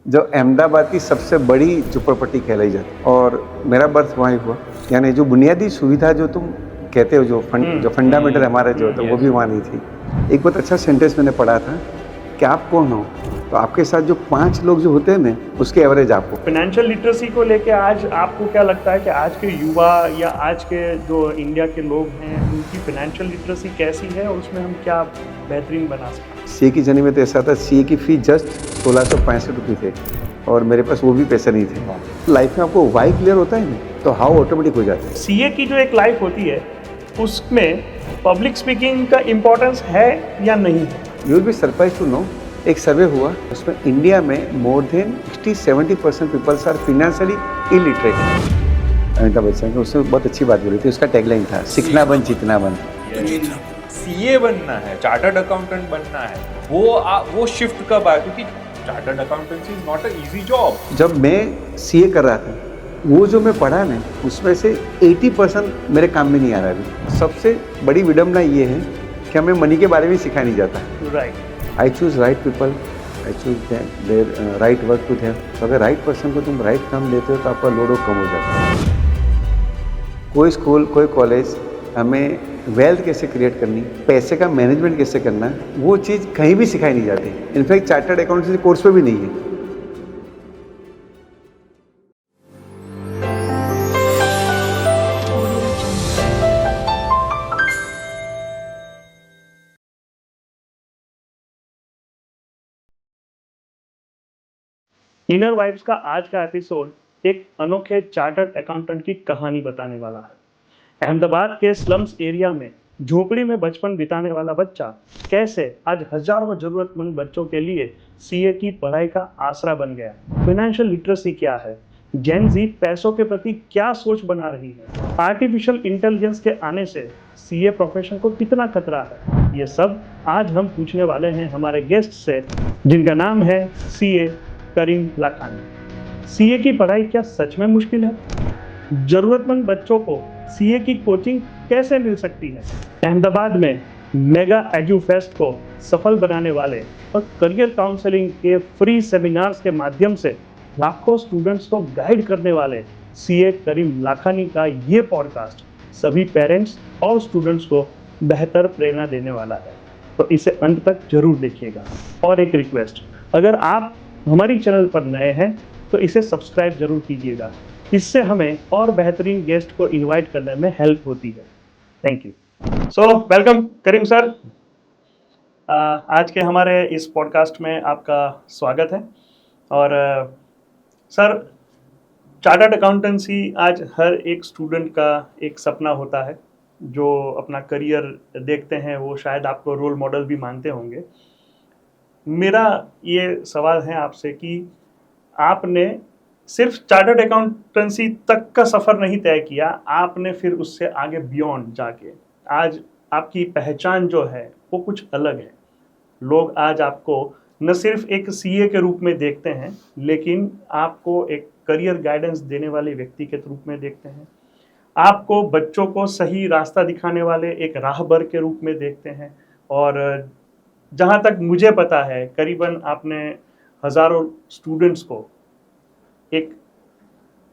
जो अहमदाबाद की सबसे बड़ी झुपड़पट्टी कहलाई जाती है, और मेरा बर्थ वहाँ ही हुआ। यानी जो बुनियादी सुविधा जो तुम कहते हो, जो फंडामेंटल हमारा जो होता है वो भी वहाँ नहीं थी। एक बहुत अच्छा सेंटेंस मैंने पढ़ा था कि आप कौन हो, तो आपके साथ जो 5 लोग जो होते हैं ना, उसके एवरेज आप हो। फाइनेंशियल लिटरेसी को लेके आज आपको क्या लगता है कि आज के युवा या आज के जो इंडिया के लोग हैं उनकी फाइनेंशियल लिटरेसी कैसी है और उसमें हम क्या बेहतरीन बना सकते हैं? सीए की जर्नी में तो ऐसा था, सीए की फीस जस्ट 1665 रुपये थे और मेरे पास वो भी पैसे नहीं थे। लाइफ में आपको वाई क्लियर होता है ना, तो हाउ ऑटोमेटिक हो जाता है। सीए की जो एक लाइफ होती है उसमें पब्लिक स्पीकिंग का इम्पोर्टेंस है या नहीं है? You will be surprise to know, एक सर्वे हुआ उसमें इंडिया में more than 60-70% peoples are financially illiterate. Amitabh Bachchan ने उसने बहुत अच्छी बात बोली थी, उसका टैगलाइन था, सीखना बन जीतना बन। सीए बनना है, चार्टर्ड अकाउंटेंट बनना है, वो शिफ्ट कब आया? क्योंकि chartered accountancy is not a easy job. जब मैं सीए कर रहा था, वो जो मैं पढ़ा ना, उसमें से 80% मेरे काम में नहीं आ रहा अभी। सबसे बड़ी विडम्बना ये है कि हमें मनी के बारे में सिखाया नहीं जाता। Right. I choose right people, I choose their right work to them. तो अगर राइट पर्सन को तुम राइट काम लेते हो तो आपका लोड कम हो जाता है। कोई स्कूल, कोई कॉलेज हमें वेल्थ कैसे क्रिएट करनी, पैसे का मैनेजमेंट कैसे करना, वो चीज़ कहीं भी सिखाई नहीं जाती। इनफैक्ट चार्टर्ड अकाउंटेंसी कोर्स पे भी नहीं है। इनर वाइब्स का आज का एपिसोड एक अनोखे चार्टर्ड अकाउंटेंट की कहानी बताने वाला है। अहमदाबाद के स्लम्स एरिया में झोपड़ी में बचपन बिताने वाला बच्चा कैसे आज हजारों जरूरतमंद बच्चों के लिए सीए की पढ़ाई का आसरा बन गया। फाइनेंशियल लिटरेसी क्या है, जेन जी पैसों के प्रति क्या सोच बना रही है, आर्टिफिशियल इंटेलिजेंस के आने से सीए प्रोफेशन को कितना खतरा है, ये सब आज हम पूछने वाले हैं हमारे गेस्ट से, जिनका नाम है सीए करीम लाखानी। सीए की पढ़ाई क्या सच में मुश्किल है? जरूरतमंद बच्चों को सीए की कोचिंग कैसे मिल सकती है? अहमदाबाद में मेगा एजू फेस्ट को सफल बनाने वाले और करियर काउंसलिंग के फ्री सेमिनार्स के माध्यम से लाखों स्टूडेंट्स को गाइड करने वाले सीए करीम लाखानी का ये पॉडकास्ट सभी पेरेंट्स और स्टूडेंट्स को बेहतर प्रेरणा देने वाला है, तो इसे अंत तक जरूर देखिएगा। और एक रिक्वेस्ट, अगर आप हमारी चैनल पर नए हैं तो इसे सब्सक्राइब जरूर कीजिएगा, इससे हमें और बेहतरीन गेस्ट को इनवाइट करने में हेल्प होती है। Thank you. So welcome Karim sir. आज के हमारे इस पॉडकास्ट में आपका स्वागत है। और सर, चार्टर्ड अकाउंटेंसी आज हर एक स्टूडेंट का एक सपना होता है। जो अपना करियर देखते हैं वो शायद आपको रोल मॉडल भी मानते होंगे। मेरा ये सवाल है आपसे कि आपने सिर्फ चार्टर्ड अकाउंटेंसी तक का सफ़र नहीं तय किया, आपने फिर उससे आगे बियॉन्ड जाके आज आपकी पहचान जो है वो कुछ अलग है। लोग आज आपको न सिर्फ एक सीए के रूप में देखते हैं, लेकिन आपको एक करियर गाइडेंस देने वाले व्यक्ति के रूप में देखते हैं। आपको बच्चों को सही रास्ता दिखाने वाले एक राहबर के रूप में देखते हैं। और जहाँ तक मुझे पता है, करीबन आपने हज़ारों स्टूडेंट्स को एक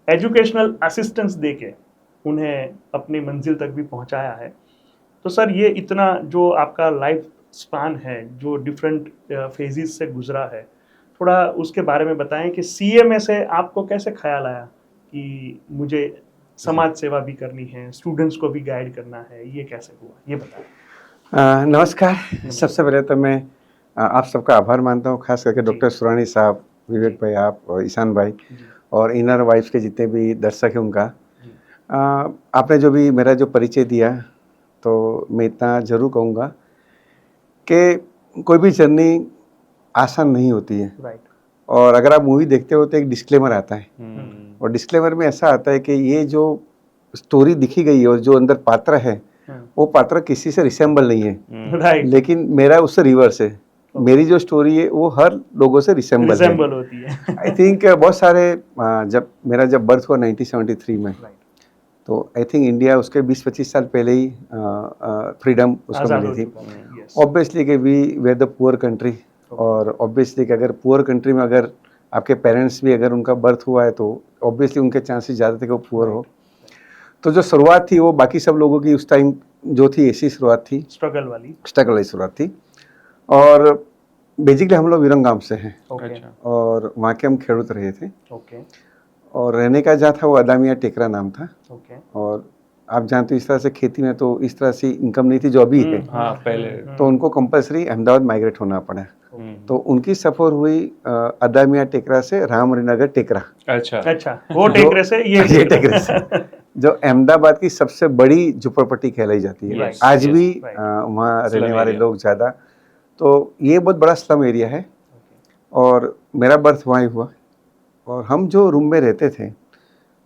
एजुकेशनल असिस्टेंस देके उन्हें अपनी मंजिल तक भी पहुँचाया है। तो सर, ये इतना जो आपका लाइफ स्पान है, जो डिफरेंट फेजेस से गुजरा है, थोड़ा उसके बारे में बताएं कि सीए में से आपको कैसे ख्याल आया कि मुझे समाज सेवा भी करनी है, स्टूडेंट्स को भी गाइड करना है, ये कैसे हुआ, ये बताएं। नमस्कार। सबसे पहले तो मैं आप सबका आभार मानता हूँ, खास करके डॉक्टर सुरानी साहब, विवेक भाई, आप और ईशान भाई और इनर वाइब्स के जितने भी दर्शक हैं उनका। आपने जो भी मेरा जो परिचय दिया, तो मैं इतना ज़रूर कहूँगा कि कोई भी जर्नी आसान नहीं होती है। राइट। और अगर आप मूवी देखते हो तो एक डिस्क्लेमर आता है, और डिस्क्लेमर में ऐसा आता है कि ये जो स्टोरी दिखी गई है और जो अंदर पात्र है, वो पात्र किसी से रिसेंबल नहीं है। राइट। लेकिन मेरा उससे रिवर्स है। मेरी जो स्टोरी है वो हर लोगों से रिसेंबल होती है। आई थिंक बहुत सारे जब मेरा बर्थ हुआ 1973 में, तो आई थिंक इंडिया उसके 20-25 साल पहले ही फ्रीडम उसको मिली थी। ऑब्वियसली कि we were the poor country, और ऑब्वियसली कि अगर पुअर कंट्री में अगर आपके पेरेंट्स भी अगर उनका बर्थ हुआ है तो ऑब्वियसली उनके चांसेस ज़्यादा थे कि वो पुअर हो। तो जो शुरुआत थी वो बाकी सब लोगों की उस टाइम जो थी ऐसी शुरुआत थी, स्ट्रगल वाली शुरुआत थी। और बेसिकली हम लोग विरंगाम से हैं ओके अच्छा और वहाँ के हम खेड़ूत रहे थे ओके और रहने का जहाँ था वो अदामिया टेकरा नाम था। ओके और आप जानते हो इस तरह से खेती में तो इस तरह से इनकम नहीं थी जो अभी है, हाँ पहले तो उनको कंपलसरी अहमदाबाद माइग्रेट होना पड़ा। तो उनकी सफ़र हुई अदामिया टेकरा से रामनगर टेकरा। अच्छा अच्छा वो टेकरे से ये टेकरे से जो अहमदाबाद की सबसे बड़ी झुपड़पट्टी कहलाई जाती है। Yes, आज yes, भी right. वहाँ रहने Slum वाले area. लोग ज़्यादा, तो ये बहुत बड़ा स्लम एरिया है। और मेरा बर्थ वहाँ ही हुआ और हम जो रूम में रहते थे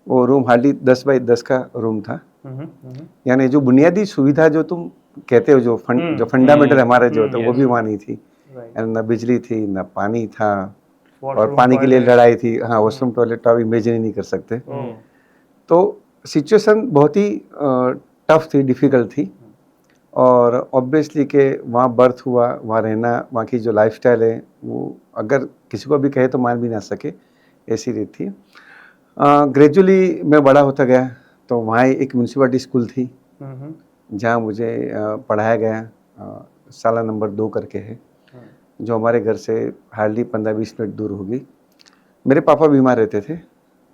वो रूम हार्डली 10 बाई 10 का रूम था। यानी जो बुनियादी सुविधा जो तुम कहते हो जो फंडामेंटल हमारे जो होता है वो भी वहाँ नहीं थी। यानी ना बिजली थी ना पानी था और पानी के लिए लड़ाई थी। हाँ, वॉशरूम टॉयलेट तो आप इमेजिन ही नहीं कर सकते। तो सिचुएशन बहुत ही टफ थी, डिफ़िकल्ट थी। और ऑब्वियसली कि वहाँ बर्थ हुआ, वहाँ रहना, वहाँ की जो लाइफस्टाइल है वो अगर किसी को भी कहे तो मान भी ना सके, ऐसी रीत थी। ग्रेजुअली मैं बड़ा होता गया तो वहाँ एक म्यूनसिपलिटी स्कूल थी जहाँ मुझे पढ़ाया गया। साला नंबर 2 करके है जो हमारे घर से हार्डली 15-20 मिनट दूर होगी। मेरे पापा बीमार रहते थे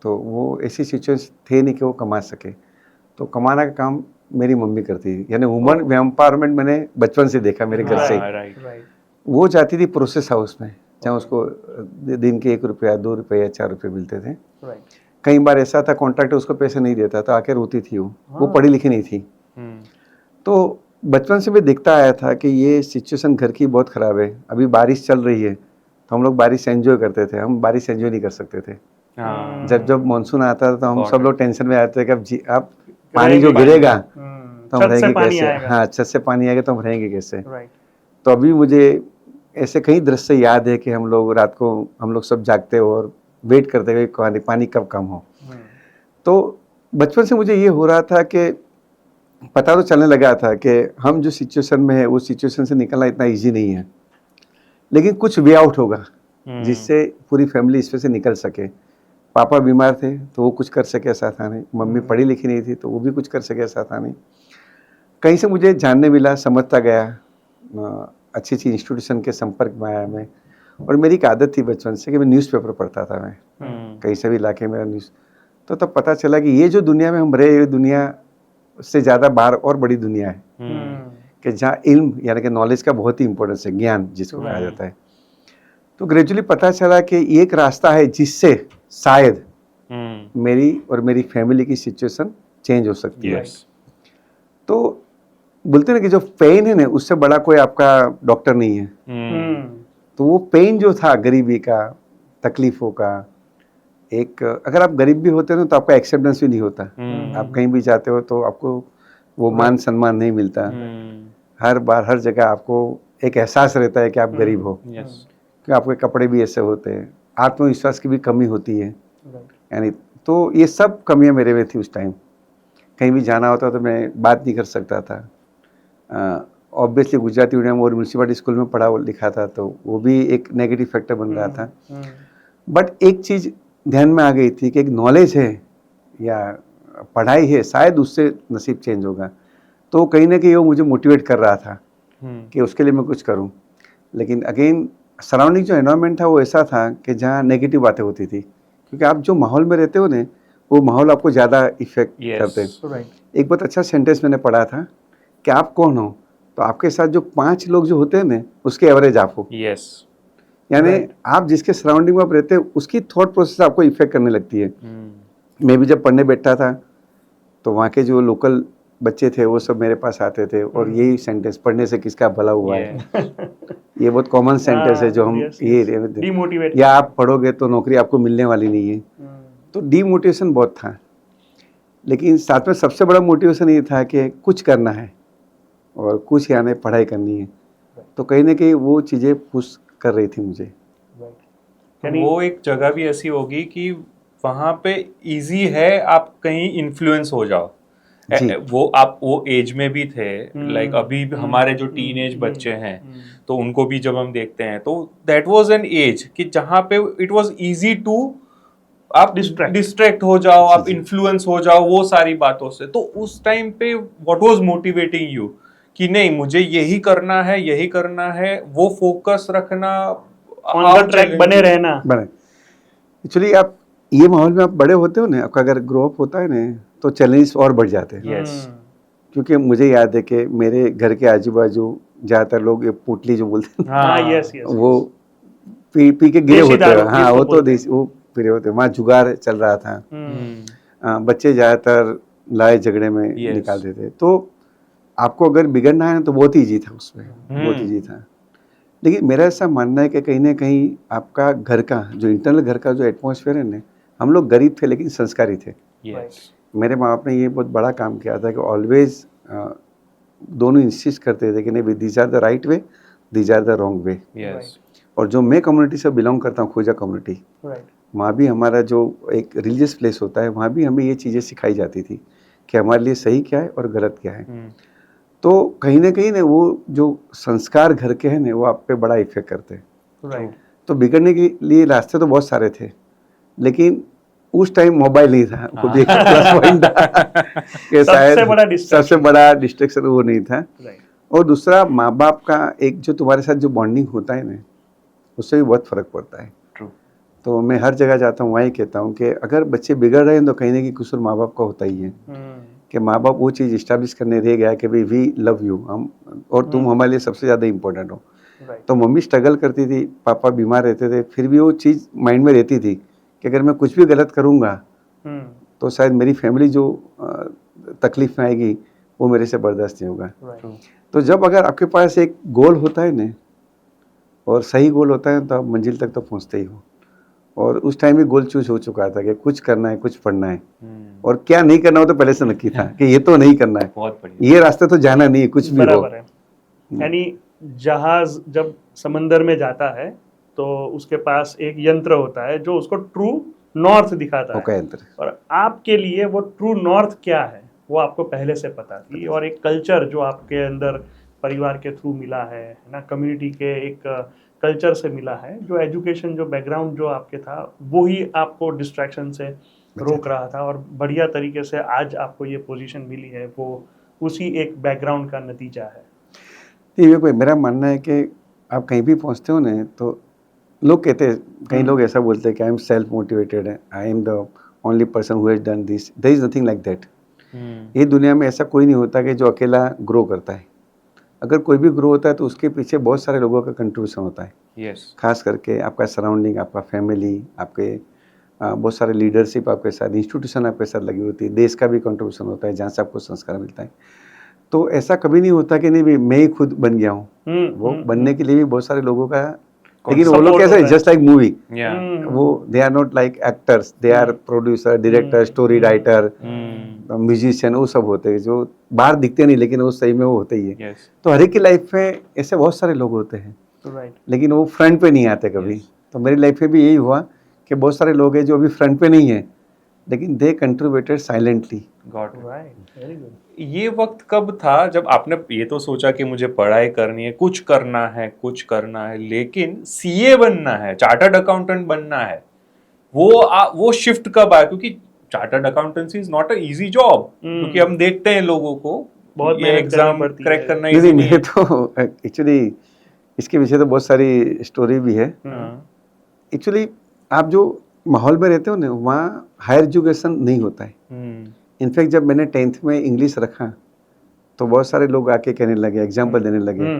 तो वो ऐसी सिचुएशन थे नहीं कि वो कमा सके, तो कमाना का काम मेरी मम्मी करती थी। यानी वुमन एम्पावरमेंट मैंने बचपन से देखा मेरे घर से ही। राइट वो जाती थी प्रोसेस हाउस में जहाँ उसको दिन के 1 रुपया 2 रुपये या 4 रुपये मिलते थे। कई बार ऐसा था कॉन्ट्रैक्टर उसको पैसे नहीं देता तो आके रोती थी वो पढ़ी लिखी नहीं थी। तो बचपन से मैं देखता आया था कि ये सिचुएशन घर की बहुत ख़राब है। अभी बारिश चल रही है तो हम लोग बारिश एंजॉय करते थे, हम बारिश एंजॉय नहीं कर सकते थे। जब मानसून आता था तो हम सब लोग टेंशन में आते थे कि अब पानी जो गिरेगा तो हम रहेंगे कैसे। हाँ, छत से पानी आएगा तो हम रहेंगे कैसे। तो अभी मुझे ऐसे कई दृश्य याद है कि हम लोग रात को हम लोग सब जागते हो और वेट करते हुए पानी कब कम हो। तो बचपन से मुझे ये हो रहा था कि पता तो चलने लगा था कि हम जो सिचुएशन में है उस सिचुएशन से निकलना इतना इजी नहीं है, लेकिन कुछ वे आउट होगा जिससे पूरी फैमिली इसमें से निकल सके। पापा बीमार थे तो वो कुछ कर सके ऐसा था नहीं, मम्मी पढ़ी लिखी नहीं थी तो वो भी कुछ कर सके ऐसा था नहीं। कहीं से मुझे जानने मिला, समझता गया, अच्छी अच्छी इंस्टीट्यूशन के संपर्क में आया मैं। और मेरी एक आदत थी बचपन से कि मैं न्यूज़पेपर पढ़ता था। मैं कहीं से भी लाके मेरा न्यूज़, तो तब पता चला कि ये जो दुनिया में हम रहे ये दुनिया उससे ज़्यादा बाहर और बड़ी दुनिया है कि जहाँ इल्म यानी कि नॉलेज का बहुत ही इंपॉर्टेंस है, ज्ञान जिसको कहा जाता है। तो ग्रेजुअली पता चला कि एक रास्ता है जिससे शायद मेरी और मेरी फैमिली की सिचुएशन चेंज हो सकती है। तो बोलते हैं ना कि जो पेन है ना उससे बड़ा कोई आपका डॉक्टर नहीं है। तो वो पेन जो था गरीबी का, तकलीफ़ों का, एक अगर आप गरीब भी होते हो तो आपका एक्सेप्टेंस भी नहीं होता। आप कहीं भी जाते हो तो आपको वो मान सम्मान नहीं मिलता। हर बार हर जगह आपको एक एहसास रहता है कि आप गरीब हो, कि आपके कपड़े भी ऐसे होते हैं, आत्मविश्वास की भी कमी होती है। यानी तो ये सब कमियां मेरे में थी उस टाइम। कहीं भी जाना होता तो मैं बात नहीं कर सकता था। ऑब्वियसली गुजराती मीडियम और म्यूनसिपलिटी स्कूल में पढ़ा लिखा था तो वो भी एक नेगेटिव फैक्टर बन रहा था। बट एक चीज़ ध्यान में आ गई थी कि एक नॉलेज है या पढ़ाई है, शायद उससे नसीब चेंज होगा। तो कहीं ना कहीं वो मुझे मोटिवेट कर रहा था कि उसके लिए मैं कुछ करूं। लेकिन अगेन सराउंडिंग जो एनवायरनमेंट था वो ऐसा था कि जहाँ नेगेटिव बातें होती थी, क्योंकि आप जो माहौल में रहते हो ना वो माहौल आपको ज़्यादा इफेक्ट करते हैं। एक बहुत अच्छा सेंटेंस मैंने पढ़ा था कि आप कौन हो तो आपके साथ जो 5 लोग जो होते हैं ना उसके एवरेज आप हो। यानी आप जिसके सराउंडिंग में आप रहते हैं उसकी थॉट प्रोसेस आपको इफेक्ट करने लगती है। मैं भी जब पढ़ने बैठता था तो वहाँ के जो लोकल बच्चे थे वो सब मेरे पास आते थे और यही सेंटेंस, पढ़ने से किसका भला हुआ है। ये बहुत कॉमन सेंटेंस है जो हम ये डीमोटिवेट, या आप पढ़ोगे तो नौकरी आपको मिलने वाली नहीं है। तो डीमोटिवेशन बहुत था, लेकिन साथ में सबसे बड़ा मोटिवेशन ये था कि कुछ करना है और कुछ यानी पढ़ाई करनी है। तो कहीं ना कहीं वो चीज़ें पुश कर रही थी मुझे। वो एक जगह भी ऐसी होगी कि वहाँ पे इजी है आप कहीं इन्फ्लुएंस हो जाओ, जी। वो आप वो एज में भी थे, लाइक अभी भी हमारे जो हम्म, टीनेज बच्चे हैं हम्म, तो उनको भी जब हम देखते हैं तो दैट वाज एन एज कि जहाँ पे इट वाज इजी टू आप डिस्ट्रैक्ट हो जाओ, जी, आप जी। इन्फ्लुएंस हो जाओ वो सारी बातों से। तो उस टाइम पे व्हाट वाज मोटिवेटिंग यू कि नहीं मुझे यही करना है, यही करना है, वो फोकस रखना, ऑन द ट्रैक बने रहना। बने एक्चुअली आप ये माहौल में आप बड़े होते हो ना, आपका अगर ग्रो अप होता है ना तो चैलेंजेस और बढ़ जाते हैं। यस, क्योंकि मुझे याद है कि मेरे घर के आजू बाजू ज़्यादातर लोग ये पुतली जो बोलते हैं हाँ, यस यस, वो पी पी के गिरे देसी होते हैं। दारू हाँ, जिसको वो तो बोलते हैं। देसी वो गिरे होते हैं, वहाँ जुगार चल रहा था। हम्म, बच्चे ज़्यादातर लड़ाई झगड़े में Yes. निकालते थे। तो आपको अगर बिगड़ना है ना तो बहुत ईजी था उसमें, बहुत ईजी था। लेकिन मेरा ऐसा मानना है कि कहीं ना कहीं आपका घर का जो इंटरनल घर का जो एटमॉस्फेयर है ना, हम लोग गरीब थे लेकिन संस्कारी थे। यस, मेरे माँ बाप ने ये बहुत बड़ा काम किया था कि ऑलवेज दोनों इंसिस्ट करते थे कि नहीं these are the right way, these are the wrong way. Yes, और जो मैं कम्युनिटी से बिलोंग करता हूँ, खोजा कम्युनिटी, राइट, वहाँ भी हमारा जो एक रिलीजियस प्लेस होता है, वहाँ भी हमें ये चीज़ें सिखाई जाती थी कि हमारे लिए सही क्या है और गलत क्या है। तो कहीं ना वो जो संस्कार घर के हैं ना, वो आप पे बड़ा इफेक्ट करते हैं। राइट, तो बिगड़ने के लिए रास्ते तो बहुत सारे थे, लेकिन उस टाइम मोबाइल नहीं था, वो भी एक प्लस पॉइंट था कि शायद सबसे बड़ा डिस्ट्रैक्शन वो नहीं था। राइट, और दूसरा माँ बाप का एक जो तुम्हारे साथ जो बॉन्डिंग होता है ना, उससे भी बहुत फर्क पड़ता है। ट्रू, तो मैं हर जगह जाता हूँ, वहीं कहता हूँ कि अगर बच्चे बिगड़ रहे हैं तो कहीं ना कहीं कसूर माँ बाप का होता ही है। कि माँ बाप वो चीज़ इस्टेब्लिश करने रह गया कि भाई वी लव यू, हम और तुम हमारे लिए सबसे ज़्यादा इम्पोर्टेंट हो। तो मम्मी स्ट्रगल करती थी, पापा बीमार रहते थे, फिर भी वो चीज़ माइंड में रहती थी कि अगर मैं कुछ भी गलत करूँगा तो शायद मेरी फैमिली जो तकलीफ में आएगी वो मेरे से बर्दाश्त नहीं होगा। तो जब अगर आपके पास एक गोल होता है ना, और सही गोल होता है, तो आप मंजिल तक तो पहुँचते ही हो। और उस टाइम भी गोल चूज हो चुका था कि कुछ करना है, कुछ पढ़ना है, और क्या नहीं करना हो तो पहले से नक्की था कि ये तो नहीं करना है, बहुत बढ़िया, ये रास्ते तो जाना नहीं है, कुछ भी हो। बराबर है। यानी जहाज जब समंदर में जाता है तो उसके पास एक यंत्र होता है जो उसको ट्रू नॉर्थ दिखाता ओके, है, अंतर और आपके लिए वो ट्रू नॉर्थ क्या है वो आपको पहले से पता थी। और एक कल्चर जो आपके अंदर परिवार के थ्रू मिला है ना, कम्युनिटी के एक कल्चर से मिला है, जो एजुकेशन जो बैकग्राउंड जो आपके था वो ही आपको डिस्ट्रैक्शन से रोक रहा था, और बढ़िया तरीके से आज आपको ये पोजीशन मिली है, वो उसी एक बैकग्राउंड का नतीजा है। ये कोई मेरा मानना है कि आप कहीं भी पहुंचते हो ना, तो लोग कहते हैं, कई लोग ऐसा बोलते हैं कि I am self motivated, I am the only person who has done this. There is nothing like that. ये दुनिया में ऐसा कोई नहीं होता कि जो अकेला ग्रो करता है। अगर कोई भी ग्रो होता है तो उसके पीछे बहुत सारे लोगों का कंट्रीब्यूशन होता है। यस, खास करके आपका सराउंडिंग, आपका फैमिली, आपके बहुत सारे लीडरशिप आपके साथ, इंस्टीट्यूशन आपके साथ लगी होती है, देश का भी कंट्रीब्यूशन होता है जहाँ से आपको संस्कार मिलता है। तो ऐसा कभी नहीं होता कि नहीं भाई मैं ही खुद बन गया हूँ। वो बनने के लिए भी बहुत सारे लोगों का, लेकिन वो लोग कैसे है, जस्ट लाइक मूवी, वो they are not like actors, they are producer, director, story writer, musician, वो सब होते हैं जो बाहर दिखते नहीं लेकिन वो सही में वो होते ही है। तो हर एक की लाइफ में ऐसे बहुत सारे लोग होते हैं, लेकिन वो फ्रंट पे नहीं आते कभी। तो मेरी लाइफ में भी यही हुआ कि बहुत सारे लोग हैं जो अभी फ्रंट पे नहीं है, लेकिन they contributed silently. Got it. Very good. ये वक्त कब था जब आपने ये तो सोचा कि मुझे पढ़ाई करनी है, कुछ करना है, कुछ करना है, लेकिन सीए बनना है, चार्टर्ड अकाउंटेंट बनना है, वो शिफ्ट कब आया? क्योंकि chartered accountancy is not a easy job, क्योंकि हम देखते हैं लोगों को बहुत ये एग्जाम क्रैक करना इजी नहीं है। तो एक्चुअली इसके पीछे तो बहुत सारी स्टोरी भी है। एक्चुअली आप जो माहौल में रहते हो ना, वहाँ हायर एजुकेशन नहीं होता है। इनफैक्ट जब मैंने 10th में इंग्लिश रखा तो बहुत सारे लोग आके कहने लगे, एग्जाम्पल देने लगे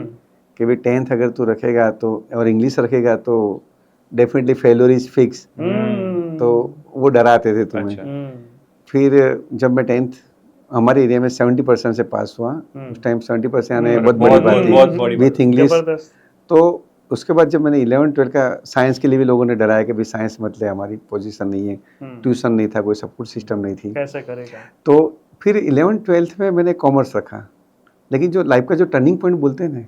कि भाई 10th अगर तू रखेगा तो और इंग्लिश रखेगा तो डेफिनेटली फेलियर इज फिक्स। तो वो डराते थे तुम्हें। फिर जब मैं 10th हमारे एरिया में 70% से पास हुआ, उस टाइम 70% आने बहुत बड़ी बात थी विथ इंग्लिश। तो उसके बाद जब मैंने 11th-12th का साइंस के लिए भी लोगों ने डराया कि भाई साइंस मत ले, हमारी पोजीशन नहीं है, ट्यूशन नहीं था, कोई सपोर्ट सिस्टम नहीं थी, कैसे करेगा। तो फिर 11th-12th में मैंने कॉमर्स रखा। लेकिन जो लाइफ का जो टर्निंग पॉइंट बोलते हैं ना,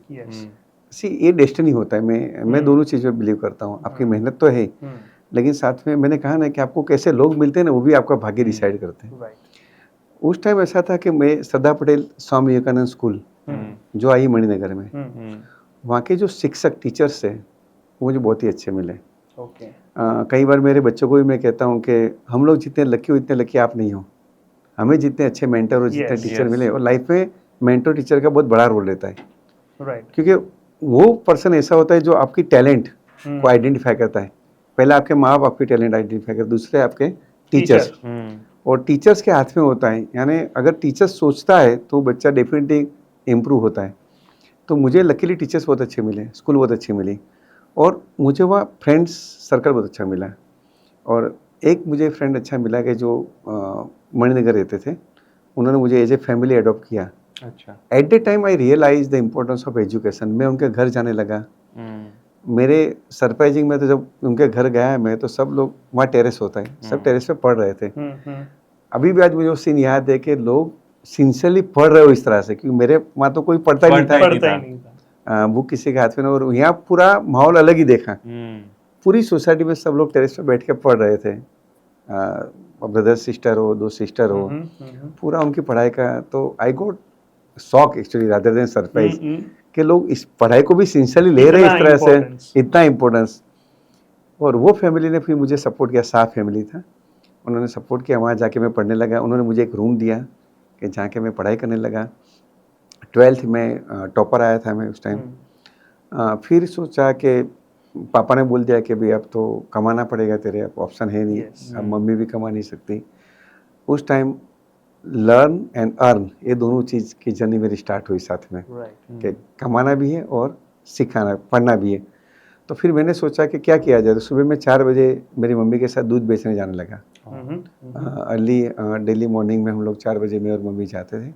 ये डेस्टिनी होता है। मैं दोनों चीज़ में बिलीव करता हूँ। आपकी मेहनत तो है, लेकिन साथ में मैंने कहा ना कि आपको कैसे लोग मिलते हैं ना, वो भी आपका भाग्य डिसाइड करते हैं। उस टाइम ऐसा था कि मैं सरदार पटेल स्वामी विवेकानंद स्कूल जो आई मणिनगर में, वहाँ के जो शिक्षक टीचर्स थे वो मुझे बहुत ही अच्छे मिले। ओके। कई बार मेरे बच्चों को भी मैं कहता हूँ कि हम लोग जितने लकी हो इतने लकी आप नहीं हो। हमें जितने अच्छे मेंटर और जितने Yes, टीचर yes. मिले, और लाइफ में मेंटर टीचर का बहुत बड़ा रोल रहता है, राइट। क्योंकि वो पर्सन ऐसा होता है जो आपकी टैलेंट को आइडेंटिफाई करता है। पहले आपके माँ बाप आपकी टैलेंट आइडेंटिफाई करते, दूसरे आपके टीचर्स, और टीचर्स के हाथ में होता है। यानी अगर टीचर सोचता है तो बच्चा डेफिनेटली इम्प्रूव होता है। तो मुझे लकीली टीचर्स बहुत अच्छे मिले, स्कूल बहुत अच्छी मिली, और मुझे वहाँ फ्रेंड्स सर्कल बहुत अच्छा मिला। और एक मुझे फ्रेंड अच्छा मिला कि जो मणिनगर रहते थे, उन्होंने मुझे एज ए फैमिली अडॉप्ट किया। अच्छा। At the time I realize the importance of education. मैं उनके घर जाने लगा। मेरे सरप्राइजिंग में तो जब उनके घर गया मैं, तो सब लोग, वहाँ टेरेस होता है, सब टेरेस पे पढ़ रहे थे। अभी भी आज मुझे वो सीन याद है कि लोग सिंसियरली पढ़ रहे हो इस तरह से, क्योंकि मेरे वहाँ तो कोई पढ़ता ही नहीं था, पढ़ता ही नहीं था। बुक किसी के हाथ में ना। और यहाँ पूरा माहौल अलग ही देखा। पूरी सोसाइटी में सब लोग टेरेस पे बैठ के पढ़ रहे थे, ब्रदर सिस्टर हो, दो सिस्टर हो, पूरा उनकी पढ़ाई का। तो I got shock actually rather than surprise कि लोग इस पढ़ाई को भी सिंसियरली ले रहे हैं इस तरह से, इतना इम्पोर्टेंस। और वो फैमिली ने फिर मुझे सपोर्ट किया, साफ फैमिली था, उन्होंने सपोर्ट किया। वहाँ जाके मैं पढ़ने लगा। उन्होंने मुझे एक रूम दिया कि जहाँ के मैं पढ़ाई करने लगा। 12th में टॉपर आया था मैं उस टाइम। फिर सोचा कि पापा ने बोल दिया कि भाई अब तो कमाना पड़ेगा तेरे, अब ऑप्शन है नहीं। अब मम्मी भी कमा नहीं सकती। उस टाइम लर्न एंड अर्न, ये दोनों चीज़ की जर्नी मेरी स्टार्ट हुई साथ में, कि कमाना भी है और सिखाना, पढ़ना भी है। तो फिर मैंने सोचा कि क्या किया जाए। तो सुबह में 4 बजे मेरी मम्मी के साथ दूध बेचने जाने लगा। अर्ली डेली मॉर्निंग में हम लोग 4 बजे मैं और मम्मी जाते थे।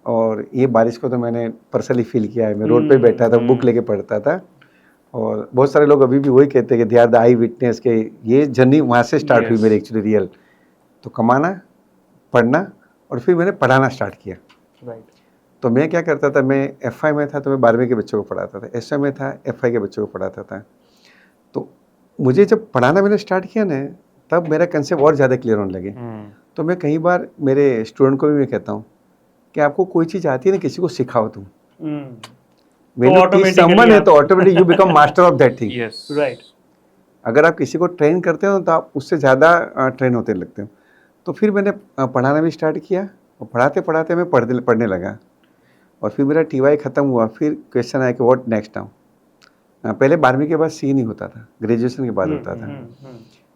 और ये बारिश को तो मैंने पर्सनली फील किया है। मैं रोड पे बैठा था, बुक लेके पढ़ता था। और बहुत सारे लोग अभी भी वही कहते हैं कि they are the eye witness, के ये जर्नी वहाँ से स्टार्ट हुई मेरी एक्चुअली रियल। तो कमाना, पढ़ना, और फिर मैंने पढ़ाना स्टार्ट किया। तो मैं क्या करता था, मैं FI में था तो मैं 12वीं के बच्चों को पढ़ाता था, SM में था FI के बच्चों को पढ़ाता था। तो मुझे जब पढ़ाना मैंने स्टार्ट किया ना, तब मेरा कंसेप्ट और ज़्यादा क्लियर होने लगे। तो मैं कई बार मेरे स्टूडेंट को भी मैं कहता हूँ कि आपको कोई चीज़ आती है ना, किसी को सिखाओ तुम। सम्मान है तो automatic you become master of that thing. Right. अगर आप किसी को ट्रेन करते हो तो आप उससे ज़्यादा ट्रेन होते लगते हो। तो फिर मैंने पढ़ाना भी स्टार्ट किया, और पढ़ाते पढ़ाते मैं पढ़ने लगा। और फिर मेरा TY ख़त्म हुआ। फिर क्वेश्चन आया कि व्हाट नेक्स्ट नाउ। पहले 12वीं के बाद CA नहीं होता था, ग्रेजुएशन के बाद होता था।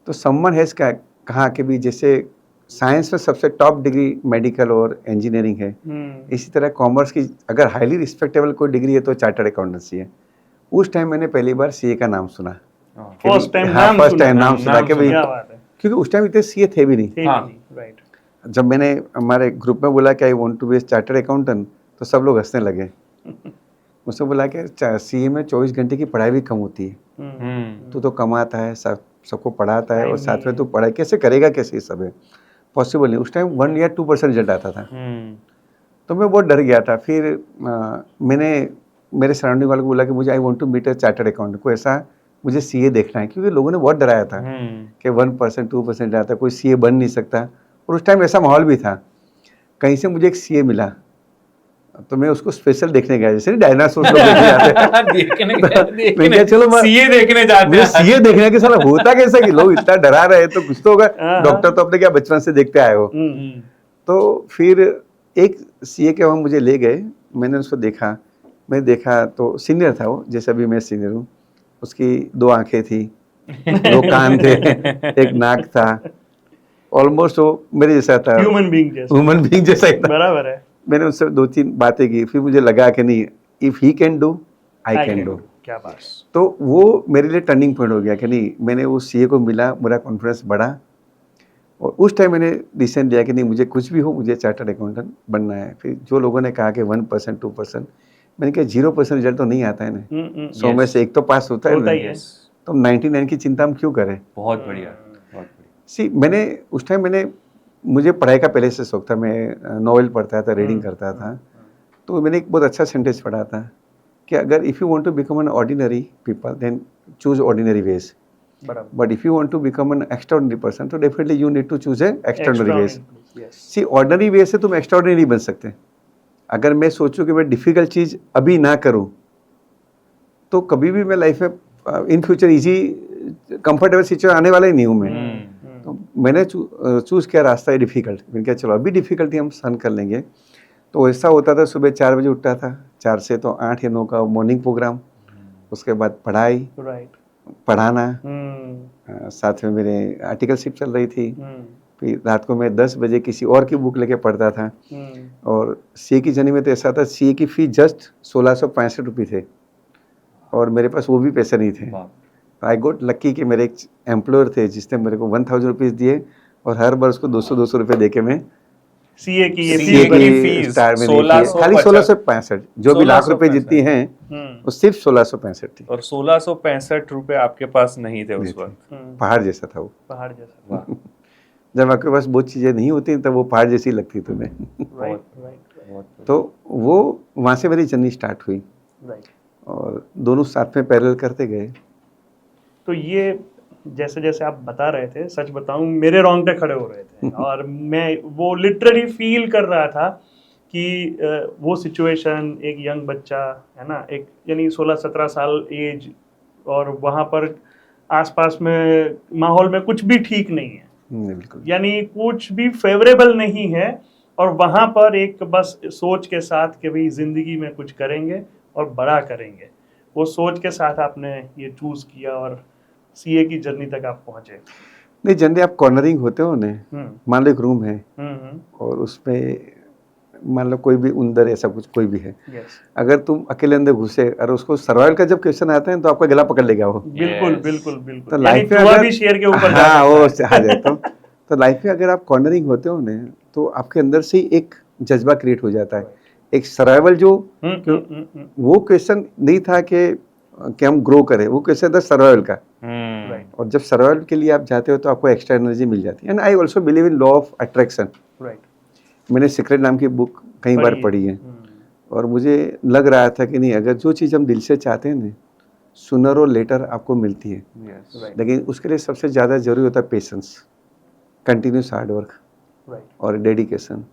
तो समवन हैज़ कहा कि भी जैसे साइंस में सबसे टॉप डिग्री मेडिकल और इंजीनियरिंग है, इसी तरह कॉमर्स की अगर हाईली रिस्पेक्टेबल कोई डिग्री है तो चार्टर्ड अकाउंटेंसी है। उस टाइम मैंने पहली बार CA का नाम सुना। फर्स्ट टाइम नाम सुना कि भाई, क्योंकि उस टाइम इतने CA थे भी नहीं। राइट। जब मैंने हमारे ग्रुप में बोला कि I want to be chartered accountant, तो सब लोग हंसने लगे। उसने बोला कि CA में 24 घंटे की पढ़ाई भी कम होती है, तू तो कमाता है, सबको पढ़ाता है, और साथ में तू पढ़ाई कैसे करेगा, कैसे ये सब है, पॉसिबल नहीं। उस टाइम 1 या 2% रिजल्ट आता था। तो मैं बहुत डर गया था। फिर मैंने मेरे सराउंडिंग वालों को बोला कि मुझे I want to meet a chartered accountant, को ऐसा मुझे CA देखना है, क्योंकि लोगों ने बहुत डराया था कि 1% 2% आता, कोई CA बन नहीं सकता। और उस टाइम ऐसा माहौल भी था। कहीं से मुझे एक CA मिला, तो मैं उसको स्पेशल देखने गया, जैसे डायनासोर लोग देखने जाते मैं क्या, चलो CA देखने जाते हैं, CA देखने के साला होता कैसा कि लोग इतना डरा रहे, तो कुछ तो होगा। डॉक्टर तो अपने क्या बचपन से देखते आए हो। तो फिर एक CA के वहाँ मुझे ले गए, मैंने उसको देखा। मैं देखा तो सीनियर था वो, जैसे अभी मैं सीनियर हूँ। उसकी 2 आंखें थी, 2 कान थे, एक नाक था, ऑलमोस्ट वो मेरे जैसा था, ह्यूमन बीइंग जैसा ही था। बराबर है। मैंने उससे 2-3 बातें की, फिर मुझे लगा कि नहीं, if he can do I can do. क्या बात। तो वो मेरे लिए टर्निंग पॉइंट हो गया कि नहीं, मैंने वो CA को मिला, मेरा कॉन्फिडेंस बढ़ा। और उस टाइम मैंने डिसीजन लिया कि नहीं, मुझे कुछ भी हो, मुझे चार्टर्ड अकाउंटेंट बनना है। फिर जो लोगों ने कहा कि 1% 2%, मैंने कहा 0% रिजल्ट तो नहीं आता है ना, 100 में से 1 तो पास होता है ना, तो 99 की चिंता हम क्यों करें। बहुत बढ़िया। मैंने उस टाइम मुझे पढ़ाई का पहले से शौक था। मैं नॉवेल पढ़ता था, रीडिंग करता था। तो मैंने एक बहुत अच्छा सेंटेंस पढ़ा था कि अगर if you want to become an ordinary people then choose ordinary ways, but if you want to become an extraordinary person तो definitely you need to choose a extraordinary ways. Yes see ordinary way से तुम extraordinary नहीं बन सकते। अगर मैं सोचूं कि मैं डिफ़िकल्ट चीज़ अभी ना करूं, तो कभी भी मैं लाइफ में in future easy comfortable situation आने वाला ही नहीं हूं मैं। तो मैंने चूज़ किया रास्ता है डिफ़िकल्ट। मैंने कहा चलो अभी डिफ़िकल्टी हम सहन कर लेंगे। तो ऐसा होता था, सुबह 4 बजे उठता था, 4 से तो 8 या 9 का मॉर्निंग प्रोग्राम, उसके बाद पढ़ाई, राइट पढ़ाना, साथ में मेरे आर्टिकलशिप चल रही थी। फिर रात को मैं 10 बजे किसी और की बुक लेके पढ़ता था। और सीए की जर्नी में तो ऐसा था, सीए की फ़ीस जस्ट 1665 रुपये थे और मेरे पास वो भी पैसे नहीं थे। आई गोट लक्की कि मेरे एक एम्प्लॉयर थे जिसने मेरे को 1000 रुपीज़ दिए और हर बार उसको 200 रुपये दे के मैं सीए की ये CA फीस की बनी। फीस स्टार में 1665 खाली 1665, जो भी लाख रुपए 1665 जितनी हैं वो सिर्फ 1665 थी। और 1665 रुपए आपके पास नहीं थे उस नहीं थे। वक्त। पहाड़ जैसा था वो। पहाड़ जैसा। वाह, जब आपके पास बहुत चीज़ें नहीं होती तब वो पहाड़ जैसी लगती तुम्हें। राइट राइट बहुत तो वो वहाँ से मेरी जर्नी स्टार्ट हुई राइट। और दोनों साथ में पैरेलल करते गए। तो ये जैसे जैसे आप बता रहे थे, सच बताऊं मेरे रोंगटे खड़े हो रहे थे और मैं वो लिटरली फील कर रहा था कि वो सिचुएशन, एक यंग बच्चा है ना, एक यानी 16-17 साल एज, और वहाँ पर आसपास में माहौल में कुछ भी ठीक नहीं है, बिल्कुल। यानी कुछ भी फेवरेबल नहीं है, और वहाँ पर एक बस सोच के साथ कि भाई ज़िंदगी में कुछ करेंगे और बड़ा करेंगे, वो सोच के साथ आपने ये चूज़ किया और सीए की जर्नी तक आप पहुँचे। नहीं, जनरली आप कॉर्नरिंग होते हो ना, मान लो एक रूम है और उसमें मान लो कोई भी उंदर ऐसा कुछ कोई भी है, यस अगर तुम अकेले अंदर घुसे और उसको सर्वाइवल का जब क्वेश्चन आता है तो आपका गला पकड़ लेगा वो। बिल्कुल Yes. बिल्कुल तो बिल्कुल, यानी लाइफ में चूहा अगर भी शेर के ऊपर जा हाँ वो सकता है। आ जाए तो लाइफ में अगर आप कॉर्नरिंग होते हो ना तो आपके अंदर से ही एक जज्बा क्रिएट हो जाता है, एक सर्वाइवल जो वो क्वेश्चन नहीं था कि हम ग्रो करें, वो क्वेश्चन था सर्वाइवल का। राइट और जब सर्वाइवल के लिए आप जाते हो तो आपको एक्स्ट्रा एनर्जी मिल जाती है। And I also believe in law of attraction. Right, मैंने सीक्रेट नाम की बुक कई बार पढ़ी है और मुझे लग रहा था कि नहीं, अगर जो चीज़ हम दिल से चाहते हैं ना, सूनर और लेटर आपको मिलती है। राइट लेकिन उसके लिए सबसे ज़्यादा जरूरी होता है patience, continuous hard work right. और डेडिकेशन।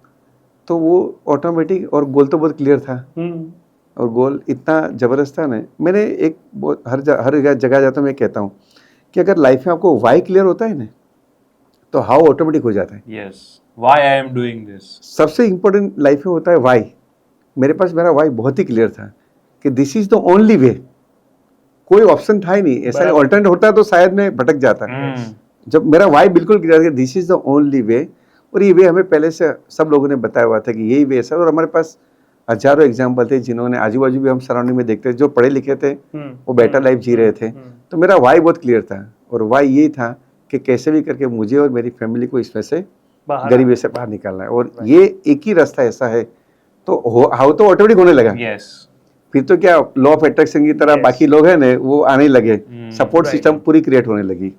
तो वो ऑटोमेटिक, और गोल तो बहुत क्लियर था और गोल इतना ज़बरदस्त था ना। मैंने एक हर जगह जाता हूँ मैं कहता हूँ कि अगर लाइफ में आपको वाई क्लियर होता है ना तो हाउ ऑटोमेटिक हो जाता है। Yes, why I am doing this. सबसे इम्पोर्टेंट लाइफ में होता है वाई। मेरे पास मेरा वाई बहुत ही क्लियर था कि this is the only way, कोई ऑप्शन था ही नहीं। ऐसा ऑल्टरनेट होता तो शायद मैं भटक जाता। जब मेरा वाई बिल्कुल क्लियर है, this is the only way, और ये वे हमें पहले से सब लोगों ने बताया हुआ था कि यही वे है सर। और हमारे पास हजारों एग्जाम्पल थे जिन्होंने, आजू बाजू भी हम सराउंडिंग में देखते थे, जो पढ़े लिखे थे वो बेटर लाइफ जी रहे थे। तो मेरा वाई बहुत क्लियर था और वाई ये था कि कैसे भी करके मुझे और मेरी फैमिली को इसमें से, गरीबी से बाहर निकालना है। और ये एक ही रास्ता ऐसा है, तो हाउ तो ऑटोमेटिक होने लगा। यस, फिर तो क्या लॉ ऑफ अट्रैक्शन की तरह बाकी लोग हैं ना वो आने लगे, सपोर्ट सिस्टम पूरी क्रिएट होने लगी।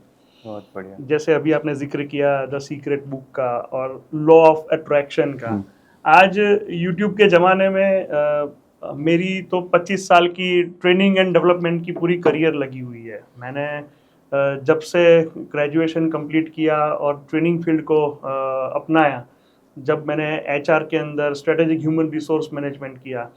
बहुत बढ़िया। जैसे अभी आपने जिक्र किया द सीक्रेट बुक का और लॉ ऑफ अट्रैक्शन का, आज यूट्यूब के ज़माने में मेरी तो 25 साल की ट्रेनिंग एंड डेवलपमेंट की पूरी करियर लगी हुई है। मैंने जब से ग्रेजुएशन कंप्लीट किया और ट्रेनिंग फील्ड को अपनाया, जब मैंने एचआर के अंदर स्ट्रेटेजिक ह्यूमन रिसोर्स मैनेजमेंट किया,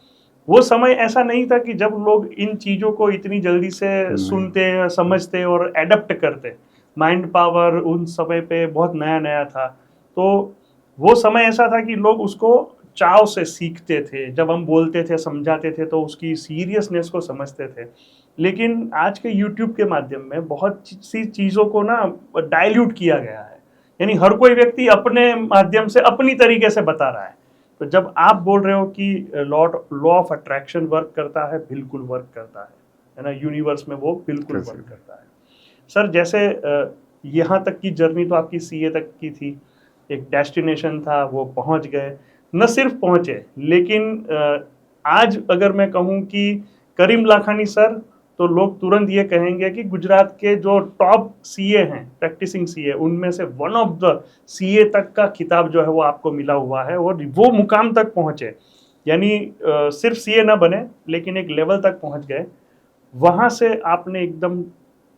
वो समय ऐसा नहीं था कि जब लोग इन चीज़ों को इतनी जल्दी से सुनते, समझते और एडप्ट करते। माइंड पावर उन समय पे बहुत नया नया था, तो वो समय ऐसा था कि लोग उसको चाव से सीखते थे। जब हम बोलते थे, समझाते थे तो उसकी सीरियसनेस को समझते थे। लेकिन आज के यूट्यूब के माध्यम में बहुत सी चीज़ों को ना डाइल्यूट किया गया है, यानी हर कोई व्यक्ति अपने माध्यम से अपनी तरीके से बता रहा है। तो जब आप बोल रहे हो कि लॉ ऑफ अट्रैक्शन वर्क करता है, बिल्कुल वर्क करता है ना, यूनिवर्स में वो बिल्कुल वर्क करता है। सर जैसे यहाँ तक की जर्नी तो आपकी सीए तक की थी, एक डेस्टिनेशन था, वो पहुँच गए। न सिर्फ पहुँचे, लेकिन आज अगर मैं कहूँ कि करीम लाखानी सर, तो लोग तुरंत ये कहेंगे कि गुजरात के जो टॉप सीए हैं, प्रैक्टिसिंग सीए, उनमें से वन ऑफ द सीए तक का खिताब जो है वो आपको मिला हुआ है और वो मुकाम तक पहुँचे। यानी सिर्फ सीए ना बने लेकिन एक लेवल तक पहुँच गए। वहाँ से आपने एकदम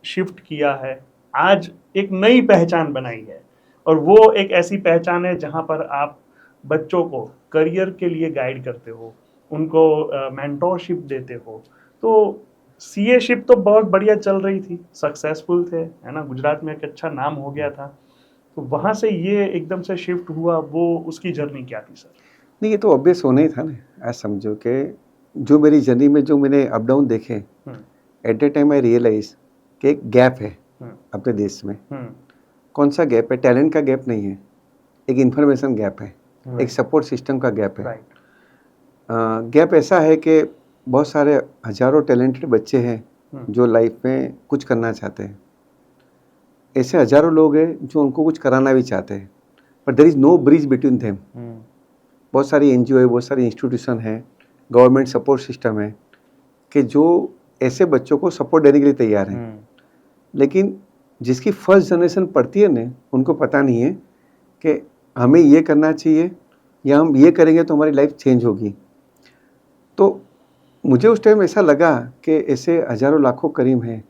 शिफ्ट किया है, आज एक नई पहचान बनाई है। और वो एक ऐसी पहचान है जहाँ पर आप बच्चों को करियर के लिए गाइड करते हो, उनको मेंटोरशिप देते हो। तो सीए शिप तो बहुत बढ़िया चल रही थी, सक्सेसफुल थे, है ना, गुजरात में एक अच्छा नाम हो गया था। तो वहाँ से ये एकदम से शिफ्ट हुआ, वो उसकी जर्नी क्या थी सर? नहीं, ये तो ऑब्वियस होना ही था ना। आज समझो कि जो मेरी जर्नी में जो मैंने अप डाउन देखे, at the time I realize कि एक गैप है अपने देश में। कौन सा गैप है? टैलेंट का गैप नहीं है, एक इंफॉर्मेशन गैप है, एक सपोर्ट सिस्टम का गैप है। गैप ऐसा है कि बहुत सारे हजारों टैलेंटेड बच्चे हैं जो लाइफ में कुछ करना चाहते हैं। ऐसे हजारों लोग हैं जो उनको कुछ कराना भी चाहते हैं, but there is no bridge between them. बहुत सारी एनजीओ है, बहुत सारी इंस्टीट्यूशन है, गवर्नमेंट सपोर्ट सिस्टम है कि जो ऐसे बच्चों को सपोर्ट देने के लिए तैयार हैं। लेकिन जिसकी फर्स्ट जनरेशन पढ़ती है ना, उनको पता नहीं है कि हमें ये करना चाहिए या हम ये करेंगे तो हमारी लाइफ चेंज होगी। तो मुझे उस टाइम ऐसा लगा कि ऐसे हजारों लाखों करीम हैं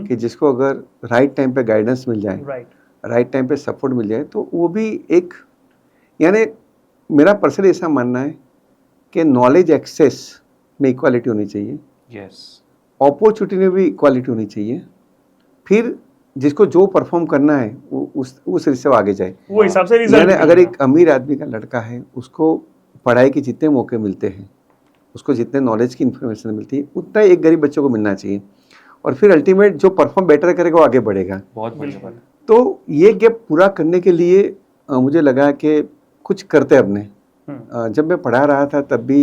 कि जिसको अगर राइट टाइम पे गाइडेंस मिल जाए, राइट टाइम पे सपोर्ट मिल जाए, तो वो भी एक, यानी मेरा पर्सनली ऐसा मानना है कि नॉलेज एक्सेस में इक्वालिटी होनी चाहिए, अपॉर्चुनिटी में भी इक्वालिटी होनी चाहिए। फिर जिसको जो परफॉर्म करना है वो उस हिस्से आगे जाए, वो हिसाब से रिजल्ट। यानी अगर एक अमीर आदमी का लड़का है, उसको पढ़ाई के जितने मौके मिलते हैं, उसको जितने नॉलेज की इन्फॉर्मेशन मिलती है, उतना एक गरीब बच्चों को मिलना चाहिए। और फिर अल्टीमेट जो परफॉर्म बेटर करेगा वो आगे बढ़ेगा। बहुत बढ़िया बात। तो ये गैप पूरा करने के लिए मुझे लगा कि कुछ करते अपने। जब मैं पढ़ा रहा था तब भी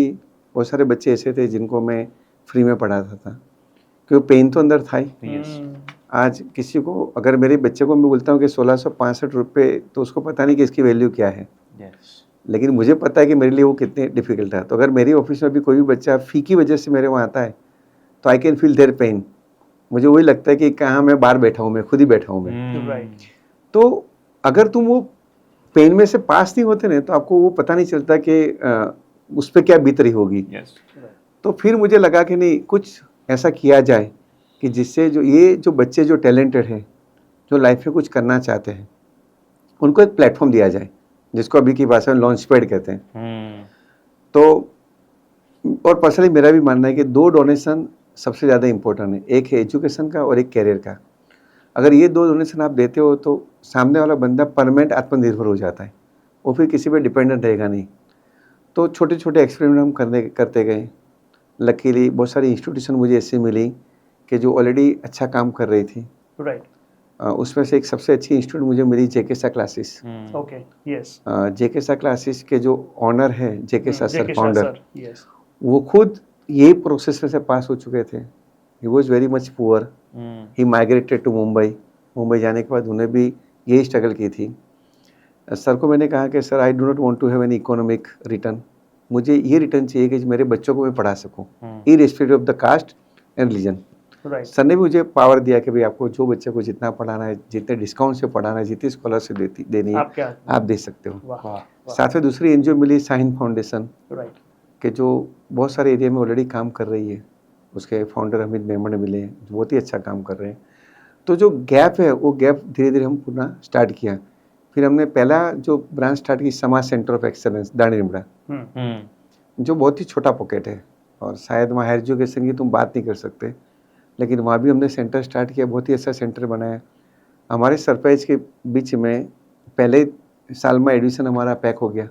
बहुत सारे बच्चे ऐसे थे जिनको मैं फ्री में पढ़ाता था, क्योंकि पेन तो अंदर था ही। आज किसी को, अगर मेरे बच्चे को मैं बोलता हूँ कि 1665 रुपये, तो उसको पता नहीं कि इसकी वैल्यू क्या है। लेकिन मुझे पता है कि मेरे लिए वो कितने डिफिकल्ट है। तो अगर मेरी ऑफिस में भी कोई भी बच्चा फ़ी की वजह से मेरे वहाँ आता है, तो I can feel their pain. मुझे वही लगता है कि कहाँ मैं बाहर बैठा हूँ, मैं खुद ही बैठा हूँ मैं। तो अगर तुम वो पेन में से पास नहीं होते ना, तो आपको वो पता नहीं चलता कि उस पर क्या बीत रही होगी। तो फिर मुझे लगा कि नहीं, कुछ ऐसा किया जाए कि जिससे जो बच्चे जो टैलेंटेड हैं, जो लाइफ में कुछ करना चाहते हैं, उनको एक प्लेटफॉर्म दिया जाए, जिसको अभी की भाषा में लॉन्च पैड कहते हैं। तो और पर्सनली मेरा भी मानना है कि 2 डोनेशन सबसे ज़्यादा इम्पोर्टेंट है, एक है एजुकेशन का और एक कैरियर का। अगर ये 2 डोनेशन आप देते हो तो सामने वाला बंदा परमानेंट आत्मनिर्भर हो जाता है, वो फिर किसी पे डिपेंडेंट रहेगा नहीं। तो छोटे छोटे एक्सपेरिमेंट हम करते गए। लकीली बहुत सारी इंस्टीट्यूशन मुझे ऐसी मिली कि जो ऑलरेडी अच्छा काम कर रही थी। उसमें से एक सबसे अच्छी इंस्टीट्यूट मुझे मिली जेके शाह क्लासेस। जेके शाह क्लासेस के जो ऑनर है, जेके शाह सर, फाउंडर, वो खुद यही प्रोसेस में से पास हो चुके थे। He was very much poor, he migrated to Mumbai जाने के बाद उन्हें भी यही स्ट्रगल की थी। सर को मैंने कहा कि sir, I do not want to have any economic return, मुझे ये रिटर्न चाहिए कि मेरे बच्चों को मैं पढ़ा सकूं, irrespective of the caste and religion. Sir ने भी मुझे पावर दिया कि भाई आपको जो बच्चे को जितना पढ़ाना है, जितने डिस्काउंट से पढ़ाना है, जितनी स्कॉलरशिप देनी है, आप दे सकते हो। साथ में दूसरी एनजीओ मिली, शाहीन फाउंडेशन, के जो बहुत सारे एरिया में ऑलरेडी काम कर रही है। उसके फाउंडर हमीद मेमन मिले, जो बहुत ही अच्छा काम कर रहे हैं। तो जो गैप है, वो गैप धीरे धीरे हम पुनः स्टार्ट किया। फिर हमने पहला जो ब्रांच स्टार्ट की, समाज सेंटर ऑफ एक्सेलेंस, दाणी रिमड़ा, जो बहुत ही छोटा पॉकेट है, और शायद वहाँ हायर एजुकेशन की तुम बात नहीं कर सकते, लेकिन वहाँ भी हमने सेंटर स्टार्ट किया, बहुत ही अच्छा सेंटर बनाया। हमारे सरप्राइज के बीच में पहले साल में एडमिशन हमारा पैक हो गया।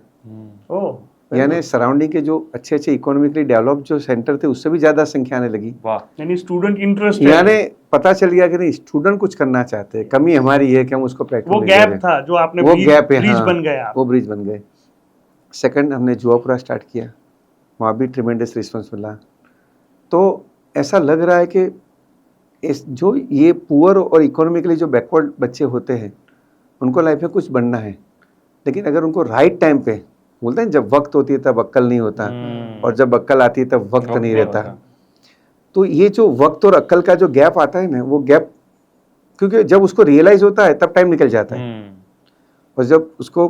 यानी सराउंडिंग के जो अच्छे इकोनॉमिकली डेवलप जो सेंटर थे, उससे भी ज़्यादा संख्या आने लगी। यानी स्टूडेंट इंटरेस्ट, यानी पता चल गया कि नहीं, स्टूडेंट कुछ करना चाहते हैं, कमी हमारी है कि हम उसको प्लेटफॉर्म, वो गैप था जो आपने, वो गैप है, ब्रिज बन गया, वो ब्रिज बन गए। सेकंड, हमने जुआपुरा स्टार्ट किया, वहाँ भी ट्रिमेंडस रिस्पॉन्स मिला। तो ऐसा लग रहा है कि जो ये पुअर और इकोनॉमिकली जो बैकवर्ड बच्चे होते हैं, उनको लाइफ में कुछ बनना है, लेकिन अगर उनको राइट टाइम पे, बोलते हैं जब वक्त होती है तब अक्ल नहीं होता, और जब अक्ल आती है तब वक्त नहीं रहता। तो ये जो वक्त और अक्ल का जो गैप आता है ना, वो गैप, क्योंकि जब उसको रियलाइज होता है तब टाइम निकल जाता है, और जब उसको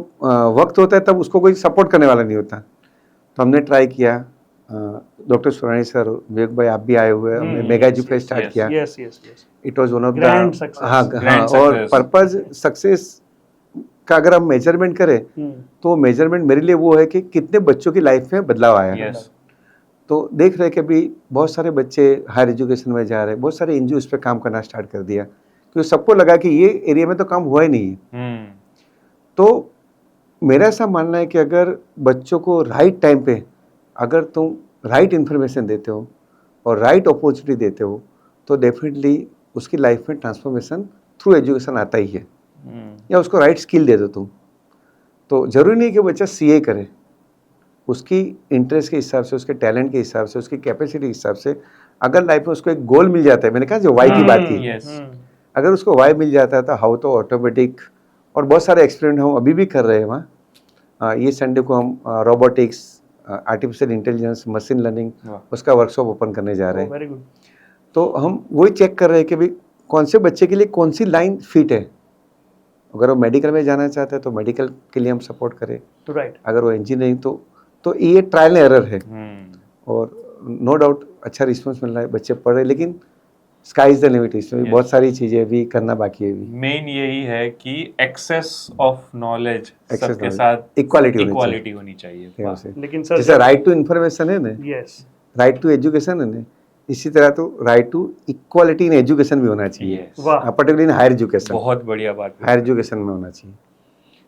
वक्त होता है तब उसको कोई सपोर्ट करने वाला नहीं होता। तो हमने ट्राई किया, डॉक्टर सुरानी सर, विवेक भाई, आप भी आए हुए, हमने मेगा एजुफेस्ट स्टार्ट किया। It was one of the, हाँ, और पर्पज सक्सेस का अगर हम मेजरमेंट करें तो मेजरमेंट मेरे लिए वो है कि कितने बच्चों की लाइफ में बदलाव आया है। यस तो देख रहे कि अभी बहुत सारे बच्चे हायर एजुकेशन में जा रहे हैं, बहुत सारे एनजीओ इस पर काम करना स्टार्ट कर दिया, क्योंकि सबको लगा कि ये एरिया में तो काम हुआ ही नहीं है। तो मेरा ऐसा मानना है कि अगर बच्चों को राइट टाइम पे अगर तुम राइट इन्फॉर्मेशन देते हो और राइट अपॉर्चुनिटी देते हो तो डेफिनेटली उसकी लाइफ में ट्रांसफॉर्मेशन थ्रू एजुकेशन आता ही है। या उसको राइट स्किल दे दो तुम, तो ज़रूरी नहीं कि बच्चा सीए करे, उसकी इंटरेस्ट के हिसाब से, उसके टैलेंट के हिसाब से, उसकी कैपेसिटी के हिसाब से अगर लाइफ में उसको एक गोल मिल जाता है, मैंने कहा जो वाई की बात की, यस अगर उसको वाई मिल जाता है तो हाउ तो ऑटोमेटिक, और बहुत सारे एक्सपेरिमेंट हम अभी भी कर रहे हैं वहाँ। ये संडे को हम robotics, artificial intelligence, machine learning उसका वर्कशॉप ओपन करने जा रहे हैं। Very good. तो हम वही चेक कर रहे हैं कि भाई कौन से बच्चे के लिए कौन सी लाइन फिट है। अगर वो मेडिकल में जाना चाहता है तो मेडिकल के लिए हम सपोर्ट करें, राइट। अगर वो इंजीनियरिंग तो ये ट्रायल एरर है। और नो डाउट अच्छा रिस्पॉन्स मिल रहा है, बच्चे पढ़ रहे हैं, लेकिन स्काई इज द लिमिट, इसमें भी बहुत सारी चीज़ें भी करना बाकी है। भी मेन यही है कि एक्सेस ऑफ नॉलेज सबके knowledge, साथ इक्वालिटी होनी चाहिए। लेकिन सर जैसे राइट टू इन्फॉर्मेशन है ना, यस, राइट टू एजुकेशन है ना, इसी तरह तो right to equality in education भी होना चाहिए। Yes. वाह। पर्टिकुलरली इन हायर एजुकेशन, बहुत बढ़िया बात हायर एजुकेशन में होना चाहिए।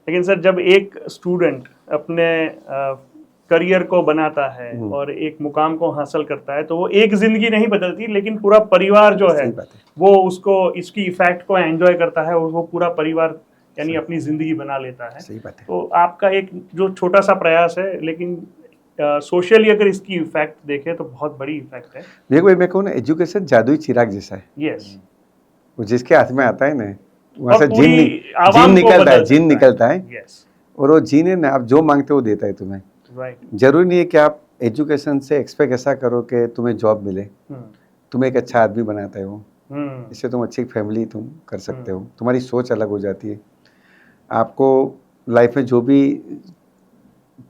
लेकिन सर जब एक स्टूडेंट अपने करियर को बनाता है और एक मुकाम को हासिल करता है तो वो एक जिंदगी नहीं बदलती, लेकिन पूरा परिवार जो है सही बात है। वो उसको इसकी इफेक्ट को एंजॉय करता है और वो पूरा परिवार यानी अपनी जिंदगी बना लेता है। सही बात है। तो आपका एक जो छोटा सा प्रयास है, लेकिन सोशली अगर इसकी इफेक्ट देखें तो बहुत बड़ी इफेक्ट है। देखो भाई, मैं कहूँ ना, एजुकेशन जादुई चिराग जैसा है। यस, वो जिसके हाथ में आता है ना, वहाँ और से पूरी आवाम जीन को निकलता बदल है, जीन सकता है। निकलता है। यस, और वो जीन है ना, आप जो मांगते हो वो देता है तुम्हें। राइट। जरूरी नहीं है कि आप एजुकेशन से एक्सपेक्ट ऐसा करो कि तुम्हें जॉब मिले, तुम्हें एक अच्छा आदमी बनाता है वो, इससे तुम अच्छी फैमिली तुम कर सकते हो, तुम्हारी सोच अलग हो जाती है। आपको लाइफ में जो भी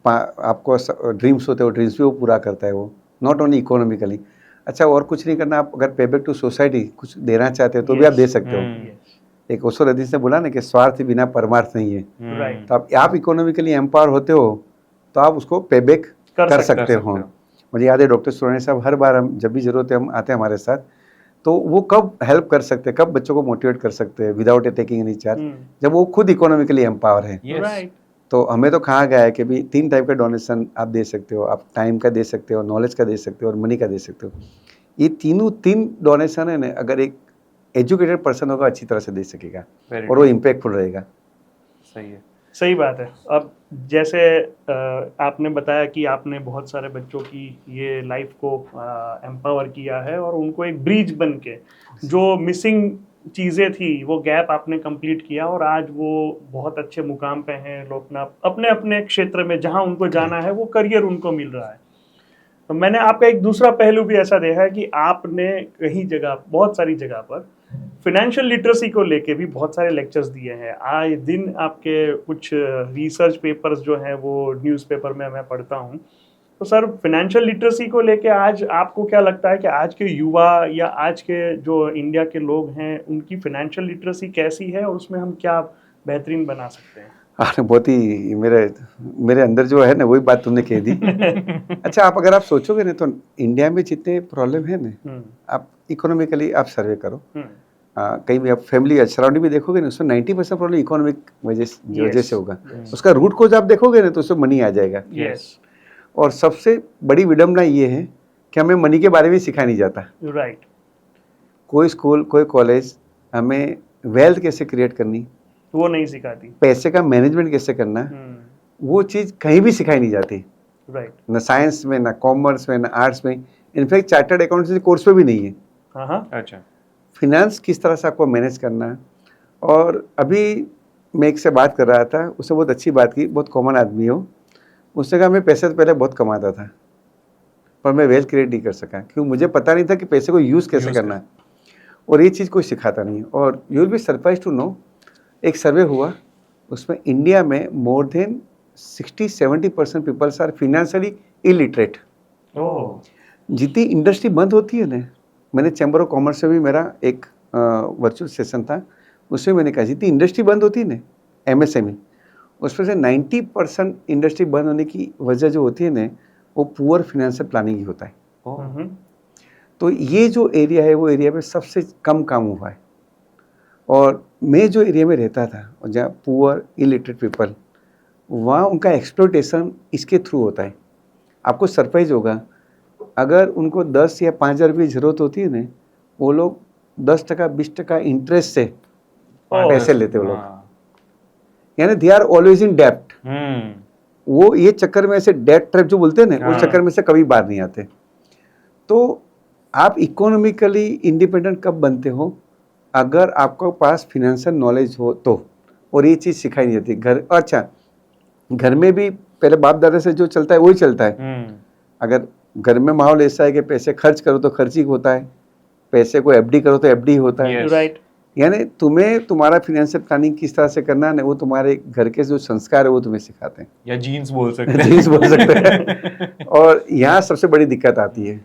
आपको ड्रीम्स होते हो, ड्रीम्स भी वो पूरा करता है वो, नॉट ओनली इकोनॉमिकली। अच्छा, और कुछ नहीं करना, आप अगर पे बैक टू सोसाइटी कुछ देना चाहते हो तो भी आप दे सकते हो। एक ओशो रदीस ने बोला ना कि स्वार्थ बिना परमार्थ नहीं है। राइट। तो आप इकोनॉमिकली एम्पावर होते हो तो आप उसको पे बैक कर सकते हो। मुझे याद है डॉक्टर सुरानी साहब हर बार हम जब भी जरूरत है हम आते हैं हमारे साथ, तो वो कब हेल्प कर सकते हैं, कब बच्चों को मोटिवेट कर सकते हैं विदाउट टेकिंग एनी चार्ज, जब वो खुद इकोनॉमिकली एम्पावर है। राइट। तो हमें तो कहा गया है कि भी 3 टाइप का डोनेशन आप दे सकते हो, आप टाइम का दे सकते हो, नॉलेज का दे सकते हो और मनी का दे सकते हो। ये 3 डोनेशन है ना, अगर एक एजुकेटेड पर्सन होगा अच्छी तरह से दे सकेगा और वो इम्पैक्टफुल रहेगा। सही है, सही बात है। अब जैसे आपने बताया कि आपने बहुत सारे बच्चों की ये लाइफ को एम्पावर किया है और उनको एक ब्रिज बन के जो मिसिंग चीज़ें थी वो गैप आपने कंप्लीट किया और आज वो बहुत अच्छे मुकाम पे हैं। लोग ना अपने अपने क्षेत्र में जहाँ उनको जाना है वो करियर उनको मिल रहा है। तो मैंने आपका एक दूसरा पहलू भी ऐसा देखा है कि आपने कहीं जगह, बहुत सारी जगह पर फाइनेंशियल लिटरेसी को लेके भी बहुत सारे लेक्चर्स दिए हैं। आए दिन आपके कुछ रिसर्च पेपर्स जो हैं वो न्यूज़पेपर में मैं पढ़ता हूँ। तो सर, फाइनेंशियल लिटरेसी को लेके आज आपको क्या लगता है कि आज के युवा या आज के जो इंडिया के लोग हैं उनकी फाइनेंशियल लिटरेसी कैसी है और उसमें हम क्या बेहतरीन बना सकते हैं? आपने बहुत ही मेरे अंदर जो है ना वही बात तुमने कह दी। अच्छा, अगर आप सोचोगे ना तो इंडिया में जितने प्रॉब्लम है ना, आप इकोनॉमिकली आप सर्वे करो, कहीं भी आप फैमिली सराउंडिंग भी देखोगे ना, उसमें 90% प्रॉब्लम इकोनॉमिक वजह से होगा। उसका रूट कोज आप देखोगे ना तो उसमें मनी आ जाएगा। और सबसे बड़ी विडम्बना ये है कि हमें मनी के बारे में सिखाया नहीं जाता। राइट। कोई स्कूल, कोई कॉलेज हमें वेल्थ कैसे क्रिएट करनी, वो नहीं सिखाती। पैसे का मैनेजमेंट कैसे करना, वो चीज़ कहीं भी सिखाई नहीं जाती। राइट। ना साइंस में, ना कॉमर्स में, ना आर्ट्स में, इनफैक्ट चार्टर्ड अकाउंटेंसी कोर्स पे भी नहीं है। हाँ। अच्छा, फिनेंस किस तरह से आपको मैनेज करना है। और अभी मैं एक से बात कर रहा था, उससे बहुत अच्छी बात की, बहुत कॉमन आदमी हो, उसने कहा मैं पैसे तो पहले बहुत कमाता था पर मैं वेल्थ क्रिएट नहीं कर सका क्योंकि मुझे पता नहीं था कि पैसे को यूज़ कैसे करना है, और ये चीज़ कोई सिखाता नहीं है। और you will be surprise to know, एक सर्वे हुआ उसमें इंडिया में more than 60-70% peoples are financially illiterate. जितनी इंडस्ट्री बंद होती है ना, मैंने चैम्बर ऑफ कॉमर्स से भी मेरा एक वर्चुअल सेशन था, उसमें मैंने कहा जितनी इंडस्ट्री बंद होती है ना, एमएसएमई, उसमें से 90% इंडस्ट्री बंद होने की वजह जो होती है ना, वो पुअर फिनेंशियल प्लानिंग ही होता है। हम्म, तो ये जो एरिया है वो एरिया में सबसे कम काम हुआ है। और मैं जो एरिया में रहता था और जहाँ पुअर इलिटरेट पीपल, वहाँ उनका एक्सप्लोटेशन इसके थ्रू होता है। आपको सरप्राइज होगा, अगर उनको 10 या 5,000 रुपये की ज़रूरत होती है ना, वो लोग 10% 20% इंटरेस्ट से पैसे लेते वो लोग, यानी दे आर ऑलवेज इन डेप्ट। वो ये चक्कर में ऐसे डेट ट्रैप जो बोलते हैं ना, उस चक्कर में से कभी बाहर नहीं आते। तो आप इकोनॉमिकली इंडिपेंडेंट कब बनते हो? अगर आपके पास फिनेंशियल नॉलेज हो तो। और ये चीज़ सिखाई नहीं जाती घर। अच्छा, घर में भी पहले बाप दादा से जो चलता है वही चलता है। अगर घर में माहौल ऐसा है कि पैसे खर्च करो तो खर्च ही होता है, पैसे को एफडी करो तो एफडी होता है। Yes. राइट। यानी तुम्हें तुम्हारा फिनेंशियल प्लानिंग किस तरह से करना है, वो तुम्हारे घर के जो संस्कार है वो तुम्हें सिखाते हैं। या जीन्स बोल सकते हैं। जीन्स बोल सकते हैं। और यहाँ सबसे बड़ी दिक्कत आती है।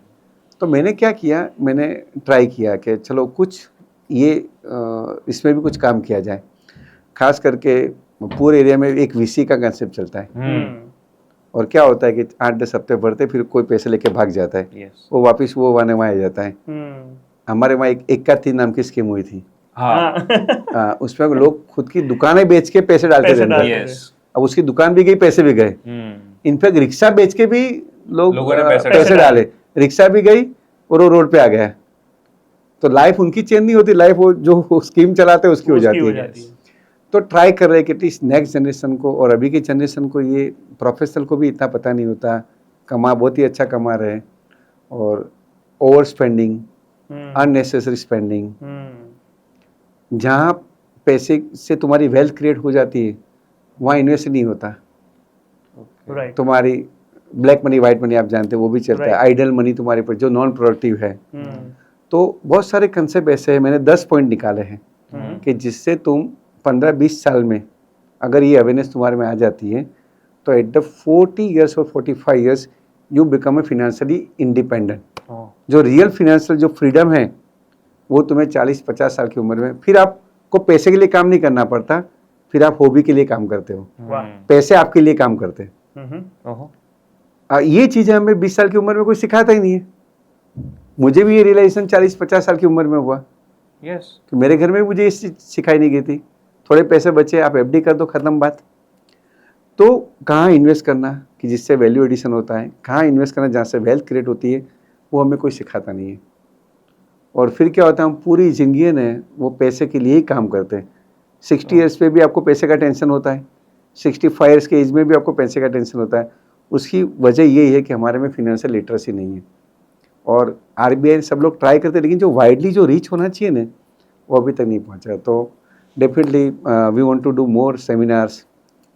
तो मैंने क्या किया, मैंने ट्राई किया कि चलो कुछ ये इसमें भी कुछ काम किया जाए। खास करके पूरे एरिया में एक वीसी का कंसेप्ट चलता है। और क्या होता है कि 8-10 हफ्ते भरते फिर कोई पैसे लेके भाग जाता है। Yes. वो वापस वो वाने वहाँ आ जाता है। हमारे वहाँ एक का 3 नाम की स्कीम हुई थी। हाँ। उसमें लोग खुद की दुकानें बेच के पैसे डालते पैसे थे अंदर। डालते Yes. अब उसकी दुकान भी गई, पैसे भी गए। इनफैक्ट रिक्शा बेच के भी लोगों ने पैसे पैसे डाले। रिक्शा भी गई और वो रोड पे आ गया। तो लाइफ उनकी चेंज नहीं होती, लाइफ वो जो स्कीम चलाते हैं उसकी हो जाती है। तो ट्राई कर रहे हैं कि एटलीस्ट नेक्स्ट जनरेशन को और अभी की जनरेशन को, ये प्रोफेशनल को भी इतना पता नहीं होता। बहुत ही अच्छा कमा रहे हैं। और ओवर स्पेंडिंग, अननेसेसरी स्पेंडिंग, जहाँ पैसे से तुम्हारी वेल्थ क्रिएट हो जाती है वहाँ इन्वेस्ट नहीं होता। राइट। तुम्हारी ब्लैक मनी, वाइट मनी आप जानते हैं, वो भी चलता है। आइडल मनी तुम्हारे पर जो नॉन प्रोडक्टिव है। तो बहुत सारे कंसेप्ट ऐसे हैं, मैंने 10 पॉइंट निकाले हैं कि जिससे तुम 15-20 साल में अगर ये अवेयरनेस तुम्हारे में आ जाती है तो एट द 40 ईयर्स और 45 years you become a financially independent. जो रियल फिनेंशियल जो फ्रीडम है वो तुम्हें 40-50 साल की उम्र में, फिर आपको पैसे के लिए काम नहीं करना पड़ता, फिर आप हॉबी के लिए काम करते हो। पैसे आपके लिए काम करते हैं। ये चीज़ें हमें 20 साल की उम्र में कोई सिखाता ही नहीं है। मुझे भी ये रियलाइजेशन 40-50 साल की उम्र में हुआ। कि मेरे घर में भी मुझे ये सिखाई नहीं गई थी। थोड़े पैसे बचे, आप एफडी कर दो, खत्म बात। तो कहाँ इन्वेस्ट करना कि जिससे वैल्यू एडिशन होता है, कहाँ इन्वेस्ट करना जहाँ से वेल्थ क्रिएट होती है, वो हमें कोई सिखाता नहीं है। और फिर क्या होता है, हम पूरी ज़िंदगी ने वो पैसे के लिए ही काम करते हैं। 60 ईयर्स पे भी आपको पैसे का टेंशन होता है, 65 ईयर्स के एज में भी आपको पैसे का टेंशन होता है। उसकी वजह यही है कि हमारे में फिनेंशियल लिटरेसी नहीं है। और आरबीआई सब लोग ट्राई करते हैं, लेकिन जो वाइडली जो रीच होना चाहिए ना, वो अभी तक नहीं पहुंचा। तो definitely we want to do more seminars.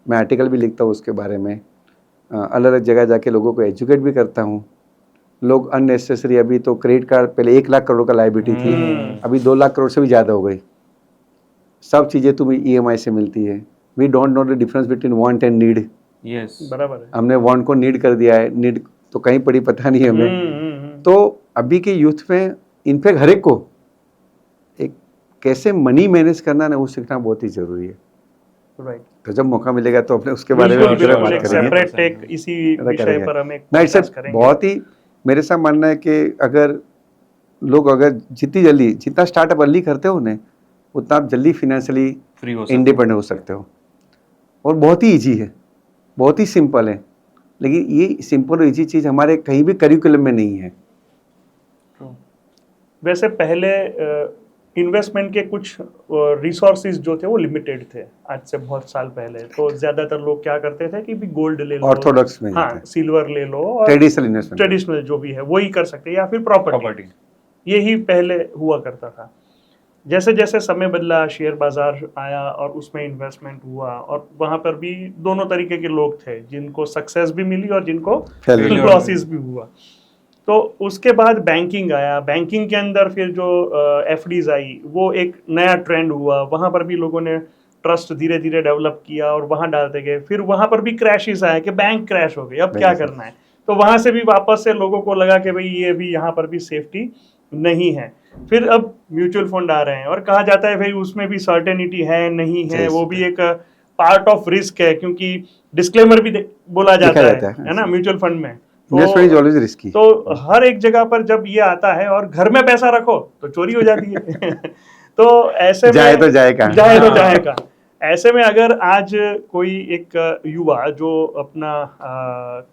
मैं आर्टिकल भी लिखता हूँ उसके बारे में, अलग अलग जगह जाके लोगों को एजुकेट भी करता हूँ। लोग अननेसेसरी, अभी तो क्रेडिट कार्ड पहले 1 लाख करोड़ का लायबिलिटी थी, अभी 2 लाख करोड़ से भी ज़्यादा हो गई। सब चीज़ें तुम्हें EMI से मिलती है। We don't know the difference between want and need. बराबर है। हमने वांट को नीड कर दिया है, नीड तो कहीं पड़ी पता नहीं हमें। तो अभी के यूथ में इनफैक्ट हर एक को एक कैसे मनी मैनेज करना ना, वो सीखना बहुत ही जरूरी है। राइट। तो जब मौका मिलेगा तो अपने उसके बारे में बिल्कुल, बात एक करेंगे। सेपरेट टेक इसी विषय पर हम एक नहीं सर, podcast करेंगे। बहुत ही मेरे साथ मानना है कि अगर लोग जितनी जल्दी, जितना स्टार्टअप अर्ली करते हो ना, उतना आप जल्दी फिनेंशियली इंडिपेंडेंट हो सकते हो। और बहुत ही ईजी है, बहुत ही सिंपल है। लेकिन ये सिंपल और ईजी चीज़ हमारे कहीं भी करिकुलम में नहीं है। वैसे पहले इन्वेस्टमेंट के कुछ रिसोर्सेज जो थे वो लिमिटेड थे, आज से बहुत साल पहले। तो ज्यादातर लोग क्या करते थे कि भी गोल्ड ले लो, ऑर्थोडॉक्स में, हाँ, सिल्वर ले लो, और ट्रेडिशनल इन्वेस्टमेंट, ट्रेडिशनल जो भी है वही कर सकते हैं, या फिर प्रॉपर्टी, यही पहले हुआ करता था। जैसे जैसे समय बदला, शेयर बाजार आया और उसमें इन्वेस्टमेंट हुआ, और वहां पर भी दोनों तरीके के लोग थे, जिनको सक्सेस भी मिली और जिनको लॉसेस भी हुआ। तो उसके बाद बैंकिंग आया, बैंकिंग के अंदर फिर जो एफडीज आई, वो एक नया ट्रेंड हुआ। वहां पर भी लोगों ने ट्रस्ट धीरे धीरे डेवलप किया और वहां डालते गए। फिर वहां पर भी क्रैशेस आए कि बैंक क्रैश हो गई, अब क्या करना है। तो वहां से भी वापस से लोगों को लगा कि भाई ये भी यहाँ पर भी सेफ्टी नहीं है। फिर अब म्यूचुअल फंड आ रहे हैं और कहा जाता है भाई उसमें भी सर्टेनिटी है नहीं है, वो भी एक पार्ट ऑफ रिस्क है, क्योंकि डिस्क्लेमर भी बोला लिखा जाता जाता है ना, म्यूचुअल फंड में। Investment is always risky. तो हर एक जगह पर जब ये आता है और घर में पैसा रखो तो चोरी हो जाती है। तो ऐसे में जाए तो जाए कहाँ? जाए तो जाए कहाँ? ऐसे में अगर आज कोई एक युवा जो अपना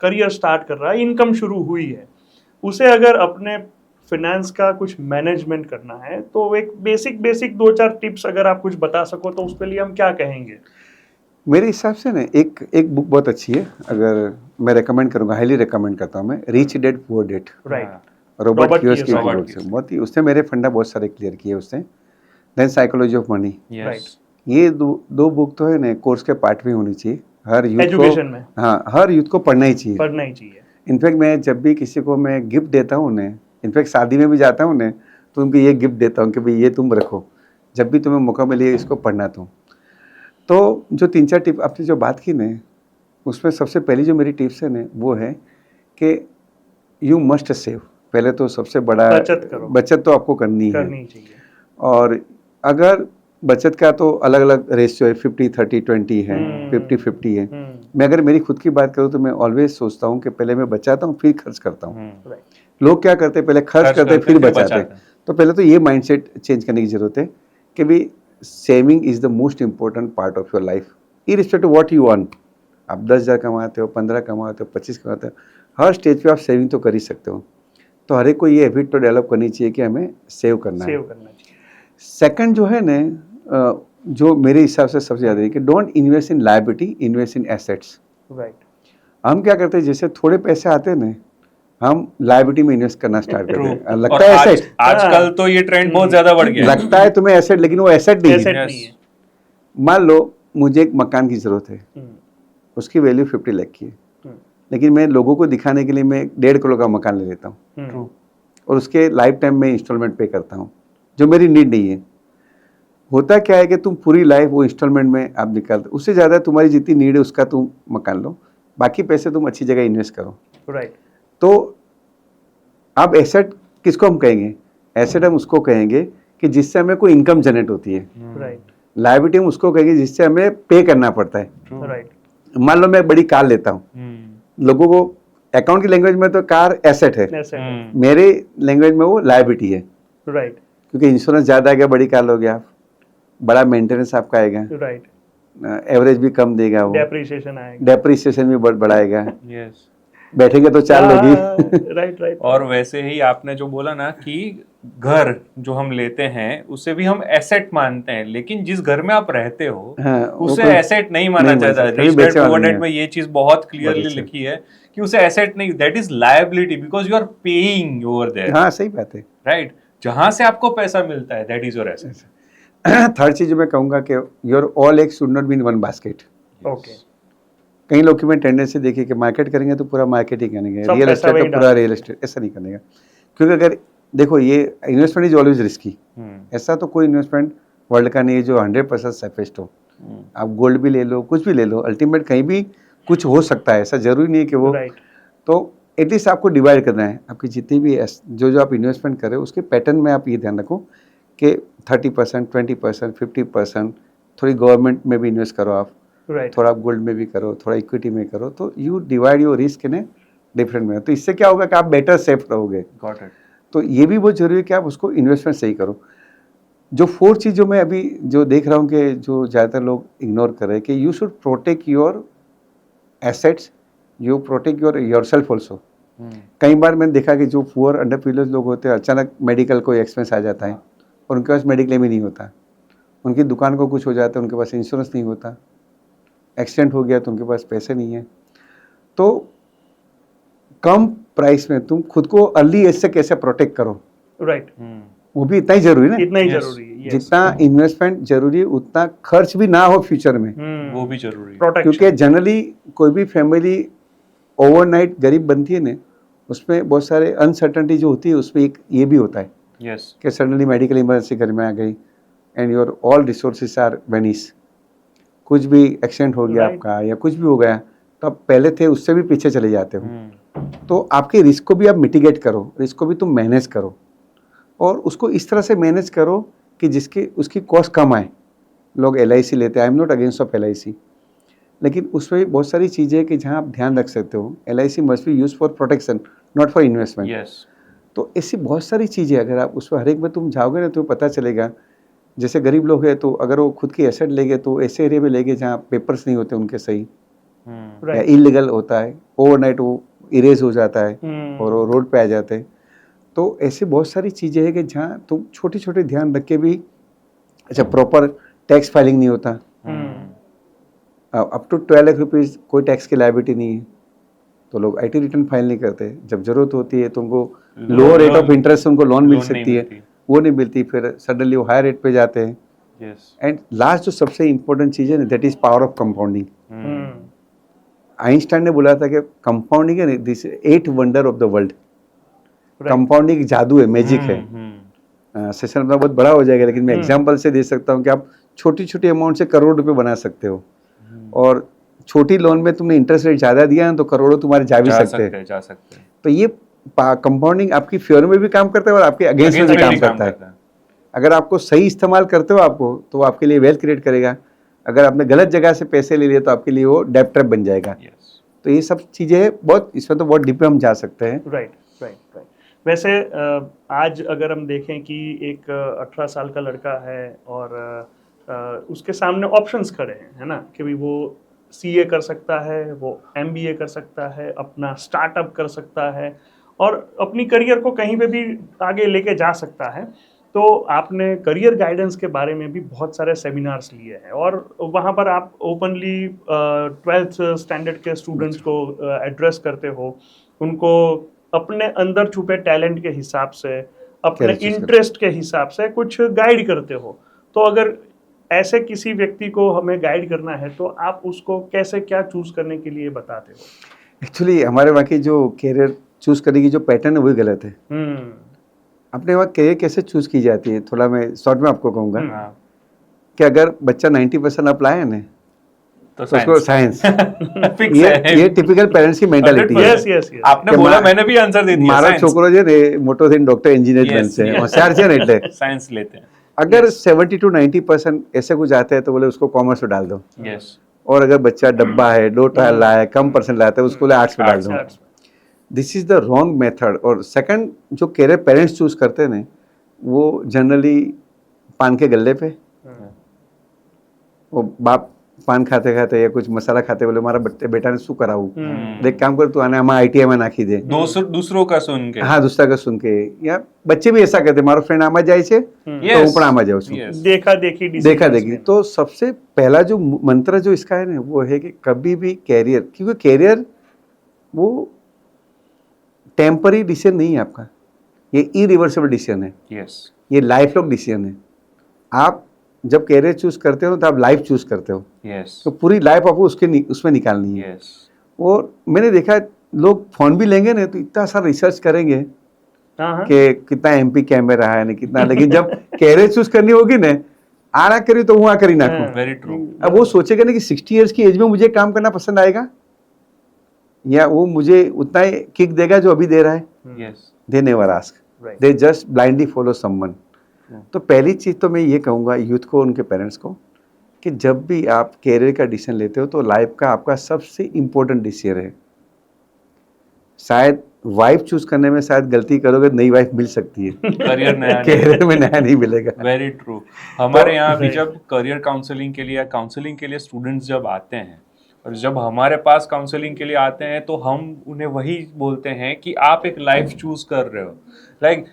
करियर स्टार्ट कर रहा है, इनकम शुरू हुई है, उसे अगर अपने फिनेंस का कुछ मैनेजमेंट करना है, तो एक बेसिक 2-4 टिप्स अगर आप कुछ बता सको तो उसके लिए हम क्या कहेंगे? मेरे हिसाब से ना एक बुक बहुत अच्छी है, अगर मैं रेकमेंड करूंगा, हाईली रेकमेंड करता हूँ मैं, rich dad poor dad, right. Robert Kiyosaki की Robert बुक से। बहुत ही उसने मेरे फंडा बहुत सारे क्लियर किए उसने। Then psychology of money, yes, ये दो बुक तो है ना कोर्स के पार्ट में होनी चाहिए हर यूथ एजुकेशन को। में हाँ, हर यूथ को पढ़ना ही चाहिए। पढ़ना ही चाहिए। इनफैक्ट मैं जब भी किसी को मैं गिफ्ट देता हूँ उन्हें, इनफैक्ट शादी में भी जाता हूँ उन्हें, तो उनको ये गिफ्ट देता हूँ कि भाई ये तुम रखो, जब भी तुम्हें मौका मिले इसको पढ़ना तुम। तो जो 3-4 टिप आपने जो बात की ना, उसमें सबसे पहली जो मेरी टिप्स है ना वो है कि यू मस्ट सेव। पहले तो सबसे बड़ा बचत करो। बचत तो आपको करनी है। चाहिए। और अगर बचत का तो अलग अलग रेशियो है, 50-30-20 है, 50-50 है। मैं अगर मेरी खुद की बात करूँ तो मैं ऑलवेज सोचता हूँ कि पहले मैं बचाता हूँ फिर खर्च करता हूँ। राइट। लोग क्या करते हैं, पहले खर्च करते हैं फिर बचाते हैं। तो पहले तो ये माइंडसेट चेंज करने की जरूरत है कि भाई saving is the most important part of your life, irrespective what you earn. आप 10,000 कमाते हो, 15 कमाते हो, 25 कमाते हो, हर स्टेज पे आप सेविंग तो कर ही सकते हो। तो हर एक को ये हैबिट तो डेवलप करनी चाहिए कि हमें सेव करना है। सेकंड जो है ना, जो मेरे हिसाब से सबसे ज़्यादा है कि don't invest in liability, invest in assets. Right. हम क्या करते हैं, जैसे थोड़े पैसे आते हैं ना, हम लायबिलिटी में इन्वेस्ट करना स्टार्ट करते हैं। लगता है एसेट, आजकल तो ये ट्रेंड बहुत ज्यादा बढ़ गया है। लगता है तुम्हें एसेट, लेकिन वो एसेट नहीं है। नहीं है। मान लो मुझे एक मकान की जरूरत है, उसकी वैल्यू 50 लाख की है, लेकिन मैं लोगों को दिखाने के लिए मैं 1.5 करोड़ का मकान ले लेता हूँ और उसके लाइफ टाइम में इंस्टॉलमेंट पे करता हूँ, जो मेरी नीड नहीं है। होता क्या है कि तुम पूरी लाइफ वो इंस्टॉलमेंट में आप निकालते, उससे ज़्यादा तुम्हारी जितनी नीड है उसका तुम मकान लो, बाकी पैसे तुम अच्छी जगह इन्वेस्ट करो। राइट। तो अब एसेट किसको हम कहेंगे? एसेट हम उसको कहेंगे कि जिससे हमें कोई इनकम जनरेट होती है। राइट। लायबिलिटी हम उसको कहेंगे जिससे हमें पे करना पड़ता है। राइट। मान लो मैं एक बड़ी कार लेता हूँ, लोगों को अकाउंट की लैंग्वेज में तो कार एसेट है, मेरे लैंग्वेज में वो लायबिलिटी है। राइट। क्योंकि इंश्योरेंस ज़्यादा आएगा, बड़ी कार लोगे आप, बड़ा मेंटेनेंस आपका आएगा, राइट, एवरेज भी कम देगा, वो डेप्रिसिएशन आएगा, डेप्रिसिएशन भी बढ़ाएगा। यस, बैठेंगे तो 4 लोग ही। Right right. और वैसे ही आपने जो बोला ना कि घर जो हम लेते हैं उसे भी हम एसेट मानते हैं, लेकिन जिस घर में आप रहते हो हाँ, उसे एसेट नहीं माना जाता। रिच डैड पुअर डैड में ये चीज बहुत क्लियरली लिखी है कि उसे एसेट नहीं, that is liability, because you are paying over there. हाँ, सही बात है, राइट, जहां से आपको पैसा मिलता है that is your asset. Third चीज जो मैं कहूंगा कि your all eggs should not be in one basket. Okay. कई लोग की मैं टेंडेंसी देखी कि मार्केट करेंगे तो पूरा मार्केट ही करेंगे, रियल एस्टेट तो पूरा रियल एस्टेट, ऐसा नहीं करने का। क्योंकि अगर देखो, ये इन्वेस्टमेंट इज ऑलवेज रिस्की। ऐसा तो कोई इन्वेस्टमेंट वर्ल्ड का नहीं है जो 100% सेफेस्ट हो। आप गोल्ड भी ले लो, कुछ भी ले लो, अल्टीमेट कहीं भी कुछ हो सकता है, ऐसा जरूरी नहीं है कि वो। तो एटलीस्ट आपको डिवाइड करना है, आपकी जितनी भी जो आप इन्वेस्टमेंट कर रहे हो उसके पैटर्न में आप ये ध्यान रखो कि 30%, 20%, 50%, थोड़ी गवर्नमेंट में भी इन्वेस्ट करो आप, थोड़ा आप गोल्ड में भी करो, थोड़ा इक्विटी में करो, तो you divide your risk in a different में। तो इससे क्या होगा कि आप बेटर सेफ रहोगे। तो ये भी बहुत जरूरी है कि आप उसको इन्वेस्टमेंट सही करो। जो 4 चीज़ जो मैं अभी जो देख रहा हूँ कि जो ज़्यादातर लोग इग्नोर कर रहे हैं कि you should protect your assets, you protect your self also. कई बार मैंने देखा कि जो पुअर अंडर प्रिविलेज्ड लोग होते हैं, अचानक मेडिकल कोई एक्सपेंस आ जाता है और उनके पास मेडिक्लेम ही नहीं होता, उनकी दुकान को कुछ हो जाता है, उनके पास इंश्योरेंस नहीं होता, एक्सीडेंट हो गया तो उनके पास पैसे नहीं है। तो कम प्राइस में तुम खुद को अर्ली एज से कैसे प्रोटेक्ट करो, राइट, वो भी इतना ही जरूरी ना, इतना ही जरूरी है। जितना इन्वेस्टमेंट जरूरी है उतना खर्च भी ना हो फ्यूचर में, वो भी जरूरी है। क्योंकि जनरली कोई भी फैमिली ओवरनाइट गरीब बनती है ना, उसमें बहुत सारे अनसर्टनिटी जो होती है, उसमें एक ये भी होता है कि सडनली मेडिकल इमरजेंसी घर में आ गई and your all resources are vanish, कुछ भी एक्सीडेंट हो गया आपका या कुछ भी हो गया, तो आप पहले थे उससे भी पीछे चले जाते हो। तो आपके रिस्क को भी आप मिटिगेट करो, रिस्क को भी तुम मैनेज करो और उसको इस तरह से मैनेज करो कि जिसकी उसकी कॉस्ट कम आए। लोग LIC लेते हैं, I am not against of LIC, लेकिन उसमें बहुत सारी चीज़ें हैं कि जहाँ आप ध्यान रख सकते हो। LIC must be use for protection, not for investment. Yes. तो ऐसी बहुत सारी चीज़ें अगर आप उसमें हर एक में तुम जाओगे ना तो पता चलेगा। जैसे गरीब लोग हैं तो अगर वो खुद की एसेट लेंगे तो ऐसे एरिया में लेंगे जहाँ पेपर्स नहीं होते उनके सही, या राइट। इलीगल होता है, ओवरनाइट वो इरेज हो जाता है हम्म। और वो रोड पे आ जाते हैं। तो ऐसी बहुत सारी चीज़ें हैं कि जहाँ तुम छोटे छोटे ध्यान रख के भी, अच्छा प्रॉपर टैक्स फाइलिंग नहीं होता, अप टू 12 लाख रुपीज़ कोई टैक्स की लायबिलिटी नहीं है, तो लोग IT रिटर्न फाइल नहीं करते। जब जरूरत होती है तो उनको लोअर रेट ऑफ इंटरेस्ट उनको लोन मिल सकती है, वो नहीं मिलती, फिर सडनली वो हायर रेट पे जाते हैं। यस। एंड लास्ट जो सबसे इम्पोर्टेंट चीज़ है ना, that is power of compounding. Hmm. Einstein ने बोला था कि कंपाउंडिंग है this 8 wonder of the world. Compounding जादू है, मैजिक है। सेशन अपना बहुत बड़ा हो जाएगा, लेकिन मैं एग्जांपल से दे सकता हूँ कि आप छोटी छोटी अमाउंट से करोड़ रुपए बना सकते हो, और छोटी लोन में तुमने इंटरेस्ट रेट ज़्यादा दिया ना तो करोड़ों तुम्हारे जा भी सकते हैं। जा सकते हैं। तो ये कंपाउंडिंग आपकी फेवर में भी काम करता है और आपके अगेंस्ट में भी काम करता है। अगर आपको सही इस्तेमाल करते हो आपको, तो वो आपके लिए वेल्थ क्रिएट करेगा। अगर आपने गलत जगह से पैसे ले लिए तो आपके लिए वो डेब्ट ट्रैप बन जाएगा। तो ये सब चीज़ें बहुत, इसमें तो बहुत डीप में हम जा सकते हैं। Right right right. वैसे आज अगर हम देखें कि एक 18 साल का लड़का है और उसके सामने ऑप्शंस खड़े हैं, है ना, कि भाई वो CA कर सकता है, वो MBA कर सकता है, अपना स्टार्टअप कर सकता है और अपनी करियर को कहीं पे भी आगे लेके जा सकता है। तो आपने करियर गाइडेंस के बारे में भी बहुत सारे सेमिनार्स लिए हैं और वहाँ पर आप ओपनली 12th स्टैंडर्ड के स्टूडेंट्स को एड्रेस करते हो, उनको अपने अंदर छुपे टैलेंट के हिसाब से, अपने इंटरेस्ट के हिसाब से कुछ गाइड करते हो। तो अगर ऐसे किसी व्यक्ति को हमें गाइड करना है तो आप उसको कैसे, क्या चूज करने के लिए बताते हो? एक्चुअली हमारे वहाँ की जो कैरियर चूज करने की जो पैटर्न है वही गलत है। अपने वहाँ कैरियर कैसे चूज की जाती है, थोड़ा मैं शॉर्ट में आपको कहूँगा कि अगर बच्चा 90% आप लाए ना तो उसको साइंस ये टिपिकल पेरेंट्स की मेंटालिटी है। Yes yes yes. आपने बोला, मैंने भी आंसर दे दिया। मारा छोकरो जे ने मोटो थीन डॉक्टर इंजीनियर बनसे होशियार છે ને એટલે साइंस लेते हैं। अगर 70 to 90% ऐसे कुछ आते हैं तो बोले उसको कॉमर्स में डाल दो। यस। और अगर बच्चा डब्बा है, 2 ट्रायल लाया है, कम परसेंट लाया है, उसको आर्ट्स में डाल दो। This is the wrong method. और सेकंड, जो कैरियर पेरेंट्स चूज करते हैं ना, वो जनरली पान के गल्ले पे, वो बाप पान खाते खाते या कुछ मसाला खाते बोले मारा बेटा ने शू कराવું, एक काम कर तू आने हमारा ITI में नाखी दे, दूसरों का सुन के। हाँ, दूसरा का सुन के। या बच्चे भी ऐसा कहते, मारो फ्रेंड आमा जाए छे तो હું પણ આમાં જાઉં છું, देखा देखी। तो सबसे पहला जो मंत्र जो इसका है ना, वो है कि कभी भी कैरियर, क्योंकि कैरियर वो टेम्पररी डिसीजन नहीं है आपका, ये इरिवर्सिबल डिसीजन है। यस। ये लाइफ लॉन्ग डिसीजन है। आप जब कैरियर चूज करते हो तो आप लाइफ चूज करते हो। यस। तो पूरी लाइफ आपको उसमें निकालनी है। यस। और मैंने देखा लोग फोन भी लेंगे ना तो इतना सारा रिसर्च करेंगे कि कितना MP कैमरा रहा है ना कितना, लेकिन जब कैरियर चूज करनी होगी ना, आना करी तो वहाँ करी नाखो। Very true. अब वो सोचेगा ना कि 60 इयर्स की एज में मुझे काम करना पसंद आएगा, या वो मुझे उतना ही किक देगा जो अभी दे रहा है। Yes. They never ask, they just blindly follow someone. तो पहली चीज तो मैं ये कहूँगा यूथ को, उनके पेरेंट्स को, कि जब भी आप कैरियर का डिसीजन लेते हो तो लाइफ का आपका सबसे इम्पोर्टेंट डिसीजन है। शायद वाइफ चूज करने में शायद गलती करोगे, नई वाइफ मिल सकती है, करियर नया कैरियर में नया नहीं मिलेगा। Very true. हमारे यहाँ भी जब करियर काउंसलिंग के लिए या काउंसलिंग के लिए स्टूडेंट्स जब आते हैं, और जब हमारे पास काउंसलिंग के लिए आते हैं, तो हम उन्हें वही बोलते हैं कि आप एक लाइफ चूज कर रहे हो। Like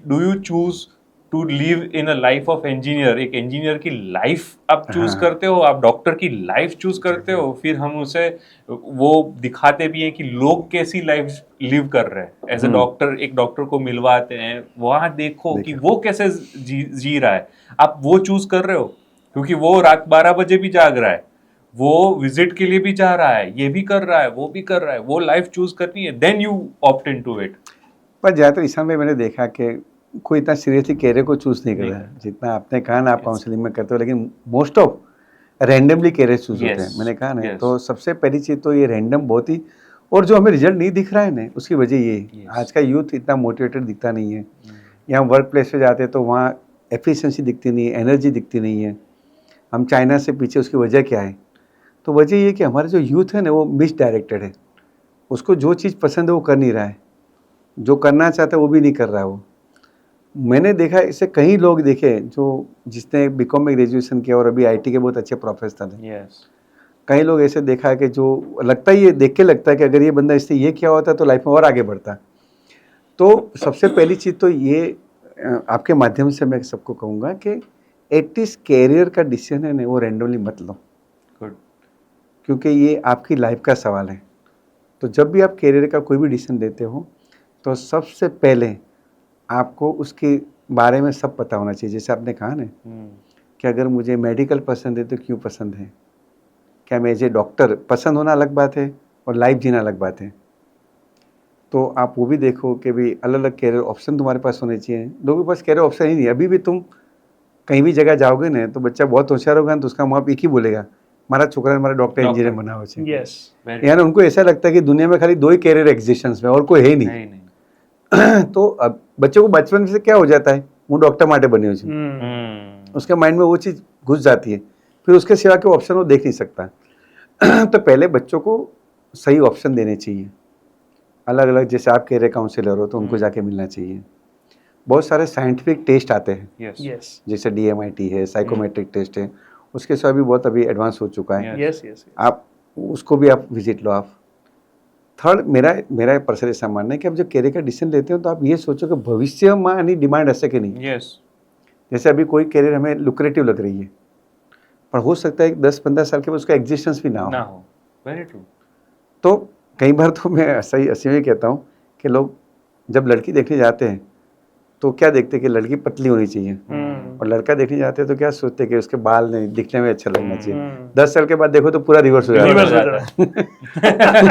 do you choose to live in a life of engineer, एक इंजीनियर की लाइफ आप चूज करते हो, आप डॉक्टर की लाइफ चूज करते हो। फिर हम उसे वो दिखाते भी हैं कि लोग कैसी लाइफ लिव कर रहे हैं एज ए डॉक्टर। एक डॉक्टर को मिलवाते हैं, वहां देखो कि वो कैसे जी रहा है। आप वो चूज कर रहे हो क्योंकि वो रात 12 बजे भी जाग रहा है, वो विजिट के लिए भी जा रहा है, ये भी कर रहा है, वो भी कर रहा है, वो लाइफ चूज करनी है, then you opt into it. पर ज़्यादातर इस समय मैंने देखा कि कोई इतना सीरियसली कैरियर को चूज नहीं कर रहा है, जितना आपने कहा ना आप काउंसलिंग में करते हो, लेकिन most of randomly career choose होते हैं। मैंने कहा ना, तो सबसे पहली चीज तो ये रैंडम बहुत ही, और जो हमें रिजल्ट नहीं दिख रहा है ना, उसकी वजह ये आज का यूथ इतना मोटिवेटेड दिखता नहीं है। यहाँ वर्क प्लेस पे जाते हैं तो वहाँ एफिशिएंसी दिखती नहीं है, एनर्जी दिखती नहीं है। हम चाइना से पीछे, उसकी वजह क्या है? तो वजह ये कि हमारे जो यूथ है ना वो मिस डायरेक्टेड है, उसको जो चीज़ पसंद है वो कर नहीं रहा है, जो करना चाहता है वो भी नहीं कर रहा है वो। मैंने देखा इससे कई लोग देखे जो जिसने बीकॉम में ग्रेजुएशन किया और अभी आईटी के बहुत अच्छे प्रोफेसर हैं। यस, कई लोग ऐसे देखा है कि जो लगता ही ये देख के लगता है कि अगर ये बंदा इससे ये किया होता तो लाइफ में और आगे बढ़ता। तो सबसे पहली चीज़ तो ये आपके माध्यम से मैं सबको कहूँगा कि एटलीस्ट कैरियर का डिसीजन है ना वो रैंडमली मत लो, गुड, क्योंकि ये आपकी लाइफ का सवाल है। तो जब भी आप कैरियर का कोई भी डिसीजन लेते हो तो सबसे पहले आपको उसके बारे में सब पता होना चाहिए। जैसे आपने कहा ना कि अगर मुझे मेडिकल पसंद है तो क्यों पसंद है, क्या मैं एज ए डॉक्टर, पसंद होना अलग बात है और लाइफ जीना अलग बात है। तो आप वो भी देखो कि भाई अलग अलग कैरियर ऑप्शन तुम्हारे पास होने चाहिए। लोगों के पास कैरियर ऑप्शन ही नहीं। अभी भी तुम कहीं भी जगह जाओगे ना तो बच्चा बहुत होशियार होगा तो उसका माँ बाप एक ही बोलेगा, हमारा छोकरा हमारा डॉक्टर इंजीनियर बना हो चाहिए। यस, यानी उनको ऐसा लगता है कि दुनिया में खाली दो ही कैरियर एग्जिस्टेंस में और कोई है ही नहीं। तो अब बच्चों को बचपन से क्या हो जाता है, वो डॉक्टर माटे बने हो चाहिए, उसके माइंड में वो चीज़ घुस जाती है, फिर उसके सिवा के ऑप्शन वो देख नहीं सकता। तो पहले बच्चों को सही ऑप्शन देने चाहिए अलग अलग। जैसे आप कैरियर काउंसलर हो तो उनको जाके मिलना चाहिए। बहुत सारे साइंटिफिक टेस्ट आते हैं, यस, जैसे DMIT है, साइकोमेट्रिक टेस्ट है, उसके सिवा भी बहुत अभी एडवांस हो चुका है। यस, यस, आप उसको भी आप विजिट लो आप। थर्ड, मेरा पर्सनल ऐसा मानना है कि आप जब कैरियर का डिसीजन लेते हो तो आप ये सोचो कि भविष्य में यानी डिमांड ऐसे कि नहीं। यस, जैसे अभी कोई कैरियर हमें लुक्रेटिव लग रही है पर हो सकता है 10-15 साल के बाद उसका एग्जिस्टेंस भी ना हो। Very true. तो कई बार तो मैं सही ऐसे में कहता हूँ कि लोग जब लड़की देखने जाते हैं तो क्या देखते हैं कि लड़की पतली होनी चाहिए, और लड़का देखने जाते हैं तो क्या सोचते हैं कि उसके बाल नहीं दिखने में अच्छा लगना चाहिए। 10 साल के बाद देखो तो पूरा रिवर्स हो रिवर्स जाता हो है। जाता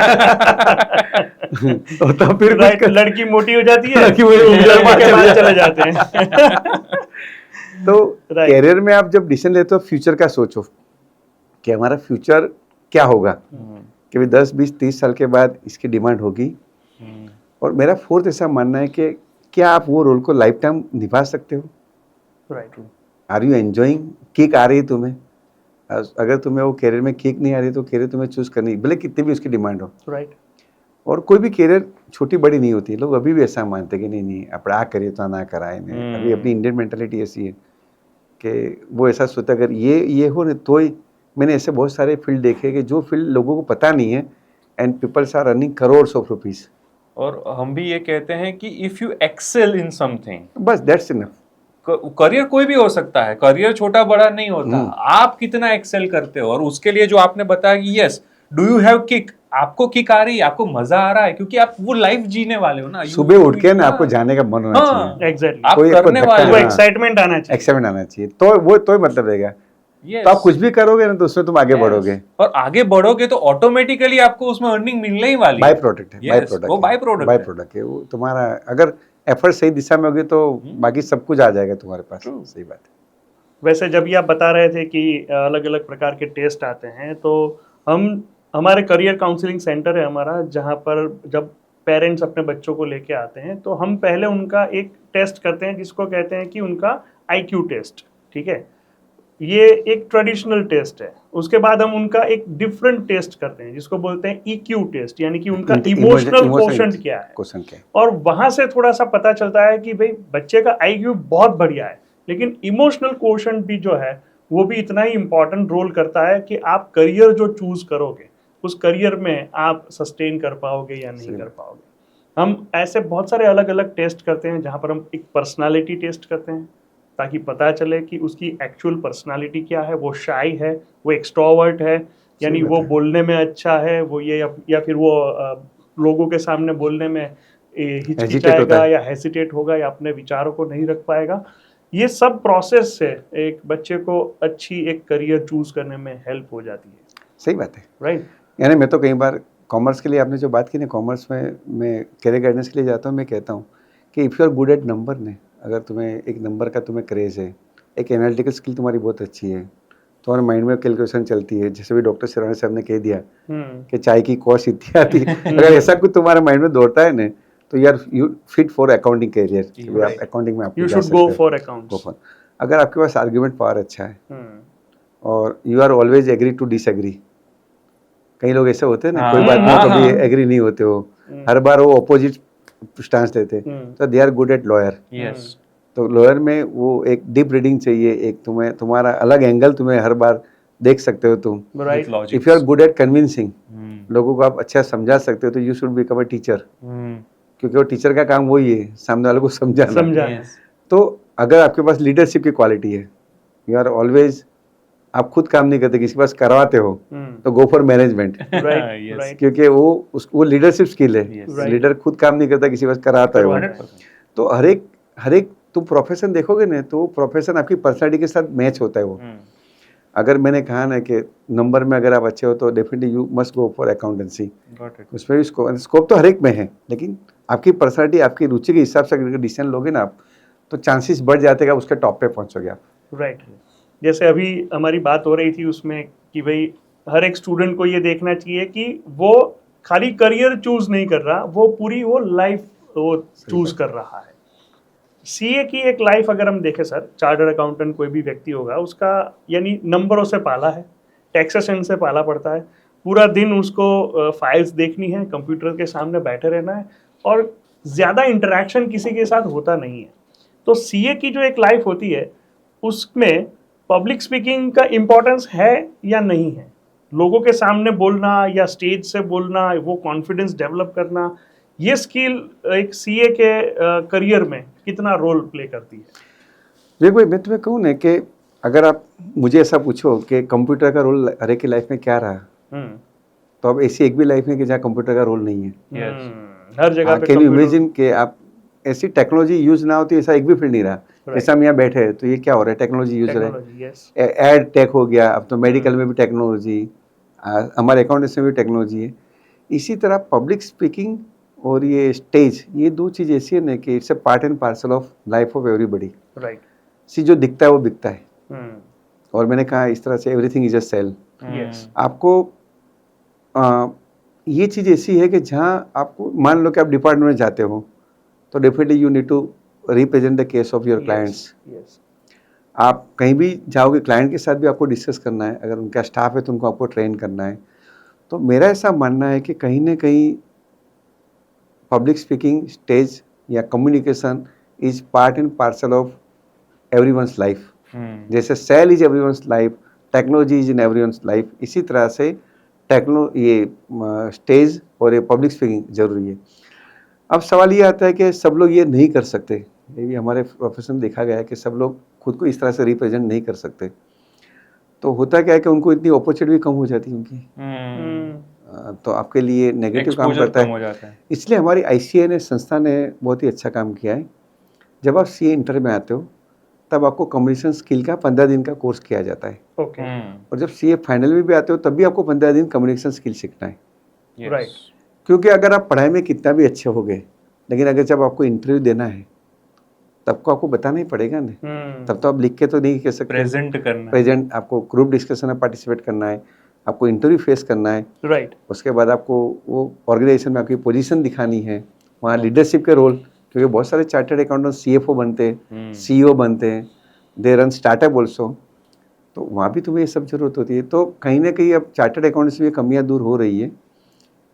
है। तो फिर राइट, लड़की मोटी हो जाती है, लड़की मोटी हो जाती है, लड़के के बाल चले जाते हैं। तो Right. कैरियर में आप जब डिसीजन लेते हो फ्यूचर का सोचो कि हमारा फ्यूचर क्या होगा, कि भाई 10-20-30 साल के बाद इसकी डिमांड होगी। और मेरा फोर्थ ऐसा मानना है कि क्या आप वो रोल को लाइफ टाइम निभा सकते हो। Right, are you enjoying, kick आ रही है तुम्हें। अगर तुम्हें वो कैरियर में किक नहीं आ रही तो कैरियर तुम्हें चूज करनी, भले कितनी भी उसकी डिमांड हो। राइट, और कोई भी कैरियर छोटी बड़ी नहीं होती। लोग अभी भी ऐसा मानते कि नहीं આપણે આ કરીએ तो ना कराए नहीं। अभी अपनी इंडियन मेंटालिटी ऐसी है कि वो ऐसा सोचता अगर ये हो ना तो ही। मैंने ऐसे बहुत सारे फील्ड देखे कि जो फील्ड लोगों को पता नहीं है and peoples are earning crores of rupees. और हम भी ये कहते हैं कि if you excel in something, बस दैट्स इनफ। करियर कोई भी हो सकता है, करियर छोटा बड़ा नहीं होता, आप कितना एक्सेल करते हो। और उसके लिए जो आपने बताया कि yes, do you have kick, आपको किक आ रही है, आपको मजा आ रहा है, क्योंकि आप वो लाइफ जीने वाले हो ना। सुबह उठ के ना आपको जाने का मन होना चाहिए, एग्जैक्टली, आप कोई आपको करने धक्का वाले वो हाँ। एक्साइटमेंट आना चाहिए, एक्साइटमेंट आना चाहिए तो वो तो मतलब रहेगा। Yes. तो आप कुछ भी करोगे ना तो उसमें तुम आगे बढ़ोगे। और आगे बढ़ोगे तो ऑटोमेटिकली आपको उसमें अर्निंग मिलने ही वाली बाय प्रोडक्ट है, Yes, बाय प्रोडक्ट वो बाय प्रोडक्ट बाय है। प्रोडक्ट है वो। तुम्हारा अगर एफर्ट सही दिशा में होगी तो बाकी सब कुछ आ जाएगा तुम्हारे पास। सही बात है। वैसे जब ये आप बता रहे थे कि अलग अलग प्रकार के टेस्ट आते हैं, तो हमारे करियर काउंसलिंग सेंटर है हमारा, जहाँ पर जब पेरेंट्स अपने बच्चों को लेके आते हैं तो हम पहले उनका एक टेस्ट करते हैं जिसको कहते हैं कि उनका IQ टेस्ट। ठीक है, ये एक ट्रेडिशनल टेस्ट है। उसके बाद हम उनका एक डिफरेंट टेस्ट करते हैं जिसको बोलते हैं EQ टेस्ट, यानी कि उनका इमोशनल क्वोशंट क्या है। क्वेश्चन क्या है? और वहां से थोड़ा सा पता चलता है कि भाई बच्चे का IQ बहुत बढ़िया है, लेकिन इमोशनल क्वोशंट भी जो है वो भी इतना ही इम्पोर्टेंट रोल करता है कि आप करियर जो चूज करोगे उस करियर में आप सस्टेन कर पाओगे या नहीं कर पाओगे। हम ऐसे बहुत सारे अलग अलग टेस्ट करते हैं जहाँ पर हम एक पर्सनालिटी टेस्ट करते हैं ताकि पता चले कि उसकी एक्चुअल पर्सनालिटी क्या है। वो शाई है, वो एक्सट्रोवर्ट है, यानी वो बोलने में अच्छा है, वो ये या फिर वो लोगों के सामने बोलने में हिचकिचाएगा या हेसिटेट होगा या अपने विचारों को नहीं रख पाएगा। ये सब प्रोसेस से एक बच्चे को अच्छी एक करियर चूज करने में हेल्प हो जाती है। सही बात है, राइट। यानी मैं तो कई बार कॉमर्स के लिए, आपने जो बात की ना, कॉमर्स में मैं कैरियर गाइडेंस के लिए जाता हूँ। मैं कहता हूँ कि if you are good at number ने, अगर तुम्हें एक नंबर का तुम्हें क्रेज़ है, एक एनालिटिकल स्किल तुम्हारी बहुत अच्छी है, तुम्हारे माइंड में कैलकुलेशन चलती है, जैसे भी डॉक्टर सिरानी साहब ने कह दिया कि चाय की कॉस्ट इतनी आती है, अगर ऐसा कुछ तुम्हारे माइंड में दौड़ता है ना तो यार you fit for accounting career. आप अकाउंटिंग में आप you should go for accounts. अगर आपके पास आर्ग्यूमेंट पावर अच्छा है और you are always agree to disagree, कई लोग ऐसे होते हैं ना, हाँ, कोई बात में हाँ, कभी हाँ। एग्री नहीं होते हो, हम्म। हर बार वो अपोजिट स्टांस लेते हैं, हम्म। तो they are good at lawyer. Yes तो लॉयर में वो एक डीप रीडिंग चाहिए, एक तुम्हें तुम्हारा अलग एंगल तुम्हें हर बार देख सकते हो तुम। Right. Logic if you are good at convincing, लोगों को आप अच्छा समझा सकते हो, तो you should become a teacher, क्योंकि वो टीचर का काम वही है, सामने वाले को समझाना। समझाना। तो अगर आपके पास लीडरशिप की क्वालिटी है, यू आर ऑलवेज, आप खुद काम नहीं करते, किसी के पास करवाते हो, तो go for management, right right. क्योंकि वो लीडरशिप स्किल है। Yes. Right. लीडर खुद काम नहीं करता, किसी के पास कराता है वो। करवाना है। तो हर एक तुम प्रोफेशन देखोगे ना, तो प्रोफेशन आपकी पर्सनालिटी के साथ मैच होता है वो। अगर मैंने कहा ना कि नंबर में अगर आप अच्छे हो, तो definitely you must go for accountancy. उसमें भी स्कोप तो हर एक में है, लेकिन आपकी पर्सनालिटी, आपकी रुचि के हिसाब से अगर डिसीजन लोगे ना आप, तो चांसेस बढ़ जाते हैं कि उसके टॉप पे पहुंचोगे आप। राइट। जैसे अभी हमारी बात हो रही थी उसमें कि भाई हर एक स्टूडेंट को ये देखना चाहिए कि वो खाली करियर चूज नहीं कर रहा, वो पूरी वो लाइफ वो चूज कर रहा है। सीए की एक लाइफ अगर हम देखें सर, चार्टर्ड अकाउंटेंट कोई भी व्यक्ति होगा, उसका यानी नंबरों से पाला है, टैक्सेशन से पाला पड़ता है, पूरा दिन उसको फाइल्स देखनी है, कंप्यूटर के सामने बैठे रहना है, और ज़्यादा इंटरेक्शन किसी के साथ होता नहीं है। तो सीए की जो एक लाइफ होती है, उसमें पब्लिक स्पीकिंग का इम्पोर्टेंस है या नहीं है? लोगों के सामने बोलना या स्टेज से बोलना, वो कॉन्फिडेंस डेवलप करना, ये स्किल एक सीए के करियर में कितना रोल प्ले करती है? देखो भाई, मैं तुम्हें कहूँ ना कि अगर आप मुझे ऐसा पूछो कि कंप्यूटर का रोल हर एक की लाइफ में क्या रहा, तो अब ऐसी एक भी लाइफ है कि जहाँ कंप्यूटर का रोल नहीं है। हर जगह पे कैन यू computer- इमेजिन कि आप ऐसी टेक्नोलॉजी यूज ना होती, ऐसा एक भी फील्ड नहीं रहा। जैसे हम यहाँ बैठे हैं, तो ये क्या हो रहा है, टेक्नोलॉजी यूज हो रहा Technology, yes. है, एड टेक हो गया, अब तो मेडिकल में भी टेक्नोलॉजी, हमारे अकाउंटेंसी में भी टेक्नोलॉजी है। इसी तरह पब्लिक स्पीकिंग और ये स्टेज, ये दो चीज़ ऐसी है ना कि it's a part and parcel of life of everybody. Right. सी जो दिखता है वो बिकता है, हम्म, और मैंने कहा इस तरह से everything is a sale. yes. आपको ये चीज़ ऐसी है कि जहाँ आपको, मान लो कि आप डिपार्टमेंट में जाते हो, तो definitely you need to represent the case of your clients. Yes. आप कहीं भी जाओगे, क्लाइंट के साथ भी आपको डिस्कस करना है, अगर उनका स्टाफ है तो उनको आपको ट्रेन करना है। तो मेरा ऐसा मानना है कि कहीं ना कहीं पब्लिक स्पीकिंग, स्टेज या communication is part and parcel of everyone's life. जैसे cell is everyone's life, technology is in everyone's life, इसी तरह से ये स्टेज और ये पब्लिक स्पीकिंग जरूरी है। अब सवाल ये आता है कि सब लोग ये नहीं कर सकते, ये भी हमारे प्रोफेशन में देखा गया है कि सब लोग खुद को इस तरह से रिप्रेजेंट नहीं कर सकते। तो होता क्या है कि उनको इतनी अपॉर्चुनिटी कम हो जाती है उनकी, तो आपके लिए नेगेटिव काम एक्सपोजर करता कम हो है। जाता है। इसलिए हमारी आईसीए ने, संस्था ने बहुत ही अच्छा काम किया है। जब आप सीए इंटर में आते हो, तब आपको कम्युनिकेशन स्किल का 15 दिन का कोर्स किया जाता है, Okay. और जब सीए फाइनल में भी आते हो, तब भी आपको 15 दिन कम्युनिकेशन स्किल सीखना है। Yes. Right. क्योंकि अगर आप पढ़ाई में कितना भी अच्छे हो गए, लेकिन अगर जब आपको इंटरव्यू देना है, तब को आपको बताना ही पड़ेगा ना। तब तो आप लिख के तो नहीं कह सकते। प्रेजेंट करना। प्रेजेंट, आपको ग्रुप डिस्कशन में पार्टिसिपेट करना है, आपको इंटरव्यू फेस करना है, Right. उसके बाद आपको वो ऑर्गेनाइजेशन में आपकी पोजीशन दिखानी है, वहाँ लीडरशिप के रोल, क्योंकि बहुत सारे चार्टर्ड अकाउंटेंट सीएफओ बनते हैं, सीईओ बनते हैं, दे रन स्टार्टअप ऑल्सो, तो वहाँ भी तुम्हें ये सब जरूरत होती है। तो कहीं ना कहीं अब चार्टर्ड अकाउंटेंट्स में कमियाँ दूर हो रही है।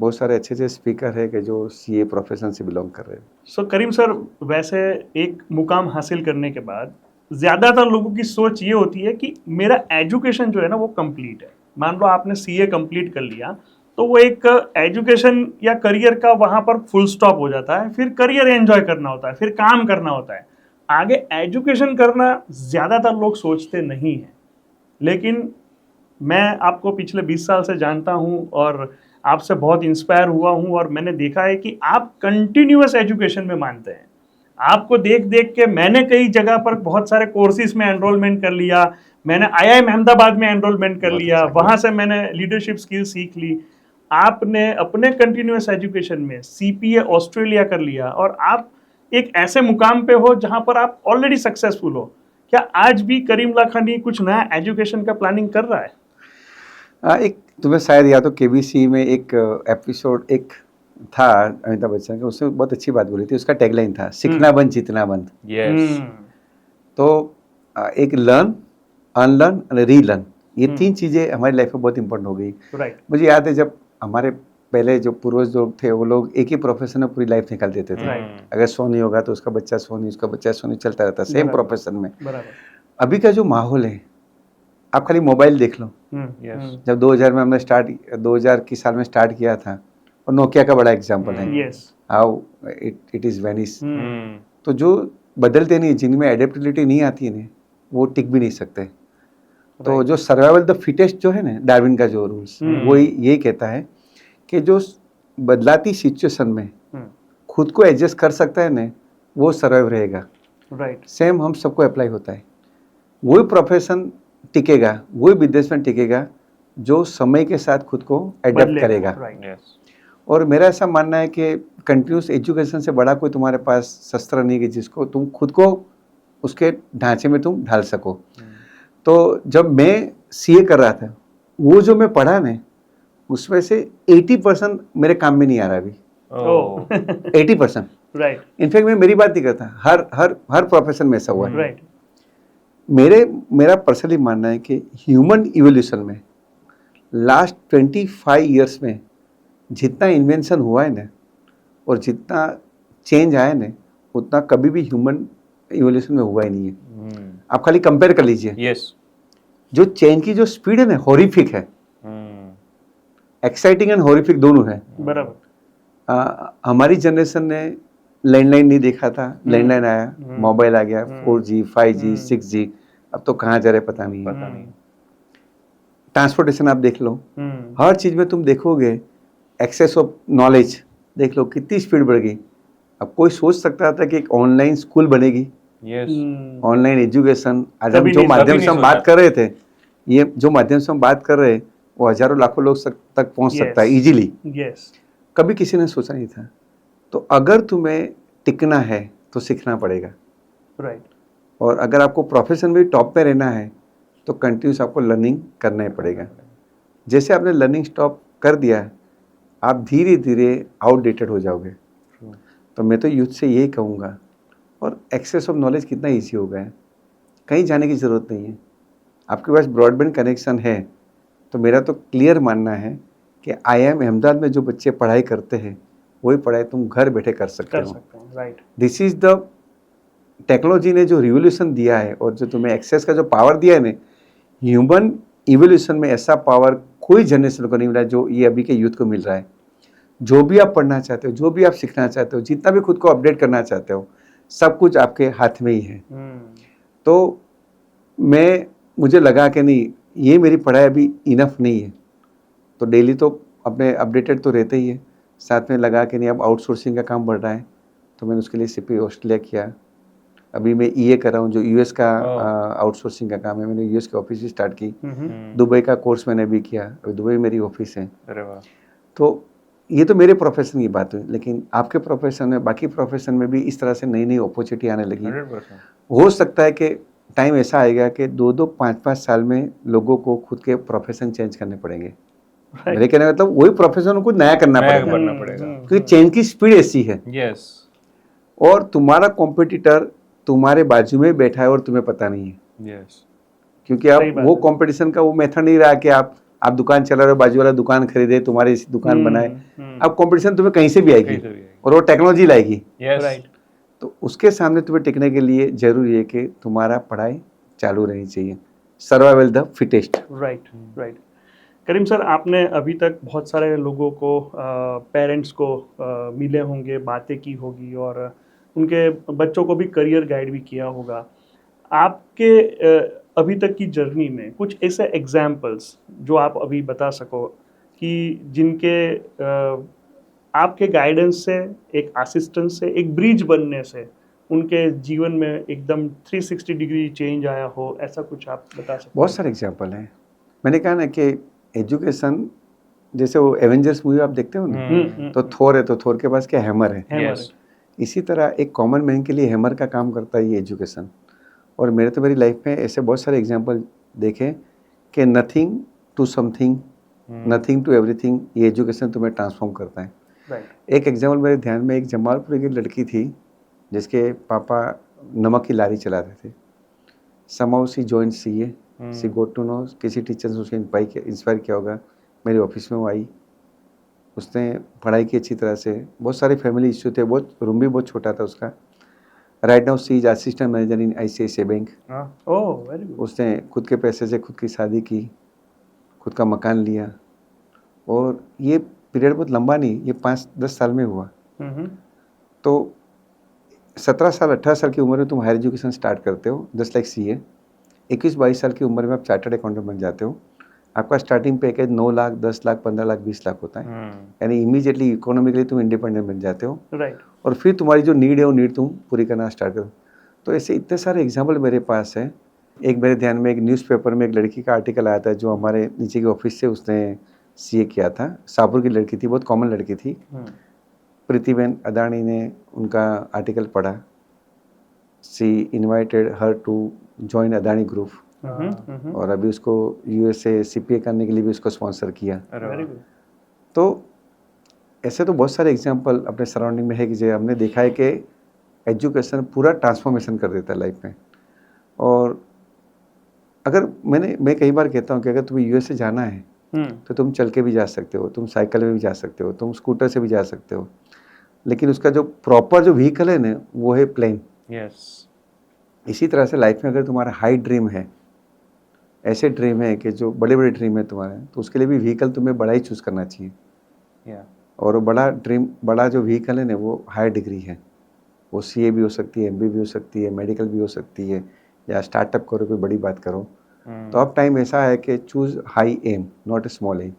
बहुत सारे अच्छे अच्छे स्पीकर है कि जो सीए प्रोफेशन से बिलोंग कर रहे हैं। सो करीम सर, वैसे एक मुकाम हासिल करने के बाद ज़्यादातर लोगों की सोच ये होती है कि मेरा एजुकेशन जो है ना वो कंप्लीट है। मान लो आपने सीए कंप्लीट कर लिया, तो वो एक एजुकेशन या करियर का वहाँ पर फुल स्टॉप हो जाता है। फिर करियर एंजॉय करना होता है, फिर काम करना होता है, आगे एजुकेशन करना ज़्यादातर लोग सोचते नहीं हैं। लेकिन मैं आपको पिछले 20 साल से जानता हूँ और आपसे बहुत इंस्पायर हुआ हूँ, और मैंने देखा है कि आप कंटिन्यूअस एजुकेशन में मानते हैं। आपको देख देख के मैंने कई जगह पर बहुत सारे कोर्सेज में एनरोलमेंट कर लिया, मैंने आईआईएम अहमदाबाद में एनरोलमेंट कर लिया, वहाँ से मैंने लीडरशिप स्किल सीख ली। आपने अपने कंटिन्यूअस एजुकेशन में सीपीए ऑस्ट्रेलिया कर लिया, और आप एक ऐसे मुकाम पे हो जहाँ पर आप ऑलरेडी सक्सेसफुल हो। क्या आज भी करीम लाखानी कुछ नया एजुकेशन का प्लानिंग कर रहा है? एक तुम्हें शायद या तो केबीसी में एक एपिसोड एक था अमिताभ बच्चन का, उसमें बहुत अच्छी बात बोली थी। उसका टैगलाइन था, सीखना बंद जीतना बंद। Yes. तो एक लर्न, अनलर्न एंड रीलर्न, ये 3 चीज़ें हमारी लाइफ में बहुत इंपॉर्टेंट हो गई। राइट। मुझे याद है जब हमारे पहले जो पूर्वज लोग थे वो लोग एक ही प्रोफेशन में पूरी लाइफ निकाल देते थे। Right. अगर सोनी होगा तो उसका बच्चा सोनी, उसका बच्चा सोनी, चलता रहता सेम बराबर। प्रोफेशन में। बराबर। अभी का जो माहौल है, आप खाली मोबाइल देख लो। Yes. जब 2000 में हमने 2000 की साल में स्टार्ट किया था, और नोकिया का बड़ा एग्जाम्पल है yes. How it is vanish. Hmm. तो जो बदलते नहीं, जिनमें एडेप्टिबिलिटी नहीं आती है ना, वो टिक भी नहीं सकते। तो Right. जो सर्वाइवल द फिटेस्ट जो है ना, डार्विन का जो रूल्स, वो यही कहता है कि जो बदलाती सिचुएशन में खुद को एडजस्ट कर सकता है ना, वो सर्वाइव रहेगा। राइट। सेम हम सबको अप्लाई होता है। वही प्रोफेशन टिकेगा, वही बिजनेसमैन टिकेगा जो समय के साथ खुद को एडेप्ट करेगा। राइट। Yes. और मेरा ऐसा मानना है कि कंटिन्यूस एजुकेशन से बड़ा कोई तुम्हारे पास शस्त्र नहीं है कि जिसको तुम खुद को उसके ढांचे में तुम ढाल सको। तो जब मैं सीए कर रहा था, वो जो मैं पढ़ा ना, उसमें से 80% मेरे काम में नहीं आ रहा अभी। Oh. 80%। राइट। इनफैक्ट मैं मेरी बात नहीं करता, हर प्रोफेशन में ऐसा हुआ है। राइट। मेरा पर्सनली मानना है कि ह्यूमन इवोल्यूशन में लास्ट 25 ईयर्स में जितना इन्वेंशन हुआ है ना, और जितना चेंज आया ना, उतना कभी भी ह्यूमन इवोल्यूशन में हुआ ही नहीं है। Hmm. आप खाली कंपेयर कर लीजिए, Yes. जो चेंज की जो स्पीड है ना, हॉरिफिक है। Hmm. एक्साइटिंग एंड हॉरिफिक दोनों है। बराबर। हमारी जनरेशन ने लैंडलाइन नहीं देखा था, लैंडलाइन आया, मोबाइल आ गया, 4G 5G 6G, अब तो कहाँ जा रहे पता नहीं है। पता नहीं। ट्रांसपोर्टेशन आप देख लो, हर चीज़ में तुम देखोगे एक्सेस ऑफ नॉलेज, देख लो कितनी स्पीड बढ़ गई। अब कोई सोच सकता था कि एक ऑनलाइन स्कूल बनेगी, Yes. Online education. आज हम कभी जो नहीं- माध्यम कभी से हम नहीं बात सोचा। कर रहे थे, ये जो माध्यम से हम बात कर रहे हैं, वो हजारों लाखों लोग तक पहुंच सकता है Yes. इजीली। यस। कभी किसी ने सोचा नहीं था। तो अगर तुम्हें टिकना है तो सीखना पड़ेगा, राइट। और अगर आपको प्रोफेशन में टॉप पे रहना है तो कंटिन्यूस आपको लर्निंग करना ही पड़ेगा। जैसे आपने लर्निंग स्टॉप कर दिया, आप धीरे धीरे आउटडेटेड हो जाओगे। True. तो मैं तो यूथ से यही कहूँगा, और एक्सेस ऑफ नॉलेज कितना ईजी हो गया है, कहीं जाने की ज़रूरत नहीं है। आपके पास ब्रॉडबैंड कनेक्शन है, तो मेरा तो क्लियर मानना है कि IIM अहमदाबाद में जो बच्चे पढ़ाई करते हैं, वही पढ़ाई तुम घर बैठे कर सकते कर हो। सकते हैं। Right. This is the technology ने जो रिवोल्यूशन दिया है, और जो तुम्हें एक्सेस का जो पावर दिया है ना, ह्यूमन इवोल्यूशन में ऐसा पावर कोई जनरेशन को नहीं मिला जो ये अभी के यूथ को मिल रहा है। जो भी आप पढ़ना चाहते हो, जो भी आप सीखना चाहते हो, जितना भी खुद को अपडेट करना चाहते हो, सब कुछ आपके हाथ में ही है। तो मुझे लगा कि नहीं, ये मेरी पढ़ाई अभी इनफ नहीं है, तो डेली तो अपने अपडेटेड तो रहते ही है। साथ में लगा कि नहीं, अब आउटसोर्सिंग का काम बढ़ रहा है, तो मैंने उसके लिए CP ऑस्ट्रेलिया किया। अभी मैं EA कर रहा हूँ, जो US का आउटसोर्सिंग का काम है। मैंने US की ऑफिस भी स्टार्ट की। दुबई का कोर्स मैंने भी किया, अभी दुबई मेरी ऑफिस है। अरे वाह। तो ये तो मेरे प्रोफेशन की बात हुई, लेकिन आपके प्रोफेशन में, बाकी प्रोफेशन में भी इस तरह से नई नई अपॉर्चुनिटी आने लगी। 100%. हो सकता है कि टाइम ऐसा आएगा कि 2-2, 5-5 साल में लोगों को खुद के प्रोफेशन चेंज करने पड़ेंगे। मेरे कहने का मतलब वही प्रोफेशन उनको नया करना नया पड़ेगा, करना पड़ेगा। क्योंकि चेंज की स्पीड ऐसी है। Yes. और तुम्हारा कॉम्पिटिटर तुम्हारे बाजू में बैठा है और तुम्हें पता नहीं है, Yes. क्योंकि आप सही बात वो है। कंपटीशन का वो मेथड नहीं रहा कि आप दुकान चला रहे हो, बाजू वाला दुकान खरीदे, तुम्हारी दुकान बनाए। अब कंपटीशन तुम्हें कहीं से भी आएगी, कहीं से भी आएगी। और वो टेक्नोलॉजी लाएगी। Yes. राइट। तो उसके सामने तुम्हें टिकने के लिए जरूरी है कि तुम्हारा पढ़ाई चालू रहनी चाहिए। Survival the fittest. Right. Right. Karim sir, आपने अभी तक बहुत सारे लोगों को, पेरेंट्स को मिले होंगे, बातें की होगी, और उनके बच्चों को भी करियर गाइड भी किया होगा। आपके अभी तक की जर्नी में कुछ ऐसे एग्जाम्पल्स जो आप अभी बता सको कि जिनके आपके गाइडेंस से, एक असिस्टेंस से, एक ब्रिज बनने से उनके जीवन में एकदम 360 डिग्री चेंज आया हो, ऐसा कुछ आप बता सकते बहुत सारे एग्जाम्पल हैं। मैंने कहा ना कि एजुकेशन, जैसे वो एवेंजर्स मूवी आप देखते हो ना, तो थोर है, तो थोर के पास क्या हैमर है। Yes. इसी तरह एक कॉमन मैन के लिए हैमर का काम करता है ये एजुकेशन। और मेरी लाइफ में ऐसे बहुत सारे एग्जाम्पल देखे कि nothing to something, nothing to everything, ये एजुकेशन तुम्हें ट्रांसफॉर्म करता है। राइट। एक एग्जाम्पल मेरे ध्यान में, एक जमालपुर की लड़की थी जिसके पापा नमक की लारी चलाते थे। समाउ she joined CA, she got to know, किसी टीचर ने उसे इंस्पायर किया होगा, मेरे ऑफिस में वो आई, उसने पढ़ाई की अच्छी तरह से, बहुत सारे फैमिली इश्यू थे, बहुत रूम भी बहुत छोटा था उसका। Right now see is assistant manager in ICICI bank. Oh very good. उसने खुद के पैसे से खुद की शादी की, खुद का मकान लिया, और ये पीरियड बहुत लंबा नहीं, ये 5-10 साल में हुआ। तो 17 साल 18 साल की उम्र में तुम हायर एजुकेशन स्टार्ट करते हो, जस्ट लाइक CA। 21-22 साल की उम्र में आप चार्टर्ड अकाउंटेंट बन जाते हो। आपका स्टार्टिंग पैकेज 9 लाख, 10 लाख, 15 लाख, 20 लाख होता है। यानी इमीडिएटली इकोनॉमिकली तुम इंडिपेंडेंट बन जाते हो, राइट। और फिर तुम्हारी जो नीड है वो नीड तुम पूरी करना स्टार्ट करो। तो ऐसे इतने सारे एग्जाम्पल मेरे पास है। एक मेरे ध्यान में एक न्यूज़पेपर में एक लड़की का आर्टिकल आया था जो हमारे नीचे के ऑफिस से उसने CA किया था। शाहपुर की लड़की थी, बहुत कॉमन लड़की थी। प्रीतिबेन अदानी ने उनका आर्टिकल पढ़ा। She invited her to join Adani group, और अभी उसको USA CPA करने के लिए भी उसको स्पॉन्सर किया। Very good. तो ऐसे तो बहुत सारे एग्जाम्पल अपने सराउंडिंग में है कि जो हमने देखा है कि एजुकेशन पूरा ट्रांसफॉर्मेशन कर देता है लाइफ में। और अगर मैं कई बार कहता हूँ कि अगर तुम्हें USA जाना है तो तुम चल के भी जा सकते हो, तुम साइकिल में भी जा सकते हो, तुम स्कूटर से भी जा सकते हो, लेकिन उसका जो प्रॉपर जो व्हीकल है ना वो है प्लेन। इसी तरह से लाइफ में अगर तुम्हारा हाई ड्रीम है, ऐसे ड्रीम है कि जो बड़े बड़े ड्रीम है तुम्हारे, तो उसके लिए भी व्हीकल तुम्हें बड़ा ही चूज़ करना चाहिए। और वो बड़ा ड्रीम, बड़ा जो व्हीकल है ना वो हाई डिग्री है। वो CA भी हो सकती है, MBA भी हो सकती है, मेडिकल भी हो सकती है, या स्टार्टअप करो, कोई बड़ी बात करो। तो अब टाइम ऐसा है कि choose high aim, not a small aim.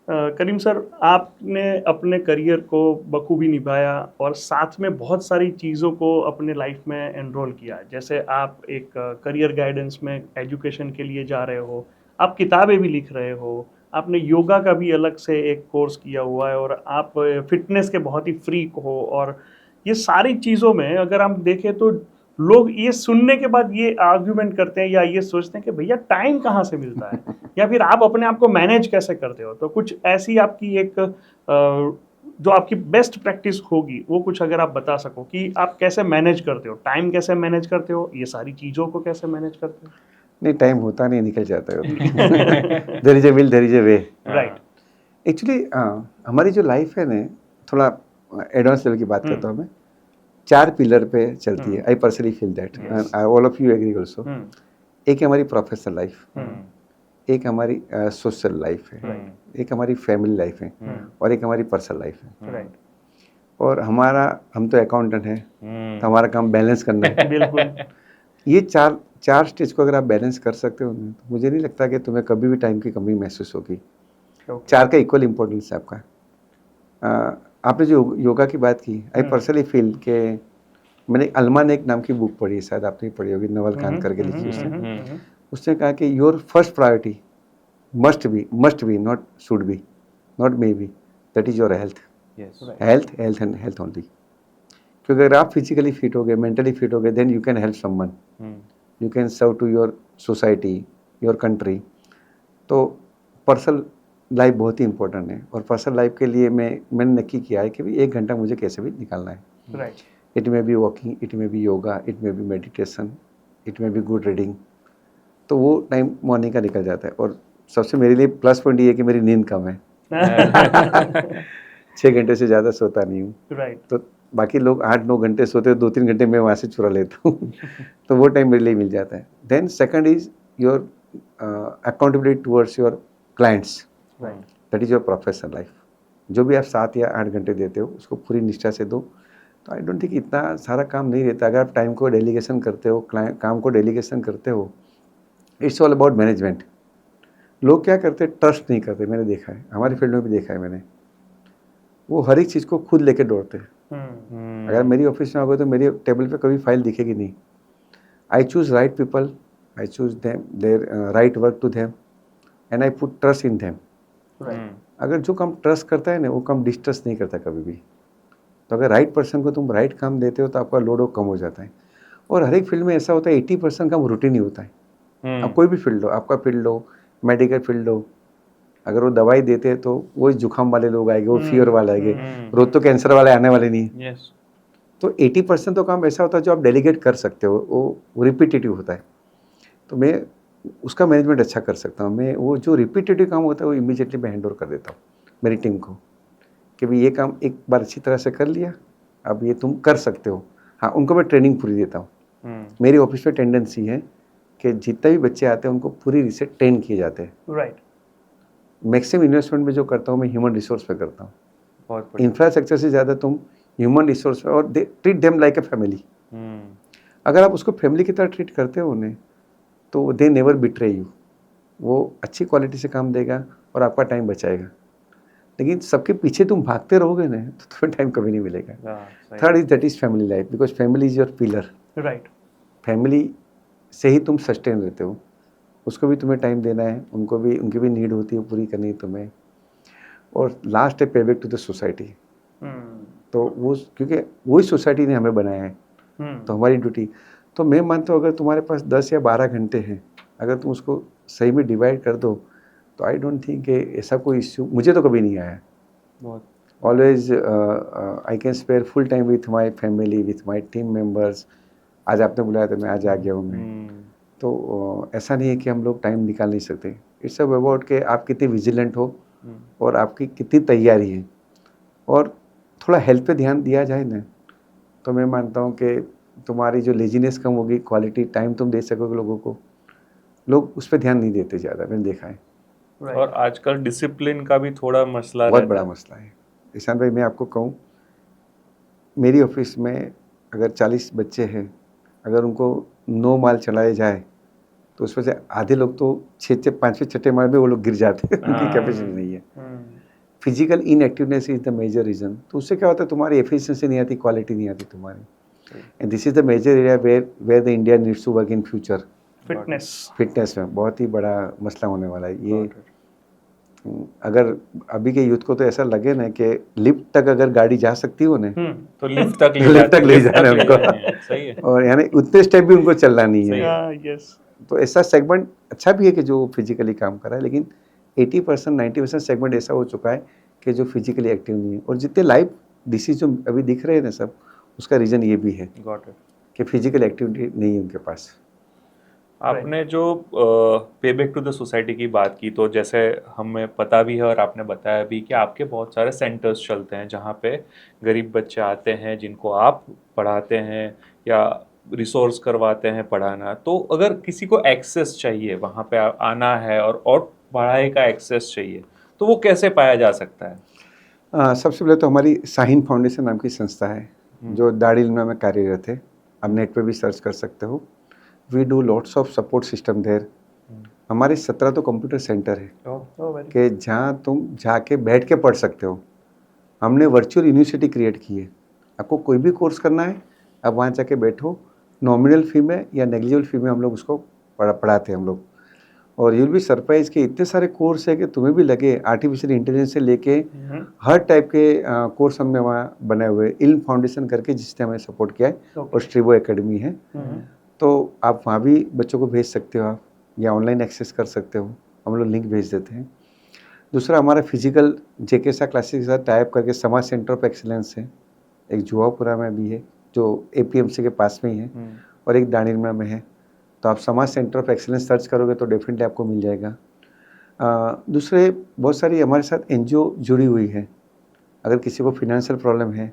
Karim sir, आपने अपने करियर को बखूबी निभाया और साथ में बहुत सारी चीज़ों को अपने लाइफ में एनरोल किया। जैसे आप एक करियर गाइडेंस में एजुकेशन के लिए जा रहे हो, आप किताबें भी लिख रहे हो, आपने योगा का भी अलग से एक कोर्स किया हुआ है, और आप फिटनेस के बहुत ही फ्रीक हो। और ये सारी चीज़ों में अगर हम देखें तो लोग ये सुनने के बाद ये आर्ग्यूमेंट करते हैं या ये सोचते हैं कि भैया टाइम कहाँ से मिलता है, या फिर आप अपने आप को मैनेज कैसे करते हो। तो कुछ ऐसी आपकी एक जो आपकी बेस्ट प्रैक्टिस होगी वो कुछ अगर आप बता सको कि आप कैसे मैनेज करते हो, टाइम कैसे मैनेज करते हो, ये सारी चीज़ों को कैसे मैनेज करते हो। नहीं, टाइम होता नहीं, निकल जाता है। There is a will, there is a way. Right. Actually हमारी जो लाइफ है ना, थोड़ा एडवांस लेवल की बात करता हूँ मैं, 4 पिलर पे चलती है। I personally feel that, all of you agree also. एक हमारी प्रोफेशनल लाइफ, एक हमारी सोशल लाइफ है, एक हमारी फैमिली लाइफ है, और एक हमारी पर्सनल लाइफ है। राइट। और हम तो अकाउंटेंट हैं, तो हमारा काम बैलेंस करना है। बिल्कुल। ये चार स्टेज को अगर आप बैलेंस कर सकते हो ना, तो मुझे नहीं लगता कि तुम्हें कभी भी टाइम की कमी महसूस होगी। 4 का इक्वल इम्पोर्टेंस है आपका। आपने जो योगा की बात की, आई पर्सनली फील के मैंने अल्मान एक नाम की बुक पढ़ी, शायद आपने पढ़ी होगी, नवल कान करके लिखी उसने। उसने कहा कि your first priority must be not should be, not may be, that is your health. Health and health only. क्योंकि अगर आप फिजिकली फिट हो गए, मेंटली फिट हो गए, then you can help someone, you can serve to your society, your country. तो personal life बहुत ही इंपॉर्टेंट है, और पर्सनल लाइफ के लिए मैंने नक्की किया है कि भी 1 घंटा मुझे कैसे भी निकालना है। Right. It may be walking, it may be yoga, it may be meditation, it may be good reading. तो वो टाइम मॉर्निंग का निकल जाता है। और सबसे मेरे लिए प्लस पॉइंट ये है कि मेरी नींद कम है। 6 घंटे से ज़्यादा सोता नहीं हूँ। राइट। तो बाकी लोग 8-9 घंटे सोते हैं, 2-3 घंटे मैं वहाँ से चुरा लेता हूँ। तो वो टाइम मेरे लिए मिल जाता है। Then second is your accountability towards your clients, that is your professional life. जो भी आप 7 या 8 घंटे देते हो उसको पूरी निष्ठा से दो। तो आई डोंट थिंक इतना सारा काम नहीं रहता अगर आप टाइम को डेलीगेशन करते हो, काम को डेलीगेशन करते हो। It's all about management. लोग क्या करते, ट्रस्ट नहीं करते। मैंने देखा है, हमारी फील्ड में भी देखा है मैंने, वो हर एक चीज़ को खुद लेके दौड़ते हैं। अगर मेरी ऑफिस में आओगे तो मेरी टेबल पे कभी फाइल दिखेगी नहीं। I choose right people, I choose them, there right work to them, and I put trust in them. अगर जो काम ट्रस्ट करता है ना, वो काम डिस्ट्रस्ट नहीं करता कभी भी। तो अगर राइट पर्सन को तुम राइट काम देते हो तो आपका लोड कम हो जाता है। और हर एक फील्ड में ऐसा होता है 80% काम रूटीन ही होता है। अब कोई भी फील्ड हो, आपका फील्ड हो, मेडिकल फील्ड हो, अगर वो दवाई देते हैं तो वो जुकाम वाले लोग आएंगे, वो फीवर वाले आएंगे, रोज तो कैंसर वाले आने वाले नहीं है। तो 80% तो काम ऐसा होता है जो आप डेलीगेट कर सकते हो, वो रिपीटेटिव होता है। तो मैं उसका मैनेजमेंट अच्छा कर सकता हूँ। मैं वो जो रिपीटेटिव काम होता है वो इमीडिएटली मैं हैंड ओवर कर देता हूँ मेरी टीम को, कि भाई ये काम एक बार अच्छी तरह से कर लिया, अब ये तुम कर सकते हो। हाँ, उनको मैं ट्रेनिंग पूरी देता हूँ। मेरी ऑफिस में टेंडेंसी है कि जितने भी बच्चे आते हैं उनको पूरी रीसेट ट्रेन किए जाते हैं। राइट। मैक्सिमम इन्वेस्टमेंट में जो करता हूँ मैं ह्यूमन रिसोर्स पे करता हूँ। बहुत बढ़िया। इंफ्रास्ट्रक्चर से ज़्यादा तुम ह्यूमन रिसोर्स पे, और treat them like a family. अगर आप उसको फैमिली की तरह ट्रीट करते हो उन्हें, तो दे नेवर बिट्रे यू। वो अच्छी क्वालिटी से काम देगा और आपका टाइम बचाएगा। लेकिन सबके पीछे तुम भागते रहोगे ना, तो तुम्हें टाइम कभी नहीं मिलेगा। Third is that is family life, because family is your pillar. Right. Family से ही तुम सस्टेन रहते हो, उसको भी तुम्हें टाइम देना है, उनको भी, उनकी भी नीड होती है पूरी करनी है तुम्हें। और लास्ट है पे बैक टू द सोसाइटी। तो वो, क्योंकि वही सोसाइटी ने हमें बनाया है, तो हमारी ड्यूटी, तो मैं मानता हूँ अगर तुम्हारे पास 10 या 12 घंटे हैं, अगर तुम उसको सही में डिवाइड कर दो, तो आई डोंट थिंक कि ऐसा कोई इश्यू मुझे तो कभी नहीं आया। बहुत always I can spare full time with my family, with my team members. आज आपने बुलाया तो मैं आज आ गया हूँ मैं। तो ऐसा नहीं है कि हम लोग टाइम निकाल नहीं सकते। इट्स अबाउट कि आप कितने विजिलेंट हो और आपकी कितनी तैयारी है, और थोड़ा हेल्थ पे ध्यान दिया जाए ना, तो मैं मानता हूँ कि तुम्हारी जो लेजीनेस कम होगी, क्वालिटी टाइम तुम दे सकोगे लोगों को। लोग उस पर ध्यान नहीं देते ज़्यादा, मैंने देखा है। और आजकल डिसिप्लिन का भी थोड़ा मसला बहुत रहता बड़ा है। मसला है। ईशान भाई, मैं आपको कहूँ, मेरी ऑफिस में अगर 40 बच्चे हैं, अगर उनको 9 माल चलाए जाए, तो उसमें से आधे लोग तो 6 5वें 6ठे माल में वो लोग गिर जाते हैं। उनकी कैपेसिटी नहीं है। Physical inactiveness is the major reason. तो उससे क्या होता है, तुम्हारी एफिशिएंसी नहीं आती, क्वालिटी नहीं आती तुम्हारी। And this is the major area where the India needs to work in future. Fitness में बहुत ही बड़ा मसला होने वाला है ये। अगर अभी के यूथ को तो ऐसा लगे ना कि लिफ्ट तक अगर गाड़ी जा सकती हो ना, तो लिफ्ट तक ले जाना है उनको। सही है। और यानी उतने स्टेप भी उनको चलना नहीं सही है। यस। तो ऐसा सेगमेंट अच्छा भी है कि जो फिजिकली काम कर रहा है, लेकिन 80% 90% सेगमेंट ऐसा हो चुका है कि जो फिजिकली एक्टिव नहीं है। और जितने लाइव डिसीज जो अभी दिख रहे हैं ना सब, उसका रीज़न ये भी है कि फिजिकल एक्टिविटी नहीं है उनके पास। आपने जो पे बैक टू द सोसाइटी की बात की, तो जैसे हमें पता भी है और आपने बताया भी कि आपके बहुत सारे सेंटर्स चलते हैं जहाँ पे गरीब बच्चे आते हैं जिनको आप पढ़ाते हैं या रिसोर्स करवाते हैं पढ़ाना। तो अगर किसी को एक्सेस चाहिए, वहाँ पे आना है और पढ़ाई का एक्सेस चाहिए, तो वो कैसे पाया जा सकता है? सबसे पहले तो हमारी शाहीन फाउंडेशन नाम की संस्था है जो दाड़िलमा में कार्यरत है। आप नेट पे भी सर्च कर सकते हो। We do lots of support system there. हमारे 17 तो कंप्यूटर सेंटर है कि जहाँ तुम जाके बैठ के पढ़ सकते हो। हमने वर्चुअल यूनिवर्सिटी क्रिएट की है। आपको कोई भी कोर्स करना है, आप वहाँ जाके बैठो, नॉमिनल फी में या नेग्लिजिबल फी में हम लोग उसको पढ़ाते हैं हम लोग। और यूल भी सरप्राइज के इतने सारे कोर्स है कि तुम्हें भी लगे, आर्टिफिशियल इंटेलिजेंस से लेके हर टाइप के कोर्स हमने वहाँ बनाए हुए। इल्म फाउंडेशन करके जिसने हमें सपोर्ट किया है, और स्ट्रीबो एकेडमी है। तो आप वहाँ भी बच्चों को भेज सकते हो, आप या ऑनलाइन एक्सेस कर सकते हो, हम लोग लिंक भेज देते हैं। दूसरा, हमारा फिजिकल जेकेसा क्लासेस के साथ टाइप करके समाज सेंटर ऑफ एक्सीलेंस है, एक जुआपुरा में भी है जो APMC के पास में ही है, और एक दाड़िलमा में है। तो आप समाज सेंटर ऑफ एक्सीलेंस सर्च करोगे तो डेफिनेटली आपको मिल जाएगा। दूसरे बहुत सारी हमारे साथ NGO जुड़ी हुई है। अगर किसी को फिनेंशियल प्रॉब्लम है,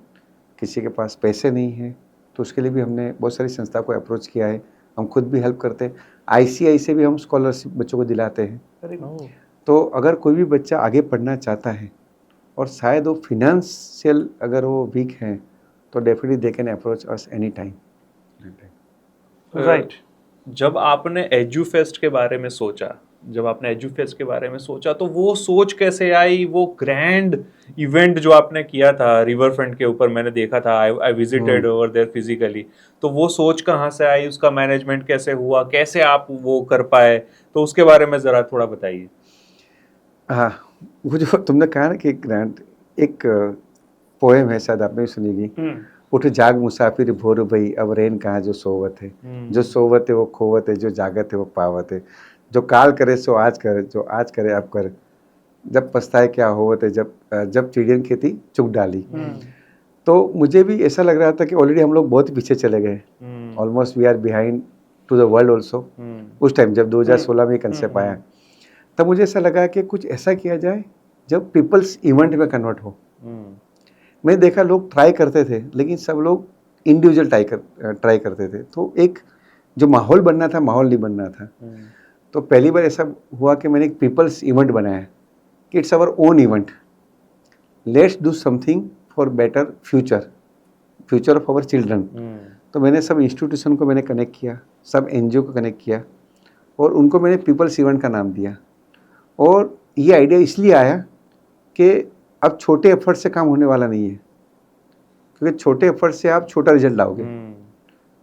किसी के पास पैसे नहीं है, तो उसके लिए भी हमने बहुत सारी संस्था को अप्रोच किया है। हम खुद भी हेल्प करते हैं। ICI से भी हम स्कॉलरशिप बच्चों को दिलाते हैं। तो अगर कोई भी बच्चा आगे पढ़ना चाहता है और शायद वो फिनेंशियल अगर वो वीक हैं, तो definitely they can approach us any time. Right. जब आपने एजुफेस्ट के बारे में सोचा, तो वो सोच कैसे आई? वो ग्रैंड इवेंट जो आपने किया था रिवर फ्रंट के ऊपर, मैंने देखा था, I visited over there physically. तो वो सोच कहाँ से आई, उसका मैनेजमेंट कैसे हुआ, कैसे आप वो कर पाए, तो उसके बारे में ज़रा थोड़ा बताइए। हाँ, वो जो तुमने कहा ना कि ग्रैंड, एक पोएम है, शायद आपने भी सुनीगी, उठ जाग मुसाफिर भोर भई, अब रेन कहाँ जो सोवत है। जो सोवत है वो खोवत है, जो जागत है वो पावत है। जो काल करे सो आज करे, जो आज करे अब कर, जब पछताए क्या होवत है, जब चिड़ियन खेती चुग डाली। तो मुझे भी ऐसा लग रहा था कि ऑलरेडी हम लोग बहुत पीछे चले गए। Almost we are behind to the world also. उस टाइम जब 2016 में कंसेप्ट आया, तब मुझे ऐसा लगा कि कुछ ऐसा किया जाए जब पीपल्स इवेंट में कन्वर्ट हो। मैंने देखा लोग ट्राई करते थे, लेकिन सब लोग इंडिविजुअल ट्राई करते थे, तो एक जो माहौल बनना था, माहौल नहीं बनना था। तो पहली बार ऐसा हुआ कि मैंने एक पीपल्स इवेंट बनाया कि it's our own event, let's do something for better future of our children. तो मैंने सब इंस्टीट्यूशन को मैंने कनेक्ट किया, सब एनजीओ को कनेक्ट किया, और उनको मैंने पीपल्स इवेंट का नाम दिया। और ये आइडिया इसलिए आया कि अब छोटे एफर्ट से काम होने वाला नहीं है, क्योंकि छोटे एफर्ट से आप छोटा रिजल्ट लाओगे,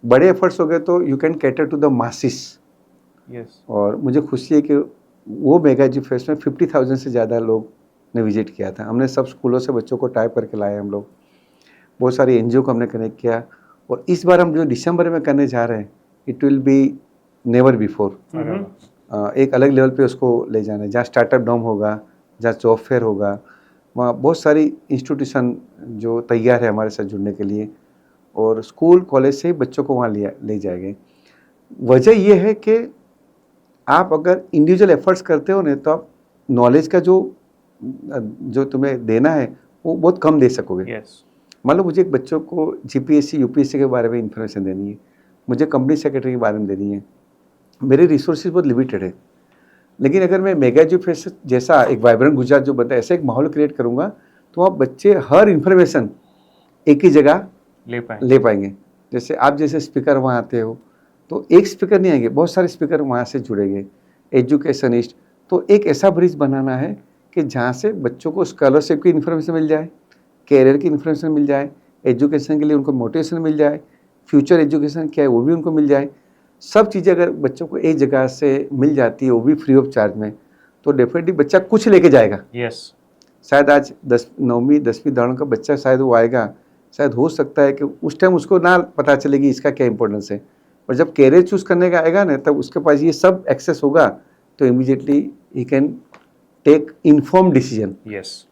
बड़े एफर्ट्स हो गए तो you can cater to the masses. और मुझे खुशी है कि वो मेगा एज्यू फेस्ट में 50,000 से ज़्यादा लोग ने विजिट किया था। हमने सब स्कूलों से बच्चों को टाइप करके लाए हम लोग, बहुत सारी एनजीओ को हमने कनेक्ट किया। और इस बार हम जो दिसंबर में करने जा रहे हैं, it will be never before. एक अलग लेवल पे उसको ले जाना है, जहाँ स्टार्टअप डोम होगा, जहाँ जॉब फेयर होगा, वहाँ बहुत सारी इंस्टीट्यूशन जो तैयार है हमारे साथ जुड़ने के लिए, और स्कूल कॉलेज से ही बच्चों को वहाँ ले जाएंगे। वजह ये है कि आप अगर इंडिविजुअल एफर्ट्स करते हो ना, तो आप नॉलेज का जो तुम्हें देना है वो बहुत कम दे सकोगे। मान लो मुझे एक बच्चों को जीपीएससी यूपीएससी के बारे में इंफॉर्मेशन देनी है, मुझे कंपनी सेक्रेटरी के बारे में देनी है, मेरे रिसोर्सेज बहुत लिमिटेड है। लेकिन अगर मैं मेगा एज्यू फेस्ट जैसा एक वाइब्रेंट गुजरात जो बनता है, ऐसा एक माहौल क्रिएट करूँगा, तो आप बच्चे हर इन्फॉर्मेशन एक ही जगह ले पाएंगे। जैसे आप जैसे स्पीकर वहाँ आते हो, तो एक स्पीकर नहीं आएंगे, बहुत सारे स्पीकर वहाँ से जुड़ेंगे, एजुकेशनिस्ट। तो एक ऐसा ब्रिज बनाना है कि जहाँ से बच्चों को स्कॉलरशिप की इन्फॉर्मेशन मिल जाए, कैरियर की इन्फॉर्मेशन मिल जाए, एजुकेशन के लिए उनको मोटिवेशन मिल जाए, फ्यूचर एजुकेशन क्या है वो भी उनको मिल जाए। सब चीज़ें अगर बच्चों को एक जगह से मिल जाती है, वो भी फ्री ऑफ चार्ज में, तो डेफिनेटली बच्चा कुछ लेके जाएगा। शायद आज 9वीं 10वीं दौरान का बच्चा शायद वो आएगा, शायद हो सकता है कि उस टाइम उसको ना पता चलेगी इसका क्या इंपॉर्टेंस है, और जब कैरियर चूज करने का आएगा ना, तब उसके पास ये सब एक्सेस होगा, तो इमीडिएटली ही कैन टेक इन्फॉर्म डिसीजन।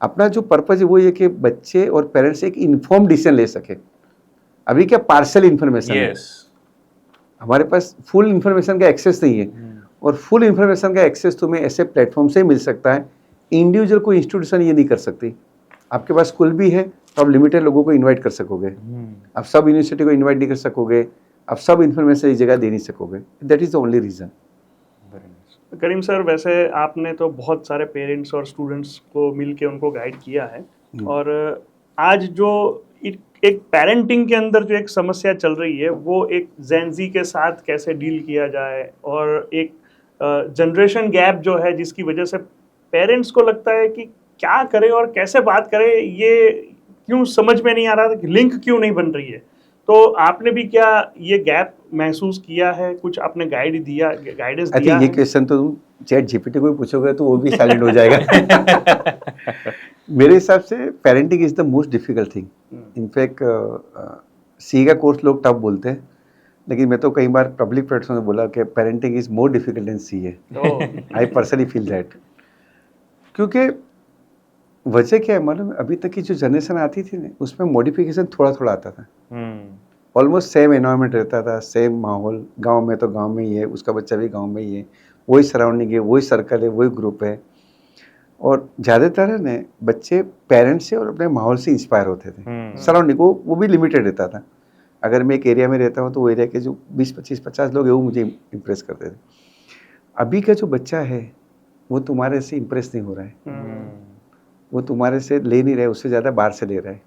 अपना जो पर्पज है वो ये कि बच्चे और पेरेंट्स एक इन्फॉर्म डिसीजन ले सके। अभी क्या पार्शियल इन्फॉर्मेशन है, हमारे पास फुल इन्फॉर्मेशन का एक्सेस नहीं है, और फुल इन्फॉर्मेशन का एक्सेस तुम्हें ऐसे प्लेटफॉर्म से मिल सकता है। इंडिविजुअल कोई इंस्टीट्यूशन ये नहीं कर सकती। आपके पास स्कूल भी है तो आप लिमिटेड लोगों को इनवाइट कर सकोगे, आप सब यूनिवर्सिटी को इनवाइट नहीं कर सकोगे, आप सब इन्फॉर्मेशन एक जगह दे नहीं सकोगे। That is the only reason. Karim sir, वैसे आपने तो बहुत सारे पेरेंट्स और स्टूडेंट्स को मिलके उनको गाइड किया है, और आज जो एक पेरेंटिंग के अंदर जो एक समस्या चल रही है, वो एक जेन ज़ी के साथ कैसे डील किया जाए, और एक जनरेशन गैप जो है जिसकी वजह से पेरेंट्स को लगता है कि क्या करें और कैसे बात करें, ये क्यों समझ में नहीं आ रहा, लिंक क्यों नहीं बन रही है। तो आपने भी क्या ये गैप महसूस किया है, कुछ आपने गाइडेंस दिया है? ये क्वेश्चन तो तुम चैट जीपीटी को भी पूछोगे तो वो भी साइलेंट हो जाएगा। मेरे हिसाब से parenting is the most difficult thing. In fact C का कोर्स लोग टफ बोलते हैं, लेकिन मैं तो कई बार पब्लिक प्लेटफॉर्म में बोला कि parenting is more difficult than C है। आई पर्सनली फील दैट, क्योंकि वजह क्या है मालूम है, अभी तक की जो जनरेशन आती थी ना, उसमें मॉडिफिकेशन थोड़ा थोड़ा आता था। ऑलमोस्ट सेम एनवायरनमेंट रहता था, सेम माहौल। गांव में तो गांव में ही है, उसका बच्चा भी गांव में ही है, वही सराउंडिंग है, वही सर्कल है, वही ग्रुप है। और ज़्यादातर है ना बच्चे पेरेंट्स से और अपने माहौल से इंस्पायर होते थे। सराउंडिंग वो भी लिमिटेड रहता था। अगर मैं एक एरिया में रहता हूँ तो वो एरिया के जो 20-25-50 लोग हैं वो मुझे इम्प्रेस करते थे। अभी का जो बच्चा है वो तुम्हारे से इम्प्रेस नहीं हो रहा है, वो तुम्हारे से ले नहीं रहे, उससे ज़्यादा बाहर से ले रहा है।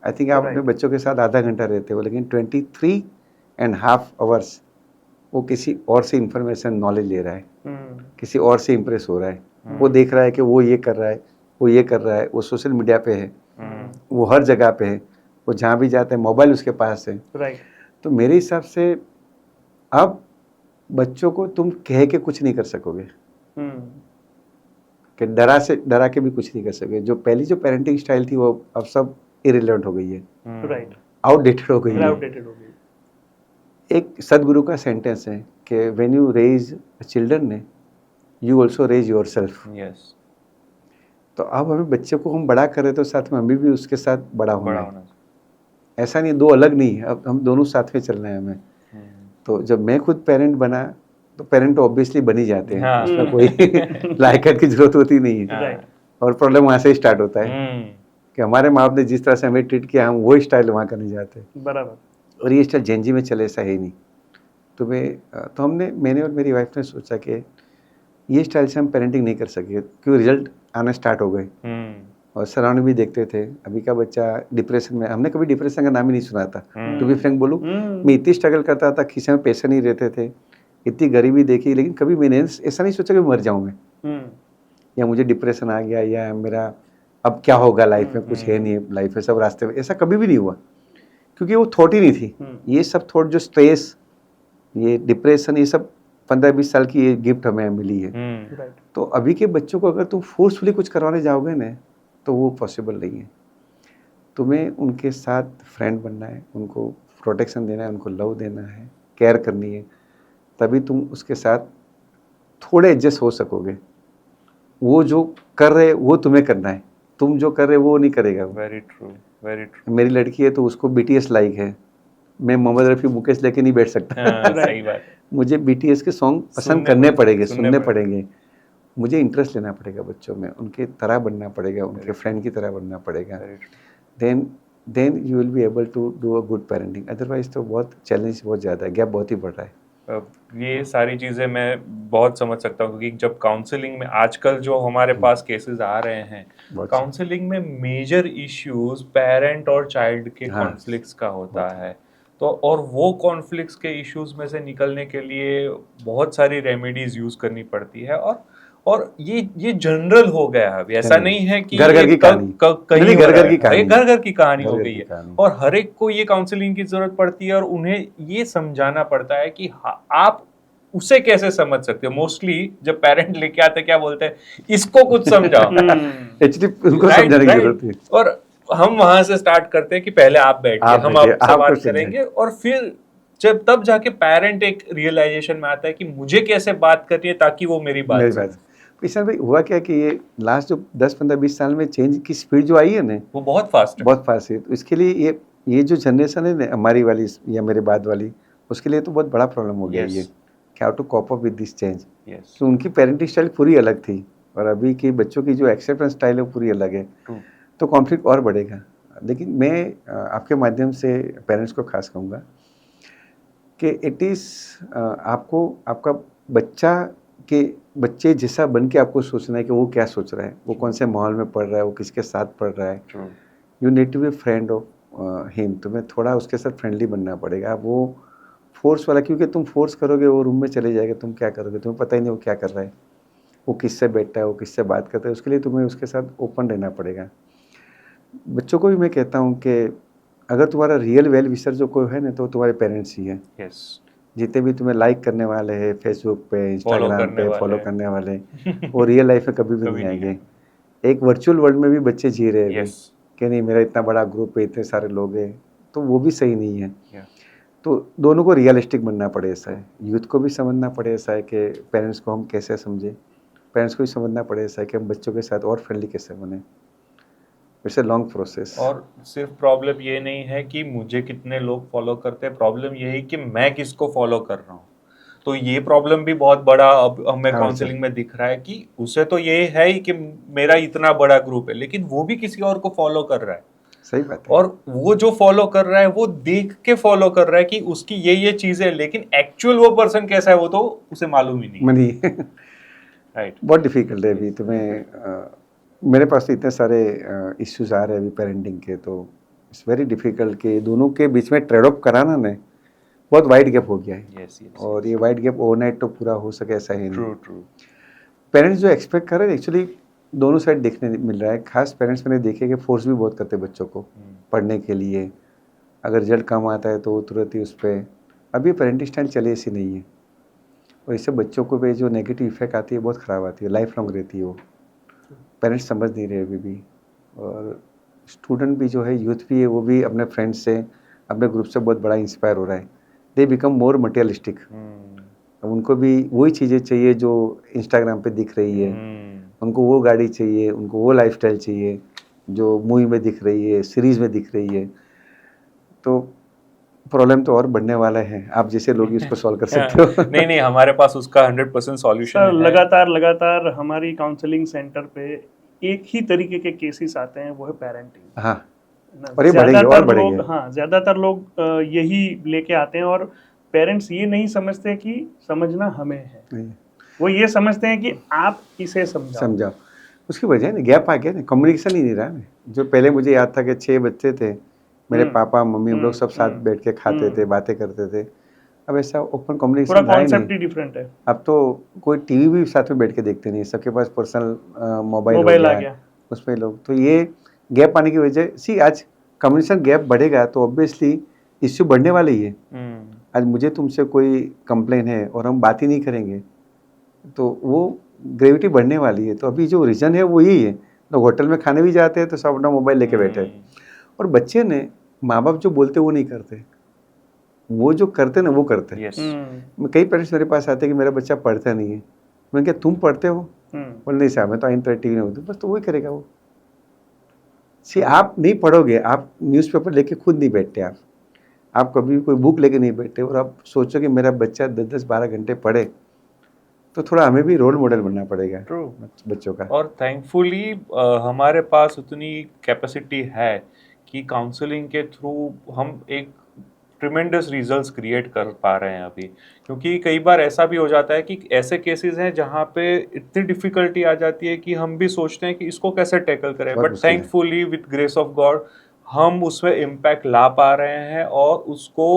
आई थिंक आप अपने बच्चों के साथ आधा घंटा रहते हो, लेकिन 23.5 आवर्स वो किसी और से इंफॉर्मेशन नॉलेज ले रहा है, किसी और से इम्प्रेस हो रहा है। वो देख रहा है कि वो ये कर रहा है, वो ये कर रहा है, वो सोशल मीडिया पे है, वो हर जगह पे है, वो जहाँ भी जाता है मोबाइल उसके पास है। तो मेरे हिसाब से अब बच्चों को तुम कह के कुछ नहीं कर सकोगे, कि डरा के भी कुछ नहीं कर सकोगे। जो पहली जो पेरेंटिंग स्टाइल थी वो अब सब इरिलेवेंट हो गई है, आउटडेटेड हो गई है। एक सदगुरु का सेंटेंस है कि when you raise children you also raise yourself. तो अब हमें बच्चे को हम बड़ा कर रहे तो साथ में हमें भी उसके साथ बड़ा होना है। ऐसा नहीं, दो अलग नहीं है, अब हम दोनों साथ में चलना है हमें। तो जब मैं खुद पेरेंट बना तो पेरेंट तो ऑब्वियसली बन ही जाते हैं, हाँ। उसमें कोई लायकात की जरूरत होती नहीं है। राइट। और प्रॉब्लम वहाँ से ही स्टार्ट होता है हम्म, कि हमारे माँ बाप ने जिस तरह से हमें ट्रीट किया हम वही स्टाइल वहाँ करने जाते हैं, बराबर। और ये स्टाइल जेनजी में चले ऐसा है ही नहीं। तो मैंने और मेरी वाइफ ने सोचा कि ये स्टाइल से हम पेरेंटिंग नहीं कर सके, क्योंकि रिजल्ट आना स्टार्ट हो गए और सराउंडिंग भी देखते थे। अभी का बच्चा डिप्रेशन में, हमने कभी डिप्रेशन का नाम ही नहीं सुना था। तो भी फ्रैंक बोलूँ, मैं इतनी स्ट्रगल करता था, खीसे में पैसे नहीं रहते थे, इतनी गरीबी देखी, लेकिन कभी मैंने ऐसा नहीं सोचा कि मर जाऊँ मैं, या मुझे डिप्रेशन आ गया, या मेरा अब क्या होगा लाइफ में, कुछ है नहीं लाइफ में, सब रास्ते में, ऐसा कभी भी नहीं हुआ, क्योंकि वो थॉट ही नहीं थी। ये सब थॉट, जो स्ट्रेस, ये डिप्रेशन, ये सब 15-20 साल की ये गिफ्ट हमें मिली है। राइट। तो अभी के बच्चों को अगर तुम फोर्सफुली कुछ करवाने जाओगे ना, तो वो पॉसिबल नहीं है। तुम्हें उनके साथ फ्रेंड बनना है, उनको प्रोटेक्शन देना है, उनको लव देना है, केयर करनी है, तभी तुम उसके साथ थोड़े एडजस्ट हो सकोगे। वो जो कर रहे वो तुम्हें करना है, तुम जो कर रहे वो नहीं करेगा वो। Very true, very true. मेरी लड़की है तो उसको BTS लाइक है, मैं मोहम्मद रफ़ी मुकेश लेके नहीं बैठ सकता। सही बात है। मुझे BTS के सॉन्ग पसंद करने पड़ेंगे, सुनने पड़ेंगे, मुझे इंटरेस्ट लेना पड़ेगा बच्चों में, उनके तरह बनना पड़ेगा, उनके फ्रेंड की तरह बनना पड़ेगा। Then you will be able to do a good parenting. Otherwise तो बहुत चैलेंज बहुत ज़्यादा है, गैप बहुत ही बढ़ रहा है। ये सारी चीजें मैं बहुत समझ सकता हूँ, क्योंकि जब काउंसलिंग में आजकल जो हमारे पास केसेस आ रहे हैं, बहुत काउंसलिंग में मेजर इश्यूज पेरेंट और चाइल्ड के हाँ, कॉन्फ्लिक्ट्स का होता है। तो और वो कॉन्फ्लिक्ट्स के इश्यूज में से निकलने के लिए बहुत सारी रेमेडीज यूज करनी पड़ती है, और ये जनरल हो गया है अभी, ऐसा जनरल। नहीं है कि घर-घर की कहानी। कहीं नहीं, हो घर-घर रहा है। की कहानी। ये घर-घर की कहानी हो घर-घर गई की है, कहानी। और हर एक को ये काउंसलिंग की जरूरत पड़ती है, और उन्हें ये समझाना पड़ता है कि आप उसे कैसे समझ सकते हो। मोस्टली जब पेरेंट लेके आते क्या बोलते हैं, इसको कुछ समझाओ। एक्चुअली उनको Right, समझाने की right. जरूरत है। और हम वहां से स्टार्ट करते हैं कि पहले आप बैठिए, आप हम बैठिए, आपसे आप बात कुछ समझाइए। करेंगे, और फिर जब तब जाके पेरेंट एक रियलाइजेशन में आता है कि मुझे कैसे बात करनी है ताकि वो मेरी बात मेरी सुने। बात किशन भाई, हुआ क्या कि ये लास्ट जो 10-15-20 साल में चेंज की स्पीड जो आई है ना, वो बहुत फास्ट है। बहुत फास्ट है। तो इसके लिए ये जो जनरेशन है ना, हमारी वाली या मेरे बाद वाली, उसके लिए तो बहुत बड़ा प्रॉब्लम हो गया Yes. ये, कि how to cope up with this change. Yes. तो उनकी पेरेंटिंग स्टाइल पूरी अलग थी, और अभी के बच्चों की जो एक्सेप्टेंस स्टाइल है वो पूरी अलग है। True. तो कॉन्फ्लिक्ट और बढ़ेगा। लेकिन मैं आपके माध्यम से पेरेंट्स को खास कहूँगा कि इट इज़ आपको आपका बच्चे जैसा बन के आपको सोचना है कि वो क्या सोच रहा है, वो कौन से माहौल में पढ़ रहा है, वो किसके साथ पढ़ रहा है। True. You need to be friend of him. तुम्हें थोड़ा उसके साथ फ्रेंडली बनना पड़ेगा। वो फोर्स वाला, क्योंकि तुम फोर्स करोगे वो रूम में चले जाएगा, तुम क्या करोगे, तुम्हें पता ही नहीं वो क्या कर रहा है, वो किससे बैठता है, वो किससे बात करता है। उसके लिए तुम्हें उसके साथ ओपन रहना पड़ेगा। बच्चों को भी मैं कहता हूँ कि अगर तुम्हारा रियल वेल विशर जो कोई है ना, तो तुम्हारे पेरेंट्स ही हैं। Yes. जितने भी तुम्हें लाइक करने वाले हैं फेसबुक पे, इंस्टाग्राम करने पे, वाले फॉलो हैं। करने वाले, वो रियल लाइफ में कभी भी कभी नहीं नहीं आएंगे। एक वर्चुअल वर्ल्ड में भी बच्चे जी रहे हैं अभी, Yes. कि नहीं मेरा इतना बड़ा ग्रुप है, इतने सारे लोग हैं, तो वो भी सही नहीं है। Yeah. तो दोनों को रियलिस्टिक बनना पड़े ऐसा है। यूथ को भी समझना पड़े ऐसा है कि पेरेंट्स को हम कैसे समझें, पेरेंट्स को भी समझना पड़े ऐसा है कि हम बच्चों के साथ और फ्रेंडली कैसे बने। It's a long process. और सिर्फ प्रॉब्लम ये नहीं है कि मुझे कितने लोग फॉलो करते हैं, प्रॉब्लम ये है कि मैं किसको फॉलो कर रहा हूँ। तो ये प्रॉब्लम भी बहुत बड़ा अब हमें हाँ, काउंसलिंग में दिख रहा है कि उसे तो ये है ही कि मेरा इतना बड़ा ग्रुप है, लेकिन वो भी किसी और को फॉलो कर रहा है। सही बात है। और वो जो फॉलो कर रहा है वो देख के फॉलो कर रहा है कि उसकी ये चीजें है, लेकिन एक्चुअल वो पर्सन कैसा है वो तो उसे मालूम ही नहीं। Money right. बहुत डिफिकल्ट है अभी। मेरे पास तो इतने सारे इश्यूज आ रहे हैं अभी पेरेंटिंग के, तो इट्स वेरी डिफिकल्ट कि दोनों के बीच में ट्रेड ऑफ कराना ना बहुत वाइड गैप हो गया है। Yes yes. और ये वाइड गैप ओवरनाइट तो पूरा हो सके ऐसा ही ट्रू नहीं। ट्रू। पेरेंट्स जो एक्सपेक्ट कर रहे हैं एक्चुअली दोनों साइड देखने मिल रहा है। खास पेरेंट्स मैंने देखे कि फोर्स भी बहुत करते हैं बच्चों को पढ़ने के लिए। अगर रिजल्ट कम आता है तो वो तुरंत ही उस पर, अभी पेरेंटिंग स्टाइल चले ऐसी नहीं है, और इससे बच्चों को भी जो नेगेटिव इफेक्ट आती है बहुत ख़राब आती है, लाइफ लॉन्ग रहती है वो। पेरेंट्स समझ नहीं रहे अभी भी, और स्टूडेंट भी जो है, यूथ भी है, वो भी अपने फ्रेंड्स से, अपने ग्रुप से बहुत बड़ा इंस्पायर हो रहा है। They become more materialistic. अब उनको भी वही चीज़ें चाहिए जो इंस्टाग्राम पे दिख रही है, उनको वो गाड़ी चाहिए, उनको वो लाइफस्टाइल चाहिए जो मूवी में दिख रही है, सीरीज़ में दिख रही है। तो प्रॉब्लम तो और बढ़ने वाला है, आप जैसे लोग ही उसको सॉल्व कर सकते हो। नहीं नहीं, हमारे पास उसका 100% सॉल्यूशन सर है। लगातार हमारी काउंसलिंग सेंटर पे एक ही तरीके के केसेस आते हैं, वो है पेरेंटिंग। हाँ, और ये बढ़ेंगे और बढ़ेंगे। ज्यादातर लोग यही लेके आते हैं, और पेरेंट्स ये नहीं समझते कि समझना हमें है, नहीं, वो ये समझते हैं कि आप इसे समझाओ। समझाओ। उसकी वजह है ना, गैप आ गया ना, कम्युनिकेशन ही नहीं रहा है। जो पहले मुझे याद था कि 6 बच्चे थे, मेरे पापा मम्मी हम लोग सब साथ बैठ के खाते थे, बातें करते थे। अब ऐसा ओपन पूरा कम्युनिकेशन रहा ही कॉन्सेप्ट ही नहीं। डिफरेंट है। अब तो कोई टीवी भी साथ में बैठ के देखते नहीं, सबके पास पर्सनल मोबाइल हो मोबाइल आ गया है, गया। उसमें लोग, तो ये गैप आने की वजह सी आज कम्युनिकेशन गैप बढ़ेगा तो ऑब्वियसली इश्यू बढ़ने वाले ही है। आज मुझे तुमसे कोई कंप्लेन है और हम बात ही नहीं करेंगे तो वो ग्रेविटी बढ़ने वाली है। तो अभी जो रीज़न है वो यही है, लोग होटल में खाने भी जाते हैं तो सब अपना मोबाइल लेके बैठे हैं, और बच्चे ने माँ बाप जो बोलते वो नहीं करते, वो जो करते ना वो करते हैं। कई पेरेंट्स मेरे पास आते हैं कि मेरा बच्चा पढ़ता नहीं है, मैंने कहा तुम पढ़ते हो? बोले नहीं साहब मैं तो आइन टीवी नहीं होती, बस तो वही करेगा वो। सी आप नहीं पढ़ोगे, आप न्यूज़पेपर लेके खुद नहीं बैठते, आप कभी भी कोई बुक लेके नहीं बैठते, और आप सोचो कि मेरा बच्चा 10-10-12 घंटे पढ़े, तो थोड़ा हमें भी रोल मॉडल बनना पड़ेगा ट्रू बच्चों का। और थैंकफुली हमारे पास उतनी कैपेसिटी है कि काउंसलिंग के थ्रू हम एक ट्रिमेंडस रिजल्ट्स क्रिएट कर पा रहे हैं अभी। क्योंकि कई बार ऐसा भी हो जाता है कि ऐसे केसेस हैं जहाँ पे इतनी डिफिकल्टी आ जाती है कि हम भी सोचते हैं कि इसको कैसे टैकल करें, बहुत बट मुश्किल है। Thankfully with grace of God हम उसमें इम्पैक्ट ला पा रहे हैं और उसको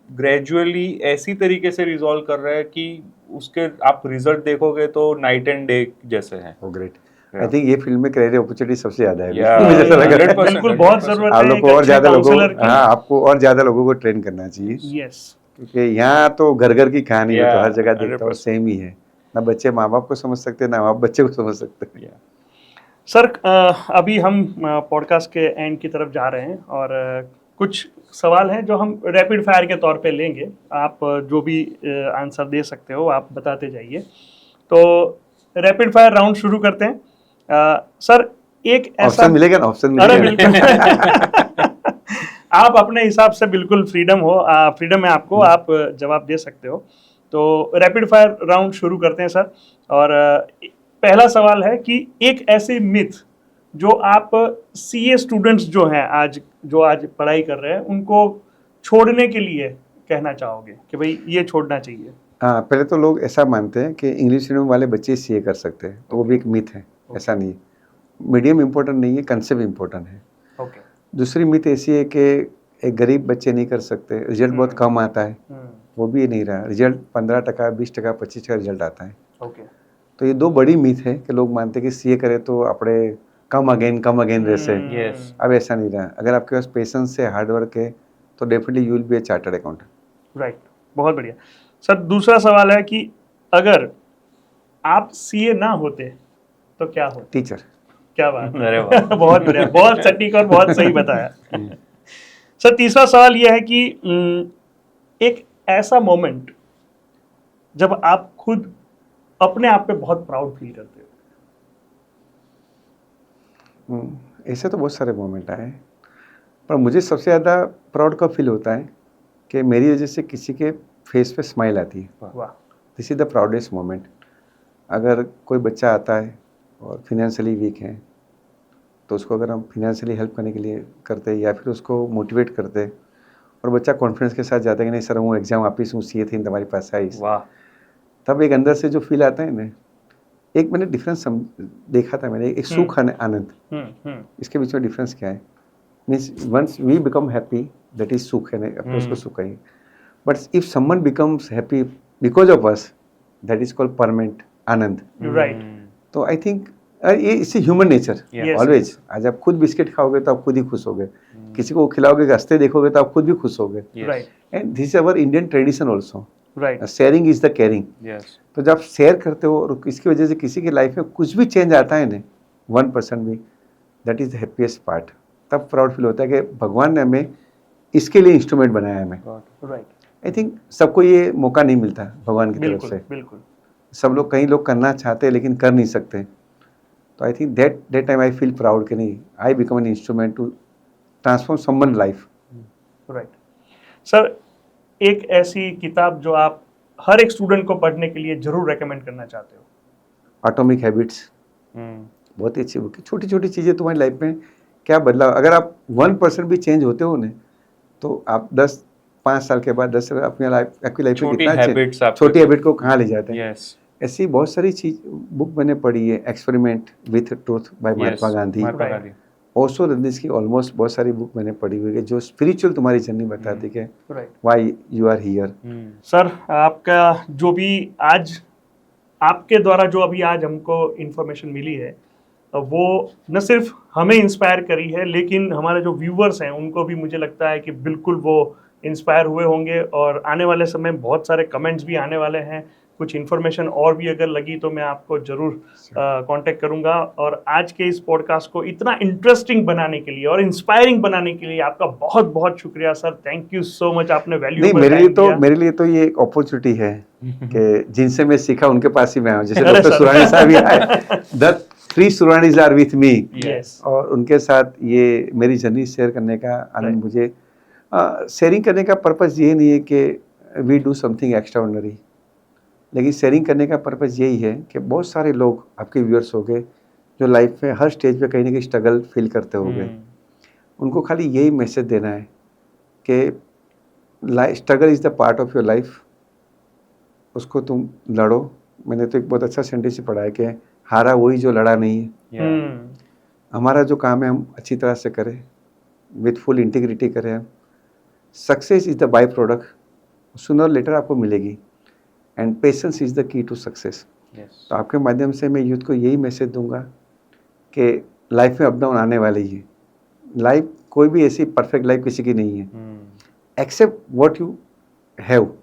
ग्रेजुअली ऐसी तरीके से रिजॉल्व कर रहे हैं कि उसके आप रिजल्ट देखोगे तो नाइट एंड डे जैसे हैं। ओ ग्रेट। आई थिंक ये फील्ड में करियर अपॉर्चुनिटी सबसे ज्यादा है Yeah, मुझे ऐसा लगा। 100%, बिल्कुल, बहुत जरूरत आप है लोग एक को और अच्छे ज्यादा लोगों, काउंसलर की। हाँ आपको और ज्यादा लोगों को ट्रेन करना चाहिए, यस। क्योंकि यहाँ तो घर घर की कहानी है, तो हर जगह देखता हूँ 100%। सेम ही है, ना बच्चे माँ बाप को समझ सकते ना माँ बाप बच्चे को समझ सकते हैं। सर अभी हम पॉडकास्ट के एंड की तरफ जा रहे हैं, और कुछ सवाल हैं जो हम रैपिड फायर के तौर पे लेंगे। आप जो भी आंसर दे सकते हो आप बताते जाइए। तो रैपिड फायर राउंड शुरू करते हैं। सर एक ऐसा ऑप्शन मिलेगा ना, ऑप्शन अरे मिलेगा। बिल्कुल आप अपने हिसाब से बिल्कुल फ्रीडम है आपको, आप जवाब दे सकते हो। तो रैपिड फायर राउंड शुरू करते हैं सर। और पहला सवाल है कि एक ऐसे मिथ जो आप सीए स्टूडेंट्स जो हैं आज पढ़ाई कर रहे हैं उनको छोड़ने के लिए कहना चाहोगे कि भाई ये छोड़ना चाहिए। हाँ, पहले तो लोग ऐसा मानते हैं कि इंग्लिश मीडियम वाले बच्चे सीए कर सकते हैं, तो वो भी एक मिथ है, ऐसा नहीं है। मीडियम इम्पोर्टेंट नहीं है, कंसेप्ट इम्पोर्टेंट है। ओके। दूसरी मिथ ऐसी है कि एक गरीब बच्चे नहीं कर सकते, रिजल्ट बहुत कम आता है, वो भी नहीं रहा। रिजल्ट 15%, 20%, 25% रिजल्ट आता है। ओके। तो ये दो बड़ी मिथ है कि लोग मानते हैं कि सीए करे तो अपने कम अगेन रहते हैं। यस अब ऐसा नहीं रहा, अगर आपके पास पेशेंस है, हार्डवर्क है, तो definitely you will B A chartered accountant. Right, बहुत बढ़िया। सर दूसरा सवाल है कि अगर आप सीए ना होते तो क्या होता? टीचर। क्या बात है। अरे वाह। बहुत बढ़िया, बहुत सटीक और बहुत सही बताया। सर तीसरा सवाल यह है कि एक ऐसा मोमेंट जब आप खुद अपने आप पे बहुत प्राउड फील करते हो। ऐसे तो बहुत सारे मोमेंट आए, पर मुझे सबसे ज़्यादा प्राउड कब फील होता है कि मेरी वजह से किसी के फेस पे स्माइल आती है। वाह। This is the proudest moment. अगर कोई बच्चा आता है और फिनेंशियली वीक है, तो उसको अगर हम फिनेंशियली हेल्प करने के लिए करते या फिर उसको मोटिवेट करते, और बच्चा कॉन्फिडेंस के साथ जाता है कि नहीं सर હું एग्जाम આપીશ, હું सीए थी तुम्हारी पास आईश, वाह। तब एक अंदर से जो फील आता है ना, एक मैंने डिफरेंस देखा था, मैंने एक सुख आनंद, इसके बीच में डिफरेंस क्या है। Means once we become happy, that is सुख है, अपने उसको सुख कहिए, but if someone becomes happy because of us, that is called permanent आनंद। राइट। तो आई थिंक ये इससे ह्यूमन नेचर Yes, ऑलवेज। आज आप खुद बिस्किट खाओगे तो आप खुद ही खुश होगे, किसी को खिलाओगे, रास्ते देखोगे तो आप खुद भी खुश होगे। Right. And this our Indian tradition also, right. Sharing is the caring. Yes तो जब शेयर करते हो और इसकी वजह से किसी की लाइफ में कुछ भी चेंज आता है ना, 1% भी, that is the happiest part. तब प्राउड फील होता है कि भगवान ने हमें इसके लिए इंस्ट्रूमेंट बनाया है हमें। राइट। आई थिंक सबको ये मौका नहीं मिलता भगवान की तरफ बिल्कुल से। बिल्कुल। सब लोग, कई लोग करना चाहते हैं लेकिन कर नहीं सकते। तो I think that time I feel proud कि नहीं, I become an instrument to transform someone life. Right. Sir एक ऐसी किताब जो आप हर एक स्टूडेंट को पढ़ने के लिए जरूर रेकमेंड करना चाहते हो। एटॉमिक हैबिट्स हम्म, बहुत ही अच्छी बुक है। छोटी छोटी चीज़ें तुम्हारी लाइफ में क्या बदलाव, अगर आप 1% भी चेंज होते हो ना, तो आप 5 साल के बाद 10 साल आपकी लाइफ में छोटी कितना habits आपके छोटी को- हैबिट को कहाँ ले जाते हैं। यस ऐसी बहुत सारी चीज बुक मैंने पढ़ी है। Experiment with truth by Mahatma Gandhi, Mahatma Right. Gandhi Osho रंदिस की ऑलमोस्ट बहुत सारी बुक मैंने पढ़ी हुई है जो स्पिरिचुअल तुम्हारी जर्नी बताती है, right. Why you are here. Sir आपका जो भी आज आपके द्वारा जो अभी आज हमको इन्फॉर्मेशन मिली है वो न सिर्फ हमें इंस्पायर करी है, लेकिन हमारे जो व्यूवर्स हैं उनको भी मुझे लगता है कि बिल्कुल वो इंस्पायर हुए होंगे। और आने वाले समय में बहुत सारे कमेंट्स भी आने वाले हैं, कुछ इन्फॉर्मेशन और भी अगर लगी तो मैं आपको ज़रूर कांटेक्ट करूंगा। और आज के इस पॉडकास्ट को इतना इंटरेस्टिंग बनाने के लिए और इंस्पायरिंग बनाने के लिए आपका बहुत बहुत शुक्रिया sir. Thank you so much, आपने नहीं, वैल्यूएबल मेरे लिए तो ये एक अपॉर्चुनिटी है कि जिनसे मैं सीखा उनके पास ही मैं आऊँ। जैसे अरे डॉक्टर सर। सुरानी साहब भी आए, the 3 Suranis are with me, yes और उनके साथ ये मेरी जर्नी शेयर करने का आनंद Right. मुझे शेयरिंग करने का पर्पस ये नहीं है कि we do something extraordinary, लेकिन शेयरिंग करने का पर्पस यही है कि बहुत सारे लोग आपके व्यूअर्स हो गए जो लाइफ में हर स्टेज पे कहीं ना कहीं स्ट्रगल फील करते हो गए। उनको खाली यही मैसेज देना है कि struggle is the part of your life, उसको तुम लड़ो। मैंने तो एक बहुत अच्छा सेंटेंस पढ़ा है कि हारा वही जो लड़ा नहीं है। हमारा जो काम है हम अच्छी तरह से करें, विथ फुल इंटीग्रिटी करें हम। Success is the byproduct, sooner और लेटर आपको मिलेगी, and patience is the key to success. तो आपके माध्यम से मैं यूथ को यही मैसेज दूंगा कि लाइफ में अप डाउन आने वाली है। लाइफ कोई भी ऐसी परफेक्ट लाइफ किसी की नहीं है, एक्सेप्ट व्हाट यू हैव,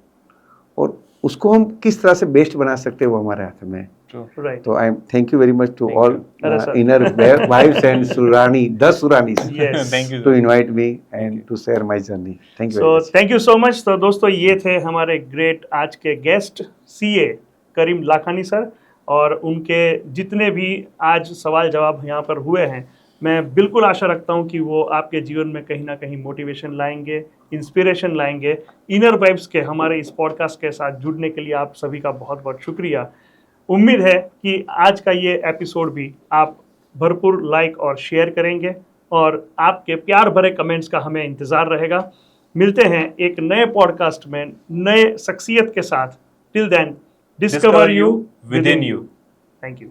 और उसको हम किस तरह से बेस्ट बना सकते हैं वो हमारे हाथ में है। राइट। तो I am thank you very much to Thank all you. अरे sir. Inner wives and Surani, the Suranis, Yes. Thank you, to sir. Invite me you. And to share my journey. Thank you so very much. Thank you so much. तो दोस्तों ये थे हमारे great आज के guest CA Karim Lakhani sir, और उनके जितने भी आज सवाल जवाब यहाँ पर हुए हैं, मैं बिल्कुल आशा रखता हूँ कि वो आपके जीवन में कहीं ना कहीं मोटिवेशन लाएंगे, इंस्पिरेशन लाएंगे। इनर वाइब्स के हमारे इस पॉडकास्ट के साथ जुड़ने के लिए आप सभी का बहुत बहुत शुक्रिया। उम्मीद है कि आज का ये एपिसोड भी आप भरपूर लाइक और शेयर करेंगे, और आपके प्यार भरे कमेंट्स का हमें इंतज़ार रहेगा। मिलते हैं एक नए पॉडकास्ट में नए शख्सियत के साथ। Till then, discover you within you. Thank you.